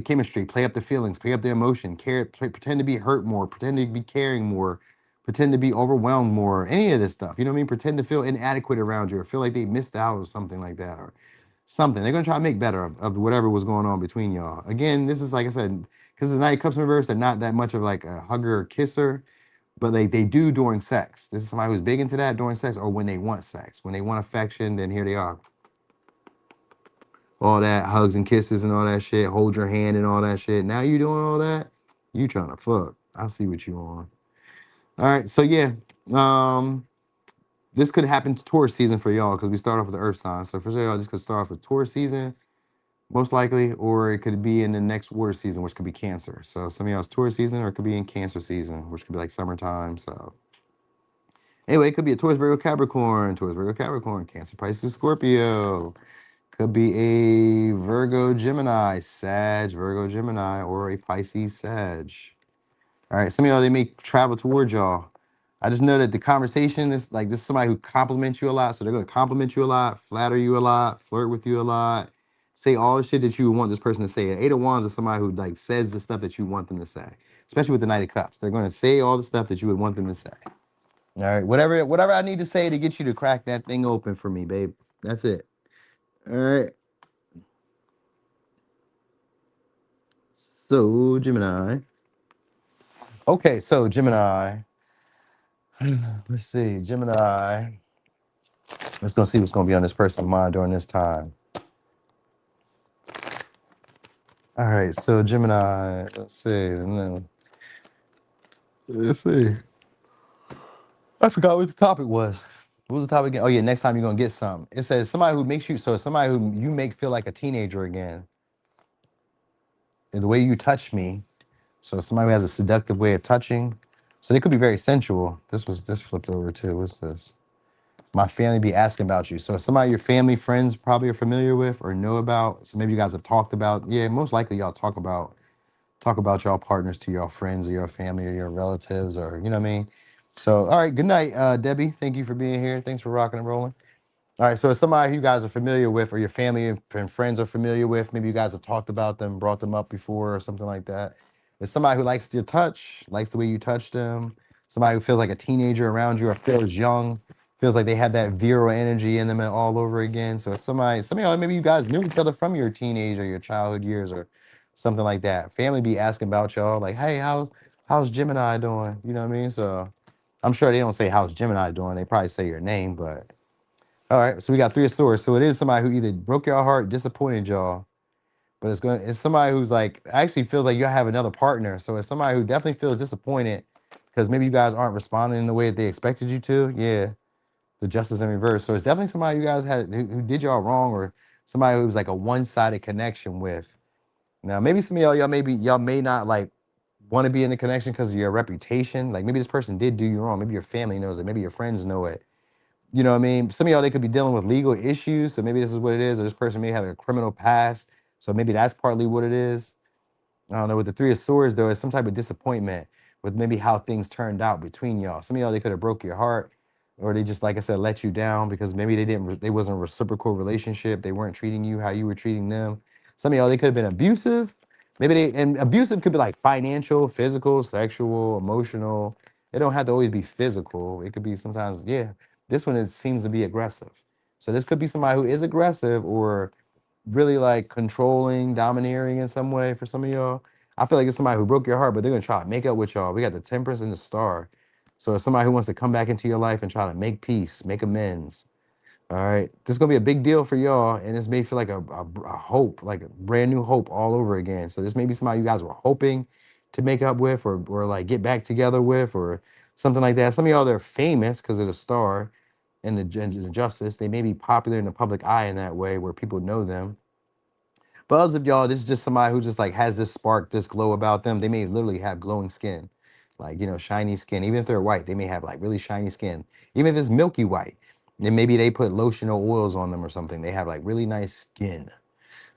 chemistry, play up the feelings, play up the emotion, pretend to be hurt more, pretend to be caring more, pretend to be overwhelmed more, any of this stuff. You know what I mean? Pretend to feel inadequate around you or feel like they missed out or something like that or something. They're gonna try to make better of whatever was going on between y'all. Again, this is like I said, because the Knight of Cups in reverse, they're not that much of like a hugger or kisser, but they do during sex. This is somebody who's big into that during sex or when they want sex. When they want affection, then here they are. All that hugs and kisses and all that shit, hold your hand and all that shit. Now you doing all that? You trying to fuck. I see what you on. All right, so yeah. This could happen to Taurus season for y'all because we start off with the Earth sign. So for sure, y'all, this could start off with Taurus season, most likely, or it could be in the next water season, which could be Cancer. So some of y'all's Taurus season, or it could be in Cancer season, which could be like summertime. So anyway, it could be a Taurus, Virgo, Capricorn, Cancer, Pisces, Scorpio. Could be a Virgo, Gemini, Sag, Virgo, Gemini, or a Pisces, Sag. All right, some of y'all, they may travel towards y'all. I just know that the conversation is like this is somebody who compliments you a lot. So they're going to compliment you a lot, flatter you a lot, flirt with you a lot, say all the shit that you would want this person to say. An Eight of Wands is somebody who like says the stuff that you want them to say, especially with the Knight of Cups. They're going to say all the stuff that you would want them to say. All right, whatever I need to say to get you to crack that thing open for me, babe. That's it. All right. So Gemini. Okay, so Gemini. Let's see, Gemini. Let's go see what's gonna be on this person's mind during this time. All right, so Gemini. Let's see. And then, let's see. I forgot what the topic was. What was the topic again? Oh yeah, next time you're gonna get some. It says somebody who makes you so somebody who you make feel like a teenager again. And the way you touch me. So somebody who has a seductive way of touching. So they could be very sensual. This flipped over too. What's this? My family be asking about you. So somebody your family, friends probably are familiar with or know about. So maybe you guys have talked about. Yeah, most likely y'all talk about y'all partners to your friends or your family or your relatives or you know what I mean. So all right, good night, Debbie. Thank you for being here. Thanks for rocking and rolling. All right, so it's somebody who you guys are familiar with, or your family and friends are familiar with. Maybe you guys have talked about them, brought them up before, or something like that. It's somebody who likes your touch, likes the way you touch them. Somebody who feels like a teenager around you, or feels young, feels like they have that virile energy in them and all over again. So it's somebody, some of y'all, maybe you guys knew each other from your teenage or your childhood years, or something like that. Family be asking about y'all, like, hey, how's Gemini doing? You know what I mean? So I'm sure they don't say how's Gemini doing. They probably say your name, but. All right, so we got three of swords. So it is somebody who either broke your heart, disappointed y'all, but it's somebody who's like actually feels like you have another partner. So it's somebody who definitely feels disappointed because maybe you guys aren't responding in the way that they expected you to. Yeah, the justice in reverse. So it's definitely somebody you guys had who did y'all wrong, or somebody who was like a one-sided connection with. Now maybe some of y'all may not like want to be in the connection because of your reputation. Like maybe this person did do you wrong. Maybe your family knows it. Maybe your friends know it. You know what I mean? Some of y'all, they could be dealing with legal issues. So maybe this is what it is, or this person may have a criminal past. So maybe that's partly what it is. I don't know. With the three of swords, though, it's some type of disappointment with maybe how things turned out between y'all. Some of y'all, they could have broke your heart, or they just, like I said, let you down because maybe they wasn't a reciprocal relationship. They weren't treating you how you were treating them. Some of y'all, they could have been abusive. And abusive could be like financial, physical, sexual, emotional. It don't have to always be physical. It could be sometimes, yeah. This one, it seems to be aggressive. So this could be somebody who is aggressive or really like controlling, domineering in some way for some of y'all. I feel like it's somebody who broke your heart, but they're gonna try to make up with y'all. We got the Temperance and the Star. So it's somebody who wants to come back into your life and try to make peace, make amends. All right. This is gonna be a big deal for y'all, and this may feel like a hope, like a brand new hope all over again. So this may be somebody you guys were hoping to make up with or like get back together with or something like that. Some of y'all, they're famous because of the star and the justice. They may be popular in the public eye in that way where people know them. But others of y'all, this is just somebody who just like has this spark, this glow about them. They may literally have glowing skin, like, you know, shiny skin. Even if they're white, they may have like really shiny skin. Even if it's milky white, then maybe they put lotion or oils on them or something. They have like really nice skin.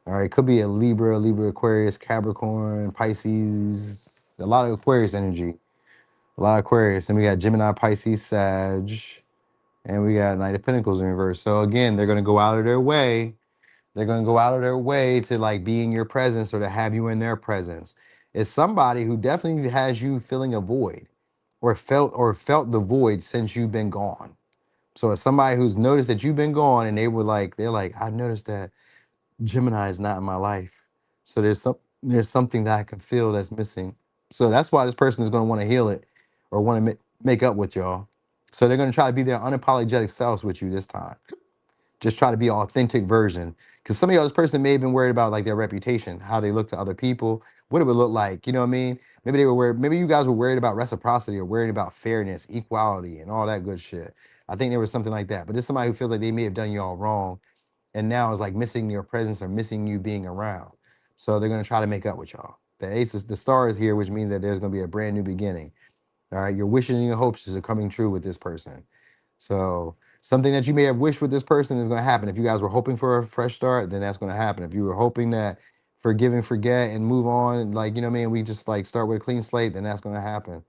All right, could be a Libra, Aquarius, Capricorn, Pisces. A lot of Aquarius energy. A lot of Aquarius. And we got Gemini, Pisces, Sag, and we got Knight of Pentacles in reverse. So again, they're going to go out of their way. They're going to go out of their way to like be in your presence or to have you in their presence. It's somebody who definitely has you feeling a void or felt the void since you've been gone. So it's somebody who's noticed that you've been gone and they're like, I noticed that Gemini is not in my life. So there's something that I can feel that's missing. So that's why this person is going to want to heal it or want to make up with y'all. So they're going to try to be their unapologetic selves with you this time. Just try to be an authentic version. Because some of y'all, this person may have been worried about like their reputation, how they look to other people, what it would look like. You know what I mean? Maybe they were worried. Maybe you guys were worried about reciprocity or worried about fairness, equality, and all that good shit. I think there was something like that. But there's somebody who feels like they may have done y'all wrong, and now is like missing your presence or missing you being around. So they're gonna try to make up with y'all. The star is here, which means that there's gonna be a brand new beginning. All right, your wishes and your hopes are coming true with this person. So something that you may have wished with this person is going to happen. If you guys were hoping for a fresh start, then that's going to happen. If you were hoping that forgive and forget and move on, like, you know what I mean, we just like start with a clean slate, then that's going to happen.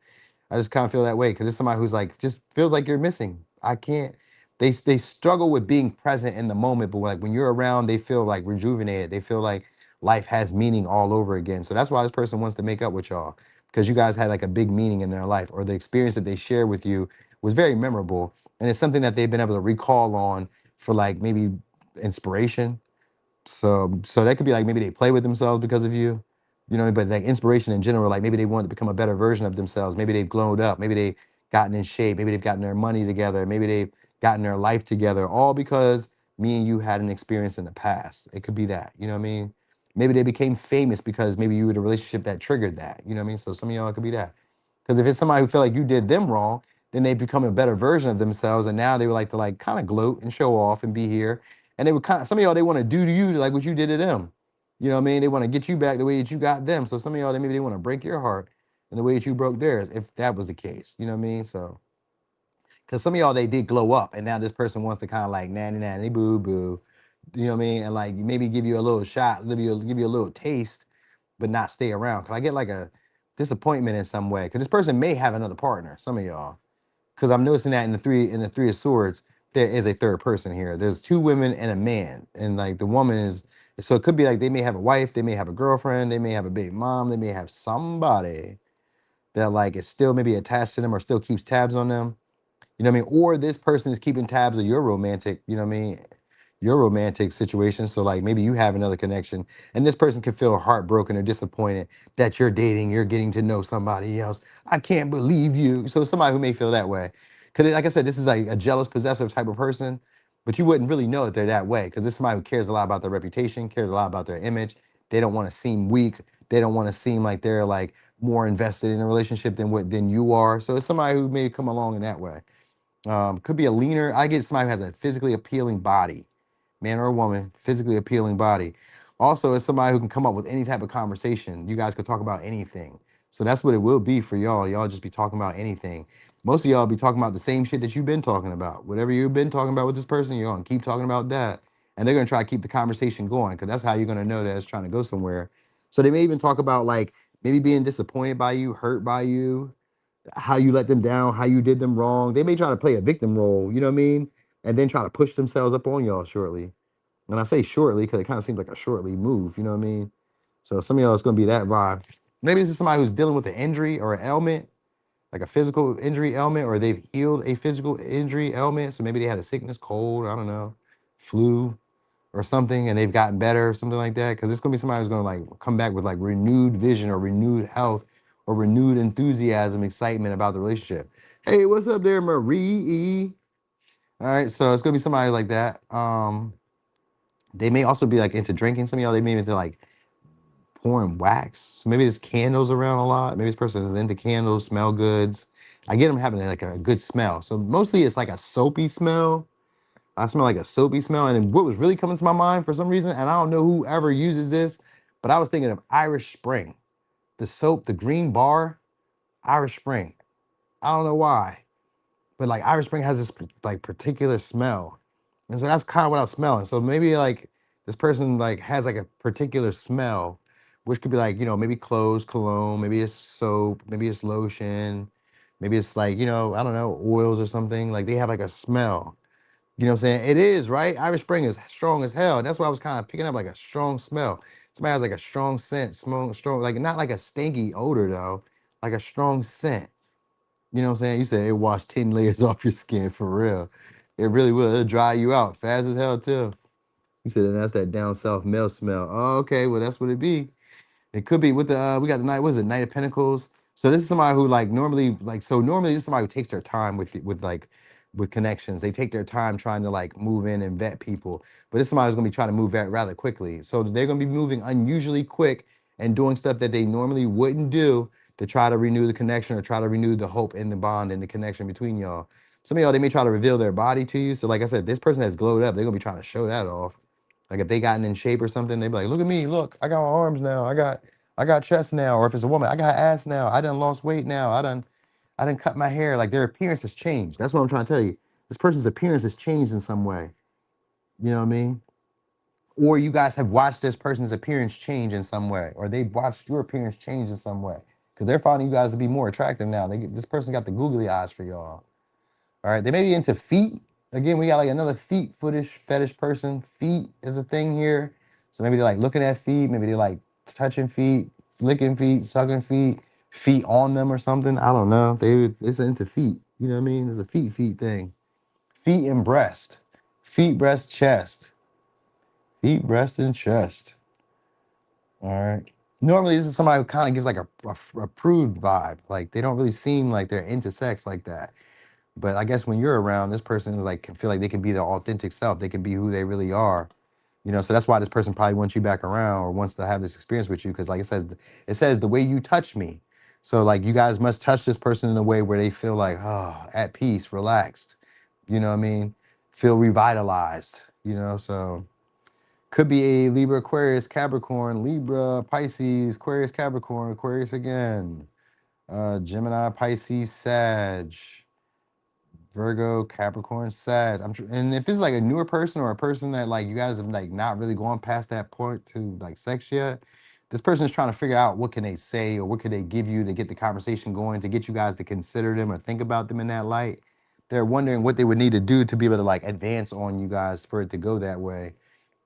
I just kind of feel that way because it's somebody who's like just feels like you're missing. I can't. They struggle with being present in the moment, but like when you're around, they feel like rejuvenated. They feel like life has meaning all over again. So that's why this person wants to make up with y'all because you guys had like a big meaning in their life or the experience that they share with you was very memorable, and it's something that they've been able to recall on for like maybe inspiration. So that could be like maybe they play with themselves because of you, you know, but like inspiration in general, like maybe they want to become a better version of themselves. Maybe they've glowed up. Maybe they've gotten in shape. Maybe they've gotten their money together. Maybe they've gotten their life together, all because me and you had an experience in the past. It could be that, you know what I mean? Maybe they became famous because maybe you were in a relationship that triggered that, you know what I mean? So some of y'all, it could be that. Because if it's somebody who feel like you did them wrong, then they become a better version of themselves, and now they would like to like kind of gloat and show off and be here. And they would kind of, some of y'all, they want to do to you like what you did to them. You know what I mean? They want to get you back the way that you got them. So some of y'all, maybe they want to break your heart in the way that you broke theirs, if that was the case. You know what I mean? So because some of y'all, they did glow up, and now this person wants to kind of like nanny nanny boo boo. You know what I mean? And like maybe give you a little shot, give you a little taste, but not stay around. Cause I get like a disappointment in some way. Cause this person may have another partner. Some of y'all, because I'm noticing that in the three of swords, there is a third person here. There's two women and a man, and like the woman is. So it could be like they may have a wife, they may have a girlfriend, they may have a baby mom, they may have somebody that like is still maybe attached to them or still keeps tabs on them. You know what I mean? Or this person is keeping tabs of your romantic, you know what I mean? Your romantic situation. So like maybe you have another connection, and this person can feel heartbroken or disappointed that you're dating, you're getting to know somebody else. I can't believe you. So somebody who may feel that way. Cause like I said, this is like a jealous, possessive type of person, but you wouldn't really know that they're that way. Cause this is somebody who cares a lot about their reputation, cares a lot about their image. They don't want to seem weak. They don't want to seem like they're like more invested in a relationship than you are. So it's somebody who may come along in that way. Could be a leaner. I get somebody who has a physically appealing body, man or a woman, physically appealing body. Also, it's somebody who can come up with any type of conversation. You guys could talk about anything. So that's what it will be for y'all. Y'all just be talking about anything. Most of y'all be talking about the same shit that you've been talking about. Whatever you've been talking about with this person, you're gonna keep talking about that. And they're gonna try to keep the conversation going because that's how you're gonna know that it's trying to go somewhere. So they may even talk about like maybe being disappointed by you, hurt by you, how you let them down, how you did them wrong. They may try to play a victim role, you know what I mean? And then try to push themselves up on y'all shortly. And I say shortly because it kind of seems like a shortly move, you know what I mean? So some of y'all is going to be that vibe. Maybe this is somebody who's dealing with an injury or an ailment, like a physical injury ailment, or they've healed a physical injury ailment. So maybe they had a sickness, cold, I don't know, flu or something, and they've gotten better or something like that. Because it's going to be somebody who's going to like come back with like renewed vision or renewed health or renewed enthusiasm, excitement about the relationship. Hey, what's up there, Marie? All right, so it's gonna be somebody like that. They may also be like into drinking. Some of y'all, they may be into like pouring wax. So maybe there's candles around a lot. Maybe this person is into candles, smell goods. I get them having like a good smell. So mostly it's like a soapy smell. I smell like a soapy smell. And what was really coming to my mind for some reason, and I don't know who ever uses this, but I was thinking of Irish Spring, the soap, the green bar, Irish Spring. I don't know why, but like Irish Spring has this like particular smell, and so that's kind of what I was smelling. So maybe like this person like has like a particular smell, which could be like, you know, maybe clothes, cologne, maybe it's soap, maybe it's lotion, maybe it's like, you know, I don't know, oils or something. Like they have like a smell. You know what I'm saying? It is, right? Irish Spring is strong as hell. And that's why I was kind of picking up like a strong smell. Somebody has like a strong scent, strong, like not like a stinky odor though, like a strong scent. You know what I'm saying? You said it washed 10 layers off your skin for real. It really will. It'll dry you out fast as hell too. You said and that's that down south male smell. Oh, okay. Well, that's what it be. It could be with the we got the night. What is it? Knight of Pentacles. So this is somebody who like normally like so normally this is somebody who takes their time with like with connections. They take their time trying to like move in and vet people. But this is somebody who's gonna be trying to move vet rather quickly. So they're gonna be moving unusually quick and doing stuff that they normally wouldn't do to try to renew the connection or try to renew the hope and the bond and the connection between y'all. Some of y'all they may try to reveal their body to you. So like I said, this person has glowed up. They're gonna be trying to show that off. Like if they gotten in shape or something, they'd be like, look at me, look, I got my arms now. I got chest now. Or if it's a woman, I got ass now. I done lost weight now. I done cut my hair. Like their appearance has changed. That's what I'm trying to tell you. This person's appearance has changed in some way. You know what I mean? Or you guys have watched this person's appearance change in some way, or they've watched your appearance change in some way. Because they're finding you guys to be more attractive now. This person got the googly eyes for y'all. All right, they may be into feet. Again, we got like another feet fetish person. Feet is a thing here. So maybe they're like looking at feet. Maybe they're like touching feet, licking feet, sucking feet, feet on them or something. I don't know. It's into feet. You know what I mean? It's a feet thing. Feet and breast. Feet, breast, chest. Feet, breast, and chest. All right. Normally, this is somebody who kind of gives like a prude vibe. Like they don't really seem like they're into sex like that. But I guess when you're around, this person is like can feel like they can be their authentic self. They can be who they really are. You know, so that's why this person probably wants you back around or wants to have this experience with you. Because like it says the way you touch me. So like you guys must touch this person in a way where they feel like, oh, at peace, relaxed. You know what I mean? Feel revitalized. You know, so could be a Libra, Aquarius, Capricorn, Libra, Pisces, Aquarius, Capricorn, Aquarius again. Gemini, Pisces, Sag. Virgo, Capricorn, Sag. And if it's like a newer person or a person that like you guys have like not really gone past that point to like sex yet, this person is trying to figure out what can they say or what could they give you to get the conversation going, to get you guys to consider them or think about them in that light. They're wondering what they would need to do to be able to like advance on you guys for it to go that way.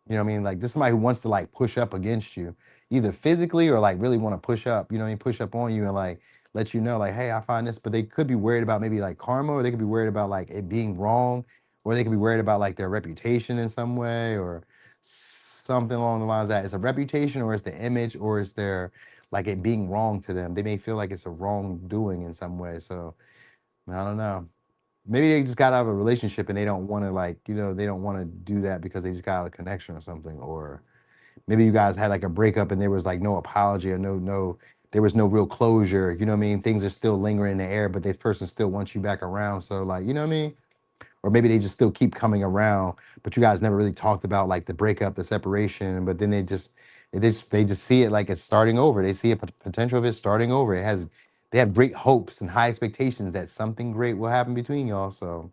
You know what I mean? Like this is somebody who wants to like push up against you, either physically or like really want to push up, you know what I mean? Push up on you and like let you know, like, hey, I find this, but they could be worried about maybe like karma, or they could be worried about like it being wrong, or they could be worried about like their reputation in some way, or something along the lines of that. It's a reputation, or it's the image, or it's their like it being wrong to them. They may feel like it's a wrongdoing in some way. So I don't know. Maybe they just got out of a relationship and they don't want to like, you know, they don't want to do that because they just got out of a connection or something. Or maybe you guys had like a breakup and there was like no apology or there was no real closure. You know what I mean? Things are still lingering in the air, but this person still wants you back around. So like, you know what I mean? Or maybe they just still keep coming around, but you guys never really talked about like the breakup, the separation, but then they just see it like it's starting over. They see a potential of it starting over. They have great hopes and high expectations that something great will happen between y'all. So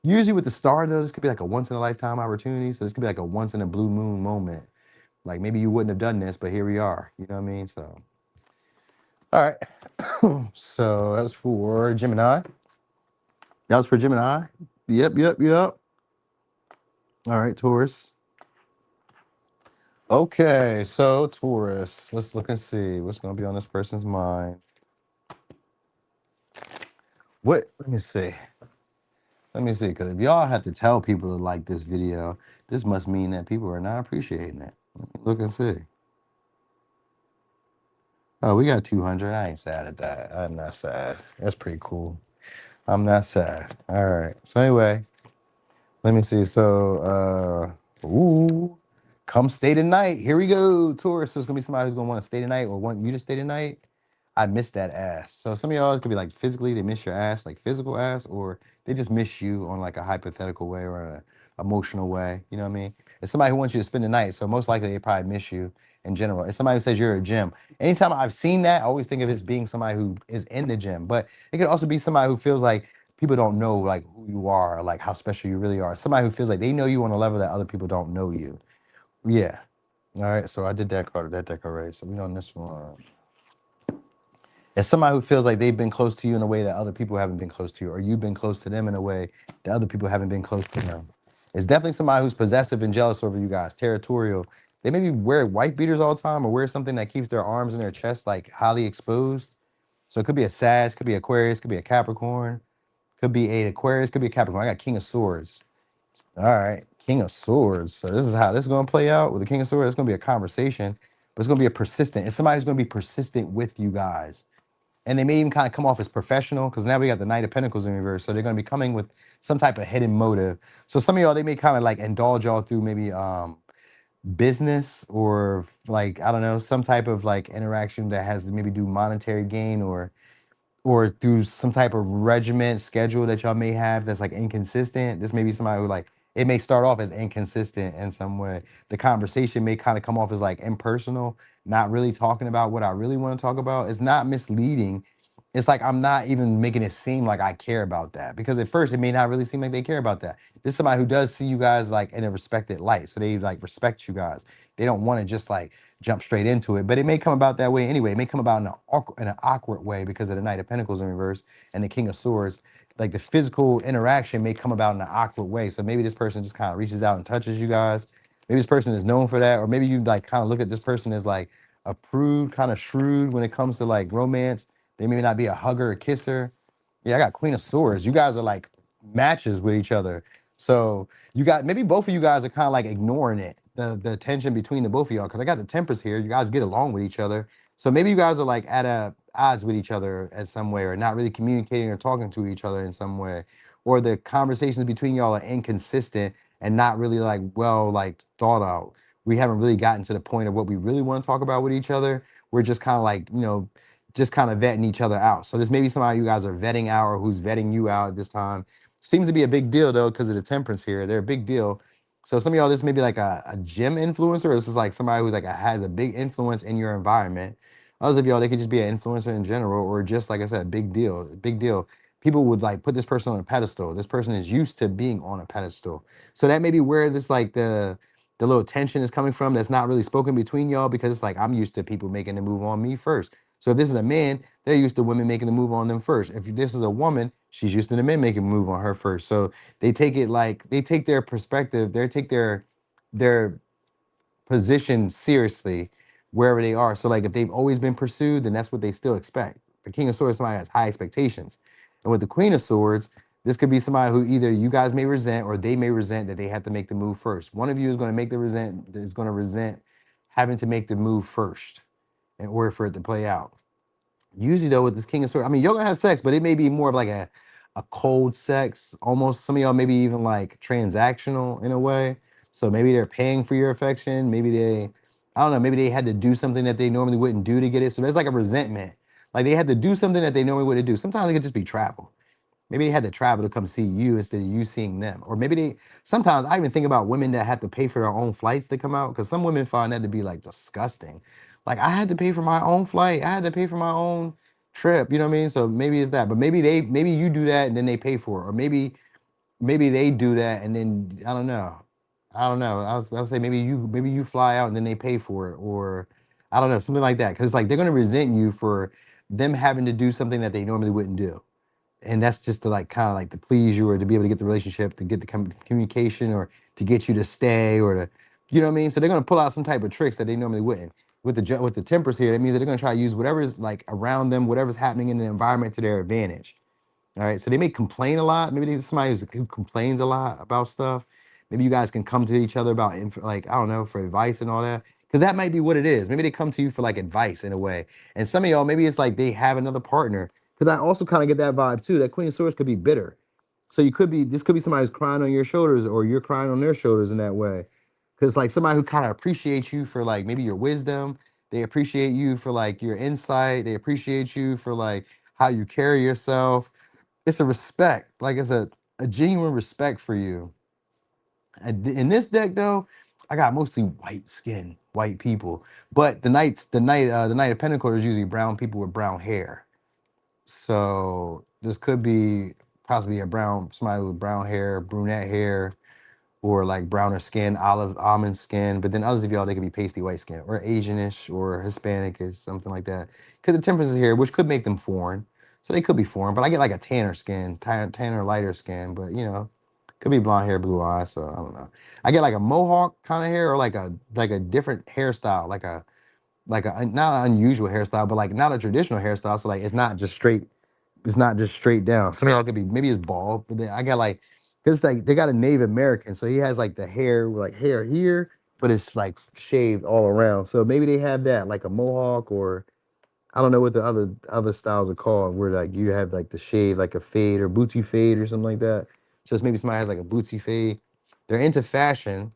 usually with the star though, this could be like a once in a lifetime opportunity. So this could be like a once in a blue moon moment. Like maybe you wouldn't have done this, but here we are. You know what I mean? So all right. So that was for Gemini. That was for Gemini. Yep. All right, Taurus. Okay, so Taurus. Let's look and see what's gonna be on this person's mind. What? Let me see. Let me see, because if y'all have to tell people to like this video, this must mean that people are not appreciating it. Let me look and see. Oh, we got 200. I ain't sad at that. I'm not sad. That's pretty cool. I'm not sad. All right. So anyway, let me see. So, come stay tonight. Here we go, Taurus. So it's gonna be somebody who's gonna want to stay tonight or want you to stay tonight. I miss that ass. So some of y'all could be like physically, they miss your ass, like physical ass, or they just miss you on like a hypothetical way or an emotional way. You know what I mean? It's somebody who wants you to spend the night. So most likely they probably miss you in general. It's somebody who says you're a gym. Anytime I've seen that, I always think of it as being somebody who is in the gym. But it could also be somebody who feels like people don't know like who you are, or, like how special you really are. Somebody who feels like they know you on a level that other people don't know you. Yeah. All right. So I did that card, that deck already. So we on this one. It's somebody who feels like they've been close to you in a way that other people haven't been close to you, or you've been close to them in a way that other people haven't been close to them. It's definitely somebody who's possessive and jealous over you guys, territorial. They maybe wear white beaters all the time or wear something that keeps their arms and their chest like highly exposed. So it could be a Sag, could be Aquarius, could be a Capricorn, could be a Aquarius, could be a Capricorn. I got King of Swords. All right, King of Swords. So this is how this is going to play out with the King of Swords. It's going to be a conversation, but it's going to be a persistent. It's somebody who's going to be persistent with you guys. And they may even kind of come off as professional because now we got the Knight of Pentacles in reverse. So they're going to be coming with some type of hidden motive. So some of y'all, they may kind of like indulge y'all through maybe business or like, I don't know, some type of like interaction that has to maybe do monetary gain or through some type of regiment schedule that y'all may have that's like inconsistent. This may be somebody who like, it may start off as inconsistent in some way. The conversation may kind of come off as like impersonal, not really talking about what I really want to talk about. It's not misleading. It's like I'm not even making it seem like I care about that because at first it may not really seem like they care about that. This is somebody who does see you guys like in a respected light. So they like respect you guys. They don't want to just like jump straight into it, but it may come about that way anyway. It may come about in an awkward way because of the Knight of Pentacles in reverse and the King of Swords. Like the physical interaction may come about in an awkward way. So maybe this person just kind of reaches out and touches you guys. Maybe this person is known for that, or maybe you like kind of look at this person as like a prude, kind of shrewd when it comes to like romance. They may not be a hugger or kisser. Yeah, I got Queen of Swords. You guys are like matches with each other. So you got maybe both of you guys are kind of like ignoring it, the tension between the both of y'all. Because I got the Temperance here. You guys get along with each other. So maybe you guys are like at odds with each other in some way, or not really communicating or talking to each other in some way, or the conversations between y'all are inconsistent and not really like well like thought out. We haven't really gotten to the point of what we really want to talk about with each other. We're just kind of like, just kind of vetting each other out. So this may be somebody you guys are vetting out or who's vetting you out at this time. Seems to be a big deal though, because of the Temperance here. They're a big deal. So some of y'all, this may be like a gym influencer. Or this is like somebody who's like has a big influence in your environment. Others of y'all, they could just be an influencer in general, or just like I said, big deal, big deal. People would like put this person on a pedestal. This person is used to being on a pedestal. So that may be where this like the little tension is coming from. That's not really spoken between y'all, because it's like I'm used to people making the move on me first. So if this is a man, they're used to women making the move on them first. If this is a woman, she's used to the men making a move on her first. So they take it like they take their perspective, they take their position seriously wherever they are. So like if they've always been pursued, then that's what they still expect. The King of Swords, somebody has high expectations. And with the Queen of Swords, this could be somebody who either you guys may resent or they may resent that they have to make the move first. One of you is going to make the resent having to make the move first in order for it to play out. Usually though, with this King of Swords, I mean, y'all gonna have sex, but it may be more of like a cold sex, almost some of y'all maybe even like transactional in a way. So maybe they're paying for your affection. Maybe I don't know, maybe they had to do something that they normally wouldn't do to get it. So there's like a resentment. Like they had to do something that they normally wouldn't do. Sometimes it could just be travel. Maybe they had to travel to come see you instead of you seeing them. Or maybe sometimes I even think about women that have to pay for their own flights to come out, because some women find that to be like disgusting. Like I had to pay for my own flight. I had to pay for my own trip. You know what I mean? So maybe it's that. But maybe you do that and then they pay for it. Or maybe they do that and then I don't know. I don't know. I'll say maybe you fly out and then they pay for it. Or I don't know, something like that. Because like they're gonna resent you for them having to do something that they normally wouldn't do, and that's just to like kind of like to please you or to be able to get the relationship, to get the communication, or to get you to stay, or to, you know what I mean? So they're gonna pull out some type of tricks that they normally wouldn't. With the Temperance here, that means that they're gonna try to use whatever's like around them, whatever's happening in the environment to their advantage. All right. So they may complain a lot. Maybe they're somebody who complains a lot about stuff. Maybe you guys can come to each other about like, I don't know, for advice and all that. Because that might be what it is. Maybe they come to you for like advice in a way. And some of y'all, maybe it's like they have another partner. Because I also kind of get that vibe too. That Queen of Swords could be bitter. So this could be somebody who's crying on your shoulders, or you're crying on their shoulders in that way. Because like somebody who kind of appreciates you for like maybe your wisdom. They appreciate you for like your insight. They appreciate you for like how you carry yourself. It's a respect, like it's a genuine respect for you. And in this deck though, I got mostly white skin, white people. But the Knight of Pentacles is usually brown people with brown hair. So this could be possibly somebody with brown hair, brunette hair, or like browner skin, olive almond skin. But then others of y'all, they could be pasty white skin, or Asianish, or Hispanic-ish, something like that. Because the Temperance is here, which could make them foreign. So they could be foreign, but I get like a tanner skin, tanner lighter skin, but could be blonde hair, blue eyes. So I don't know. I get like a mohawk kind of hair, or like a different hairstyle, like a not an unusual hairstyle, but like not a traditional hairstyle. So like it's not just straight down. Some of y'all could be, maybe it's bald, but then I got like, cause like they got a Native American, so he has like the hair, like hair here, but it's like shaved all around. So maybe they have that, like a mohawk, or I don't know what the other styles are called, where like you have like the shave, like a fade or bootsy fade or something like that. So it's maybe somebody has like a bootsy fade. They're into fashion.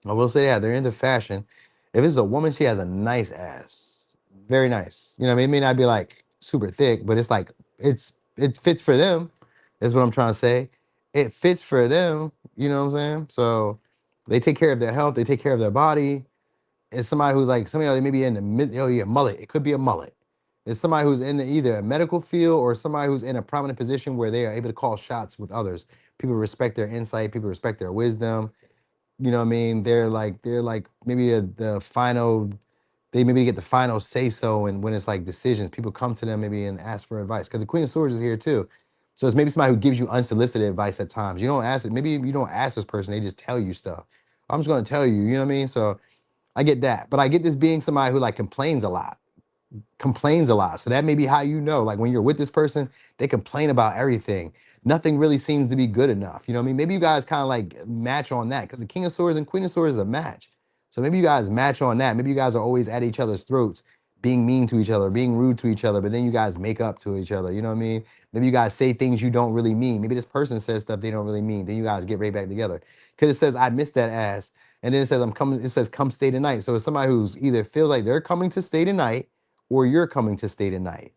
I will say that they're into fashion. If it's a woman, she has a nice ass, very nice. You know, what I mean, it may not be like super thick, but it's like it fits for them. Is what I'm trying to say. It fits for them. You know what I'm saying? So they take care of their health. They take care of their body. It's somebody who's like somebody else maybe in the mullet. It could be a mullet. It's somebody who's in either a medical field or somebody who's in a prominent position where they are able to call shots with others. People respect their insight. People respect their wisdom. You know what I mean? They're like maybe the final. They maybe get the final say so, and when it's like decisions, people come to them maybe and ask for advice. Because the Queen of Swords is here too, so it's maybe somebody who gives you unsolicited advice at times. You don't ask it. Maybe you don't ask this person; they just tell you stuff. I'm just gonna tell you. You know what I mean? So I get that, but I get this being somebody who like complains a lot. complains a lot. So that may be how you know, like when you're with this person, they complain about everything. Nothing really seems to be good enough. You know what I mean? Maybe you guys kind of like match on that because the King of Swords and Queen of Swords is a match. So maybe you guys match on that. Maybe you guys are always at each other's throats, being mean to each other, being rude to each other, but then you guys make up to each other. You know what I mean? Maybe you guys say things you don't really mean. Maybe this person says stuff they don't really mean. Then you guys get right back together. Because it says, I missed that ass. And then it says, I'm coming, it says, come stay tonight. So it's somebody who's either feels like they're coming to stay tonight or you're coming to stay tonight.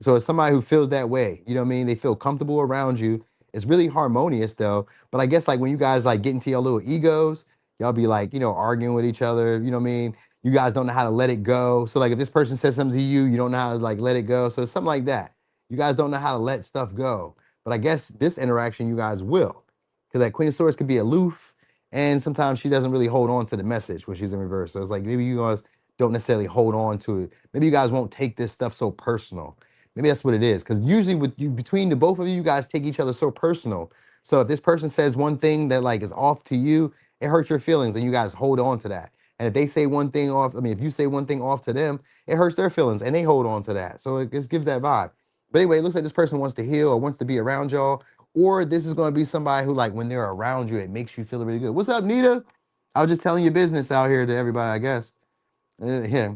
So it's somebody who feels that way. You know what I mean? They feel comfortable around you. It's really harmonious though. But I guess like when you guys like get into your little egos, y'all be like, you know, arguing with each other. You know what I mean? You guys don't know how to let it go. So like if this person says something to you, you don't know how to like let it go. So it's something like that. You guys don't know how to let stuff go. But I guess this interaction you guys will. Because that Queen of Swords could be aloof. And sometimes she doesn't really hold on to the message when she's in reverse. So it's like maybe you guys don't necessarily hold on to it. Maybe you guys won't take this stuff so personal. Maybe that's what it is. Because usually with you between the both of you, you guys take each other so personal. So if this person says one thing that like is off to you, it hurts your feelings and you guys hold on to that. And if they say one thing off, I mean, if you say one thing off to them, it hurts their feelings and they hold on to that. So it just gives that vibe. But anyway, it looks like this person wants to heal or wants to be around y'all. Or this is going to be somebody who, like, when they're around you, it makes you feel really good. What's up, Nita? I was just telling your business out here to everybody, I guess. Yeah.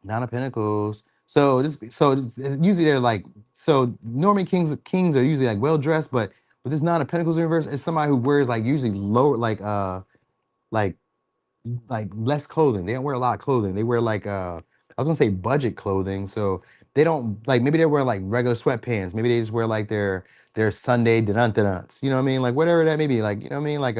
Nine of Pentacles. Usually they're like, so normally kings are usually like well dressed, but with this Nine of Pentacles in reverse, it's somebody who wears like usually lower like like less clothing. They don't wear a lot of clothing. They wear like I was gonna say budget clothing. So they don't like maybe they wear like regular sweatpants. Maybe they just wear like their Sunday dunts. You know what I mean? Like whatever that may be. Like, you know what I mean? Like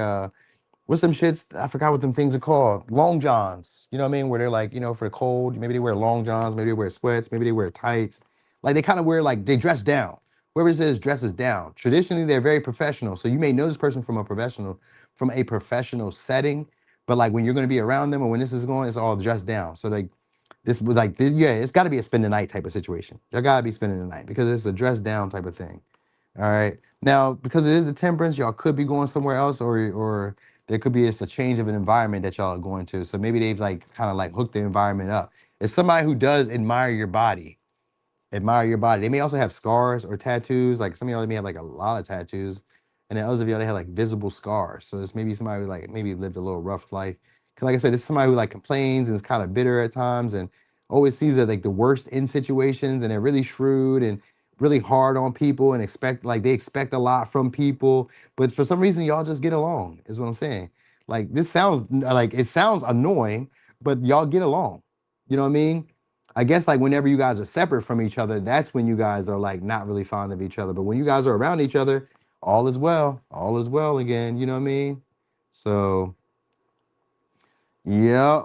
what's them shits? I forgot what them things are called. Long johns. You know what I mean? Where they're like, you know, for the cold, maybe they wear long johns, maybe they wear sweats, maybe they wear tights. Like they kind of wear like they dress down. Whoever says dresses down. Traditionally, they're very professional. So you may know this person from a professional setting, but like when you're going to be around them or when this is going, it's all dressed down. So like this would like yeah, it's got to be a spend the night type of situation. You gotta be spending the night because it's a dress down type of thing. All right. Now, because it is a temperance, y'all could be going somewhere else, or there could be just a change of an environment that y'all are going to. So maybe they've like kind of like hooked the environment up. It's somebody who does admire your body. They may also have scars or tattoos. Like some of y'all may have like a lot of tattoos, and then others of y'all they have like visible scars. So it's maybe somebody who like maybe lived a little rough life. Cause like I said, this is somebody who like complains and is kind of bitter at times and always sees that like the worst in situations, and they're really shrewd and really hard on people and they expect a lot from people. But for some reason, y'all just get along. Is what I'm saying. Like this sounds like it sounds annoying, but y'all get along. You know what I mean? I guess like whenever you guys are separate from each other, that's when you guys are like not really fond of each other. But when you guys are around each other, all is well. All is well again. You know what I mean? So, yeah,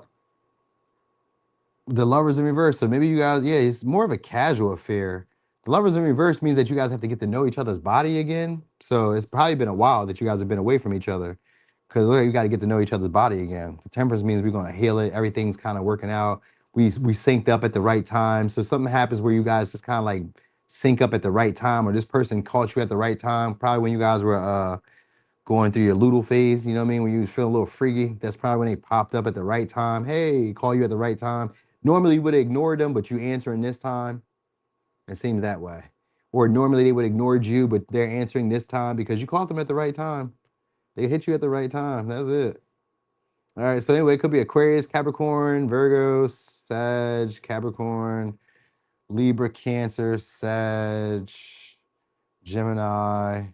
the lovers in reverse. So maybe you guys, yeah, it's more of a casual affair. The lovers in reverse means that you guys have to get to know each other's body again. So it's probably been a while that you guys have been away from each other because you got to get to know each other's body again. The temperance means we're going to heal it. Everything's kind of working out. We synced up at the right time. So something happens where you guys just kind of like sync up at the right time, or this person caught you at the right time. Probably when you guys were going through your Ludo phase, you know what I mean? When you was feeling a little freaky, that's probably when they popped up at the right time. Hey, call you at the right time. Normally you would have ignored them, but you answering this time. It seems that way. Or normally they would have ignored you, but they're answering this time because you called them at the right time. They hit you at the right time. That's it. All right. So anyway, it could be Aquarius, Capricorn, Virgo, Sag, Capricorn, Libra, Cancer, Sag, Gemini,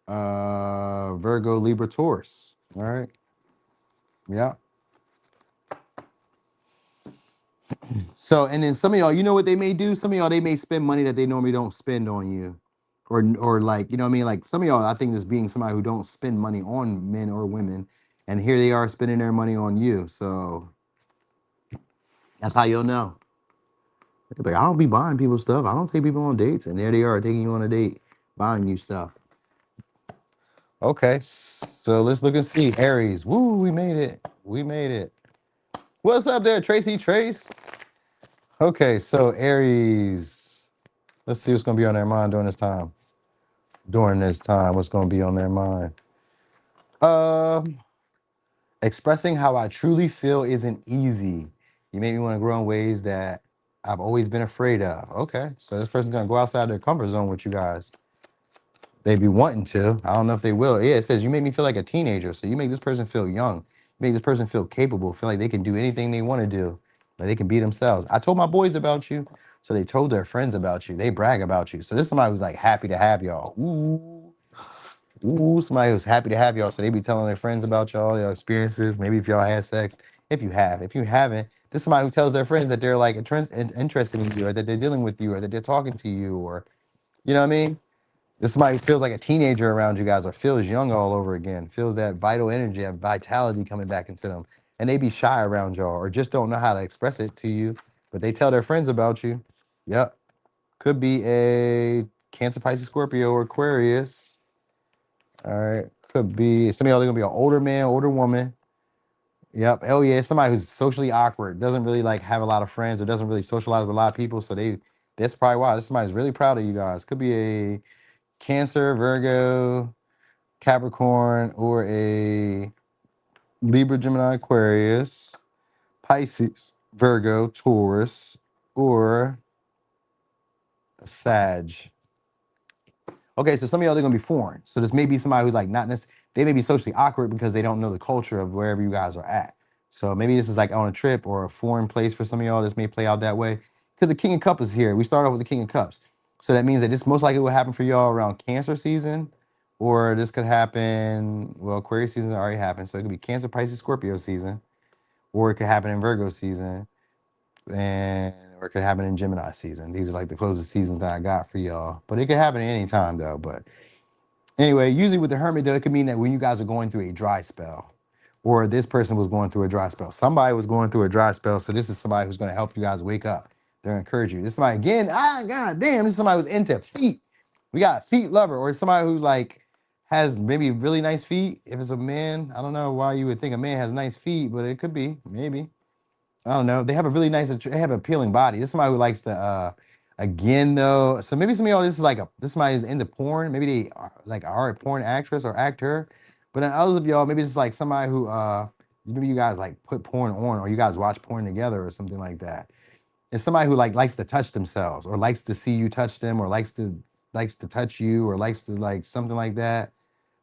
Virgo, Libra, Taurus. All right. Yeah. So, and then some of y'all, you know what they may do? Some of y'all, they may spend money that they normally don't spend on you. Or like, you know what I mean? Like some of y'all, I think this being somebody who don't spend money on men or women. And here they are spending their money on you. So that's how you'll know. Like, I don't be buying people stuff. I don't take people on dates. And there they are taking you on a date, buying you stuff. Okay. So let's look and see. Aries. Woo, we made it. We made it. What's up there, Tracy Trace? Okay, so Aries. Let's see what's gonna be on their mind during this time. During this time, what's gonna be on their mind? Um, Expressing how I truly feel isn't easy. You make me want to grow in ways that I've always been afraid of. Okay, so this person's gonna go outside their comfort zone with you guys. They be wanting to. I don't know if they will. Yeah, it says you make me feel like a teenager. So you make this person feel young. You make this person feel capable, feel like they can do anything they want to do. Like they can be themselves. I told my boys about you. So they told their friends about you. They brag about you. So this is somebody who's like happy to have y'all. Ooh, somebody who's happy to have y'all. So they be telling their friends about y'all, your experiences. Maybe if y'all had sex. If you have. If you haven't, this is somebody who tells their friends that they're like interested in you, or that they're dealing with you, or that they're talking to you, or you know what I mean? This is somebody who feels like a teenager around you guys, or feels young all over again, feels that vital energy, that vitality coming back into them. And they be shy around y'all, or just don't know how to express it to you, but they tell their friends about you. Yep. Could be a Cancer, Pisces, Scorpio, or Aquarius. All right. Could be some of y'all, they're gonna be an older man, older woman. Yep. Hell yeah. Somebody who's socially awkward, doesn't really like have a lot of friends, or doesn't really socialize with a lot of people. So that's probably why. This somebody's really proud of you guys. Could be a Cancer, Virgo, Capricorn, or a Libra, Gemini, Aquarius, Pisces, Virgo, Taurus, or a Sag. Okay, so some of y'all, they're gonna be foreign. So this may be somebody who's like not necessarily, they may be socially awkward because they don't know the culture of wherever you guys are at. So maybe this is like on a trip or a foreign place for some of y'all. This may play out that way. Because the King of Cups is here. We start off with the King of Cups. So that means that this most likely will happen for y'all around Cancer season, or this could happen, well, Aquarius season already happened. So it could be Cancer, Pisces, Scorpio season, or it could happen in Virgo season, and or it could happen in Gemini season. These are like the closest seasons that I got for y'all. But it could happen at any time though. But anyway, usually with the Hermit, though, it could mean that when you guys are going through a dry spell, or this person was going through a dry spell, somebody was going through a dry spell. So this is somebody who's going to help you guys wake up. They're encourage you. This is somebody again. God damn, this is somebody who's into feet. We got feet lover, or somebody who like has maybe really nice feet. If it's a man, I don't know why you would think a man has nice feet, but it could be maybe. I don't know. They have a really nice, they have an appealing body. This is somebody who likes to, again though. So maybe some of y'all, this is somebody who's into porn. Maybe they are, like are a porn actress or actor. But then others of y'all, maybe it's like somebody who, maybe you guys like put porn on, or you guys watch porn together or something like that. It's somebody who like likes to touch themselves, or likes to see you touch them, or likes to touch you, or likes to like something like that.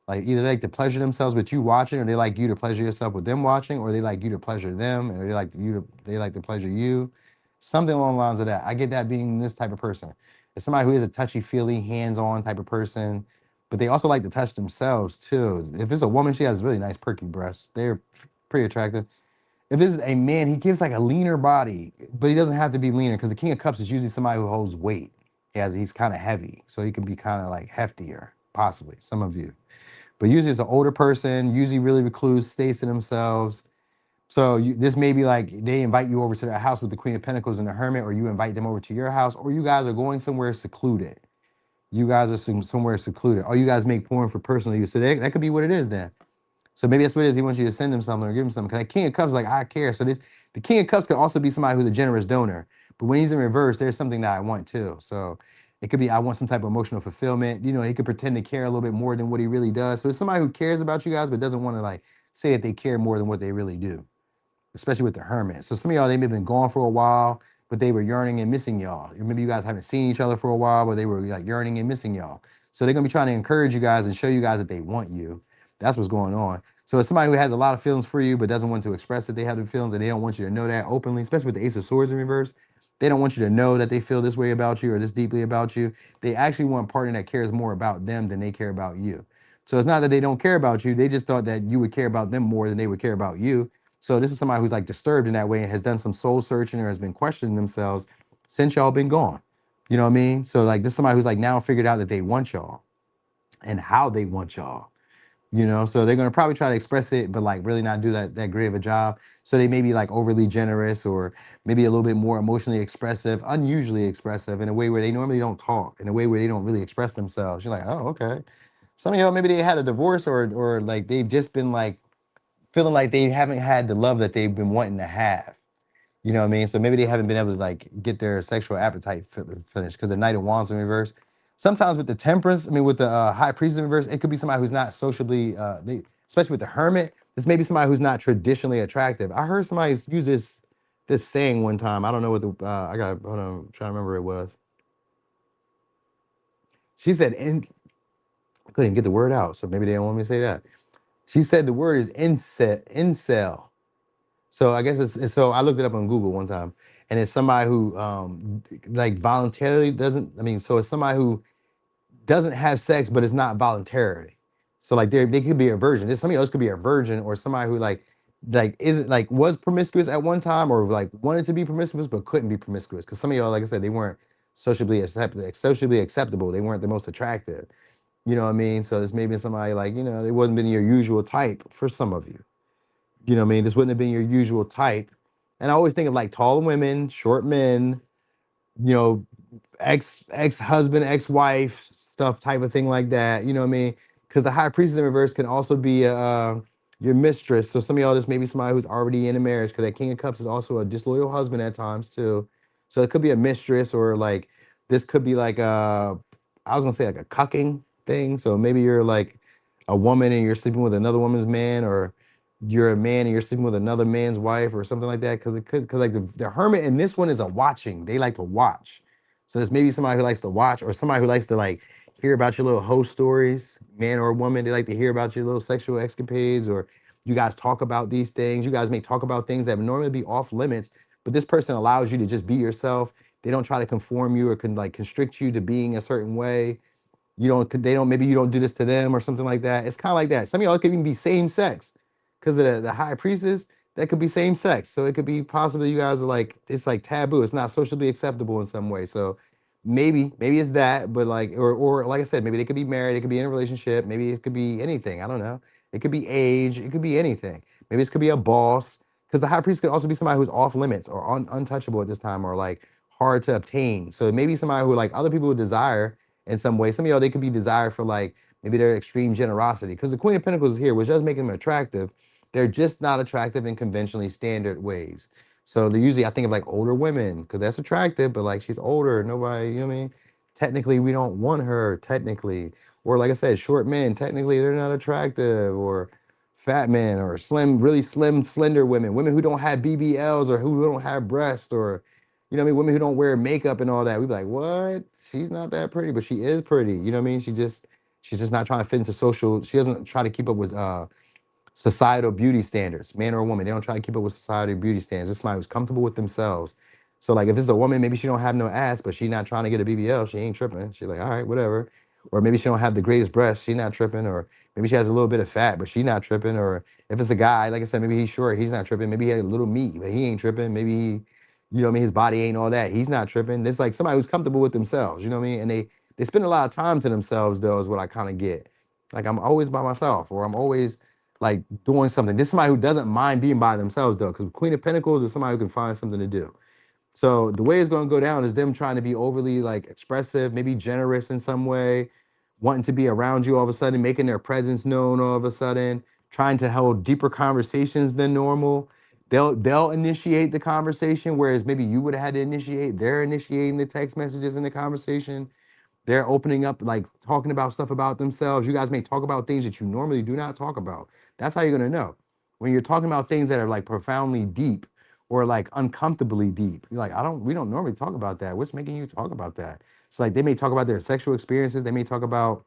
Like either they like to pleasure themselves with you watching, or they like you to pleasure yourself with them watching, or they like you to pleasure them, and they like to pleasure you. Something along the lines of that. I get that being this type of person. It's somebody who is a touchy-feely, hands-on type of person, but they also like to touch themselves too. If it's a woman, she has really nice perky breasts. They're pretty attractive. If it's a man, he gives like a leaner body, but he doesn't have to be leaner, because the King of Cups is usually somebody who holds weight. He's kind of heavy, so he can be kind of like heftier, possibly, some of you. But usually it's an older person, usually really recluse, stays to themselves. So this may be like they invite you over to their house with the Queen of Pentacles and the Hermit, or you invite them over to your house, or you guys are going somewhere secluded. You guys are somewhere secluded. Or you guys make porn for personal use. So that could be what it is then. So maybe that's what it is. He wants you to send him something or give him something. Because King of Cups is like, I care. So the King of Cups could also be somebody who's a generous donor. But when he's in reverse, there's something that I want too. So it could be I want some type of emotional fulfillment. You know, he could pretend to care a little bit more than what he really does. So it's somebody who cares about you guys, but doesn't want to like say that they care more than what they really do, especially with the Hermit. So some of y'all, they may have been gone for a while, but they were yearning and missing y'all. Maybe you guys haven't seen each other for a while, but they were like yearning and missing y'all. So they're gonna be trying to encourage you guys and show you guys that they want you. That's what's going on. So it's somebody who has a lot of feelings for you, but doesn't want to express that they have the feelings, and they don't want you to know that openly, especially with the Ace of Swords in reverse. They don't want you to know that they feel this way about you or this deeply about you. They actually want a partner that cares more about them than they care about you. So it's not that they don't care about you. They just thought that you would care about them more than they would care about you. So this is somebody who's like disturbed in that way and has done some soul searching or has been questioning themselves since y'all been gone. You know what I mean? So like this is somebody who's like now figured out that they want y'all and how they want y'all. You know, so they're gonna probably try to express it, but like really not do that great of a job. So they may be like overly generous, or maybe a little bit more emotionally expressive, unusually expressive, in a way where they normally don't talk, in a way where they don't really express themselves. You're like, oh, okay. Some of y'all, maybe they had a divorce, or like they've just been like feeling like they haven't had the love that they've been wanting to have. You know what I mean? So maybe they haven't been able to like get their sexual appetite finished, because the Knight of Wands in reverse. Sometimes with the Temperance, I mean with the High Priest in reverse, it could be somebody who's not sociably, especially with the Hermit. This may be somebody who's not traditionally attractive. I heard somebody use this saying one time. I don't know what the I got. Hold on, I'm trying to remember it was. She said, "In." I couldn't get the word out, so maybe they don't want me to say that. She said the word is incel. Incel. So I guess so. I looked it up on Google one time, and it's somebody who like voluntarily doesn't. I mean, so it's somebody who doesn't have sex, but it's not voluntarily. So like they could be a virgin. There's somebody else could be a virgin, or somebody who like isn't like was promiscuous at one time, or like wanted to be promiscuous but couldn't be promiscuous. Because some of y'all, like I said, they weren't socially acceptable. They weren't the most attractive. You know what I mean? So this may be somebody like, they wasn't been your usual type for some of you. You know what I mean? This wouldn't have been your usual type. And I always think of like tall women, short men, you know, ex husband, ex-wife stuff type of thing like that. You know what I mean? Because the high priestess in reverse can also be your mistress. So some of y'all, this may be somebody who's already in a marriage, because that King of Cups is also a disloyal husband at times too. So it could be a mistress, or like this could be like I was gonna say like a cucking thing. So maybe you're like a woman and you're sleeping with another woman's man, or you're a man and you're sleeping with another man's wife or something like that. Because like the hermit in this one is a watching. They like to watch. So there's maybe somebody who likes to watch, or somebody who likes to like hear about your little host stories, man or woman. They like to hear about your little sexual escapades, or you guys talk about these things. You guys may talk about things that would normally be off limits, but this person allows you to just be yourself. They don't try to conform you or like constrict you to being a certain way. They don't, maybe you don't do this to them or something like that. It's kind of like that. Some of y'all could even be same sex, because of the high priestess, that could be same sex. So it could be possibly you guys are like, it's like taboo. It's not socially acceptable in some way. So maybe it's that, but like, or like I said, maybe they could be married, they could be in a relationship, maybe it could be anything. I don't know. It could be age, it could be anything. Maybe it could be a boss, because the high priest could also be somebody who's off limits or untouchable at this time, or like hard to obtain. So maybe somebody who like other people would desire in some way. Some of y'all, they could be desired for like maybe their extreme generosity, because the Queen of Pentacles is here, which does make them attractive. They're just not attractive in conventionally standard ways. So usually I think of like older women, because that's attractive, but like she's older, nobody, you know what I mean? Technically, we don't want her, technically. Or like I said, short men, technically they're not attractive, or fat men, or slim, really slim, slender women, women who don't have BBLs, or who don't have breasts, or you know what I mean, women who don't wear makeup and all that. We'd be like, what? She's not that pretty, but she is pretty. You know what I mean? She's just not trying to fit into social. She doesn't try to keep up with societal beauty standards, man or woman. They don't try to keep up with societal beauty standards. This is somebody who's comfortable with themselves. So like if it's a woman, maybe she don't have no ass, but she not trying to get a BBL. She ain't tripping. She's like, all right, whatever. Or maybe she don't have the greatest breasts. She not tripping. Or maybe she has a little bit of fat, but she not tripping. Or if it's a guy, like I said, maybe he's short. He's not tripping. Maybe he had a little meat, but he ain't tripping. Maybe he, you know what I mean? His body ain't all that. He's not tripping. It's like somebody who's comfortable with themselves. You know what I mean? And they spend a lot of time to themselves though, is what I kind of get. Like I'm always by myself, or I'm always like doing something. This is somebody who doesn't mind being by themselves though, because Queen of Pentacles is somebody who can find something to do. So the way it's going to go down is them trying to be overly like expressive, maybe generous in some way, wanting to be around you all of a sudden, making their presence known all of a sudden, trying to hold deeper conversations than normal. They'll initiate the conversation, whereas maybe you would have had to initiate. They're initiating the text messages in the conversation. They're opening up, like talking about stuff about themselves. You guys may talk about things that you normally do not talk about. That's how you're gonna know. When you're talking about things that are like profoundly deep, or like uncomfortably deep. You're like, we don't normally talk about that. What's making you talk about that? So like they may talk about their sexual experiences. They may talk about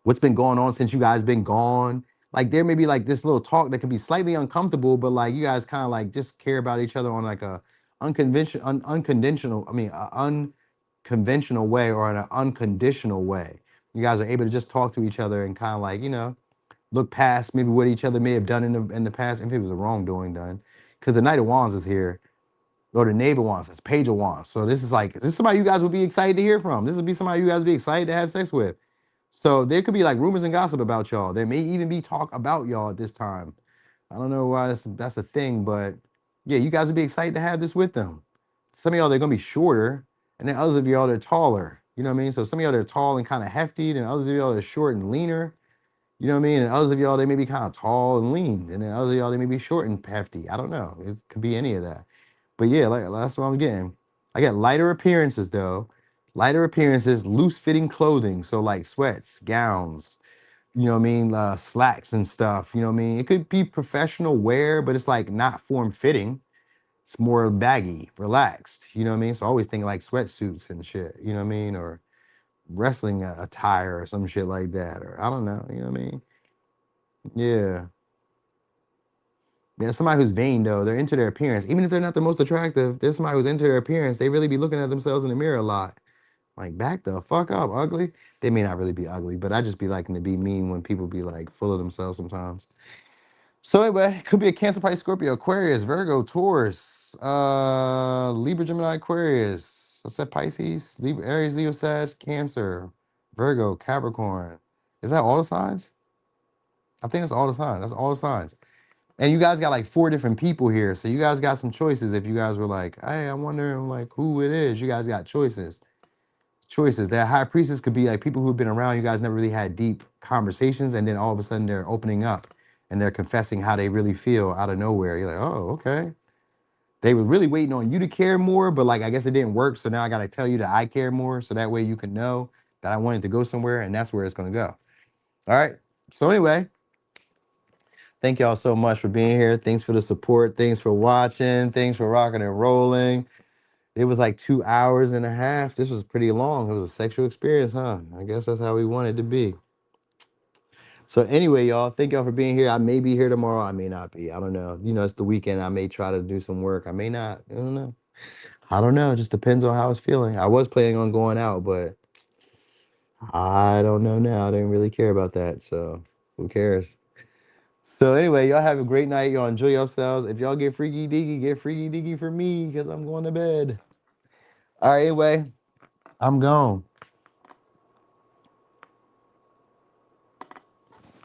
what's been going on since you guys been gone. Like there may be like this little talk that can be slightly uncomfortable, but like you guys kind of like just care about each other on like a unconventional, I mean, unconventional way, or in an unconditional way. You guys are able to just talk to each other and kind of like, look past maybe what each other may have done in the past, if it was a wrongdoing done. Because the Knight of Wands is here, or the Knave of Wands, it's Page of Wands. So this is somebody you guys would be excited to hear from. This would be somebody you guys would be excited to have sex with. So there could be like rumors and gossip about y'all. There may even be talk about y'all at this time. I don't know why that's a thing, but yeah, you guys would be excited to have this with them. Some of y'all, they're gonna be shorter, and then others of y'all, they're taller. You know what I mean? So some of y'all, they're tall and kind of hefty, and others of y'all, are short and leaner. You know what I mean? And others of y'all, they may be kind of tall and lean, and then others of y'all, they may be short and hefty. I don't know. It could be any of that. But yeah, like that's what I'm getting. I got lighter appearances though. Lighter appearances, loose fitting clothing. So like sweats, gowns, you know what I mean? Slacks and stuff. You know what I mean? It could be professional wear, but it's like not form fitting. it's more baggy, relaxed. You know what I mean? So I always think like sweatsuits and shit. You know what I mean? Or wrestling attire or some shit like that. Or I don't know. You know what I mean? Yeah. Yeah, somebody who's vain though, they're into their appearance. Even if they're not the most attractive, there's somebody who's into their appearance. They really be looking at themselves in the mirror a lot. Like, back the fuck up, ugly. They may not really be ugly, but I just be liking to be mean when people be like full of themselves sometimes. So anyway, could be a Cancer, Pisces, Scorpio, Aquarius, Virgo, Taurus, Libra, Gemini, Aquarius. I said Pisces, Libra, Aries, Leo, Sag, Cancer, Virgo, Capricorn. Is that all the signs? I think that's all the signs. That's all the signs. And you guys got like 4 different people here. So you guys got some choices. If you guys were like, hey, I'm wondering like who it is. You guys got choices. Choices. That high priestess could be like people who've been around. You guys never really had deep conversations. And then all of a sudden they're opening up and they're confessing how they really feel out of nowhere. You're like, oh, okay. They were really waiting on you to care more, but like, I guess it didn't work. So now I got to tell you that I care more. So that way you can know that I wanted to go somewhere and that's where it's going to go. All right. So anyway, thank y'all so much for being here. Thanks for the support. Thanks for watching. Thanks for rocking and rolling. It was like 2 hours and a half. This was pretty long. It was a sexual experience, huh? I guess that's how we want it to be. So anyway, y'all, thank y'all for being here. I may be here tomorrow. I may not be. I don't know. You know, it's the weekend. I may try to do some work. I may not. I don't know. I don't know. It just depends on how I was feeling. I was planning on going out, but I don't know now. I didn't really care about that. So who cares? So anyway, y'all have a great night. Y'all enjoy yourselves. If y'all get freaky deaky, get freaky deaky for me because I'm going to bed. All right, anyway, I'm gone.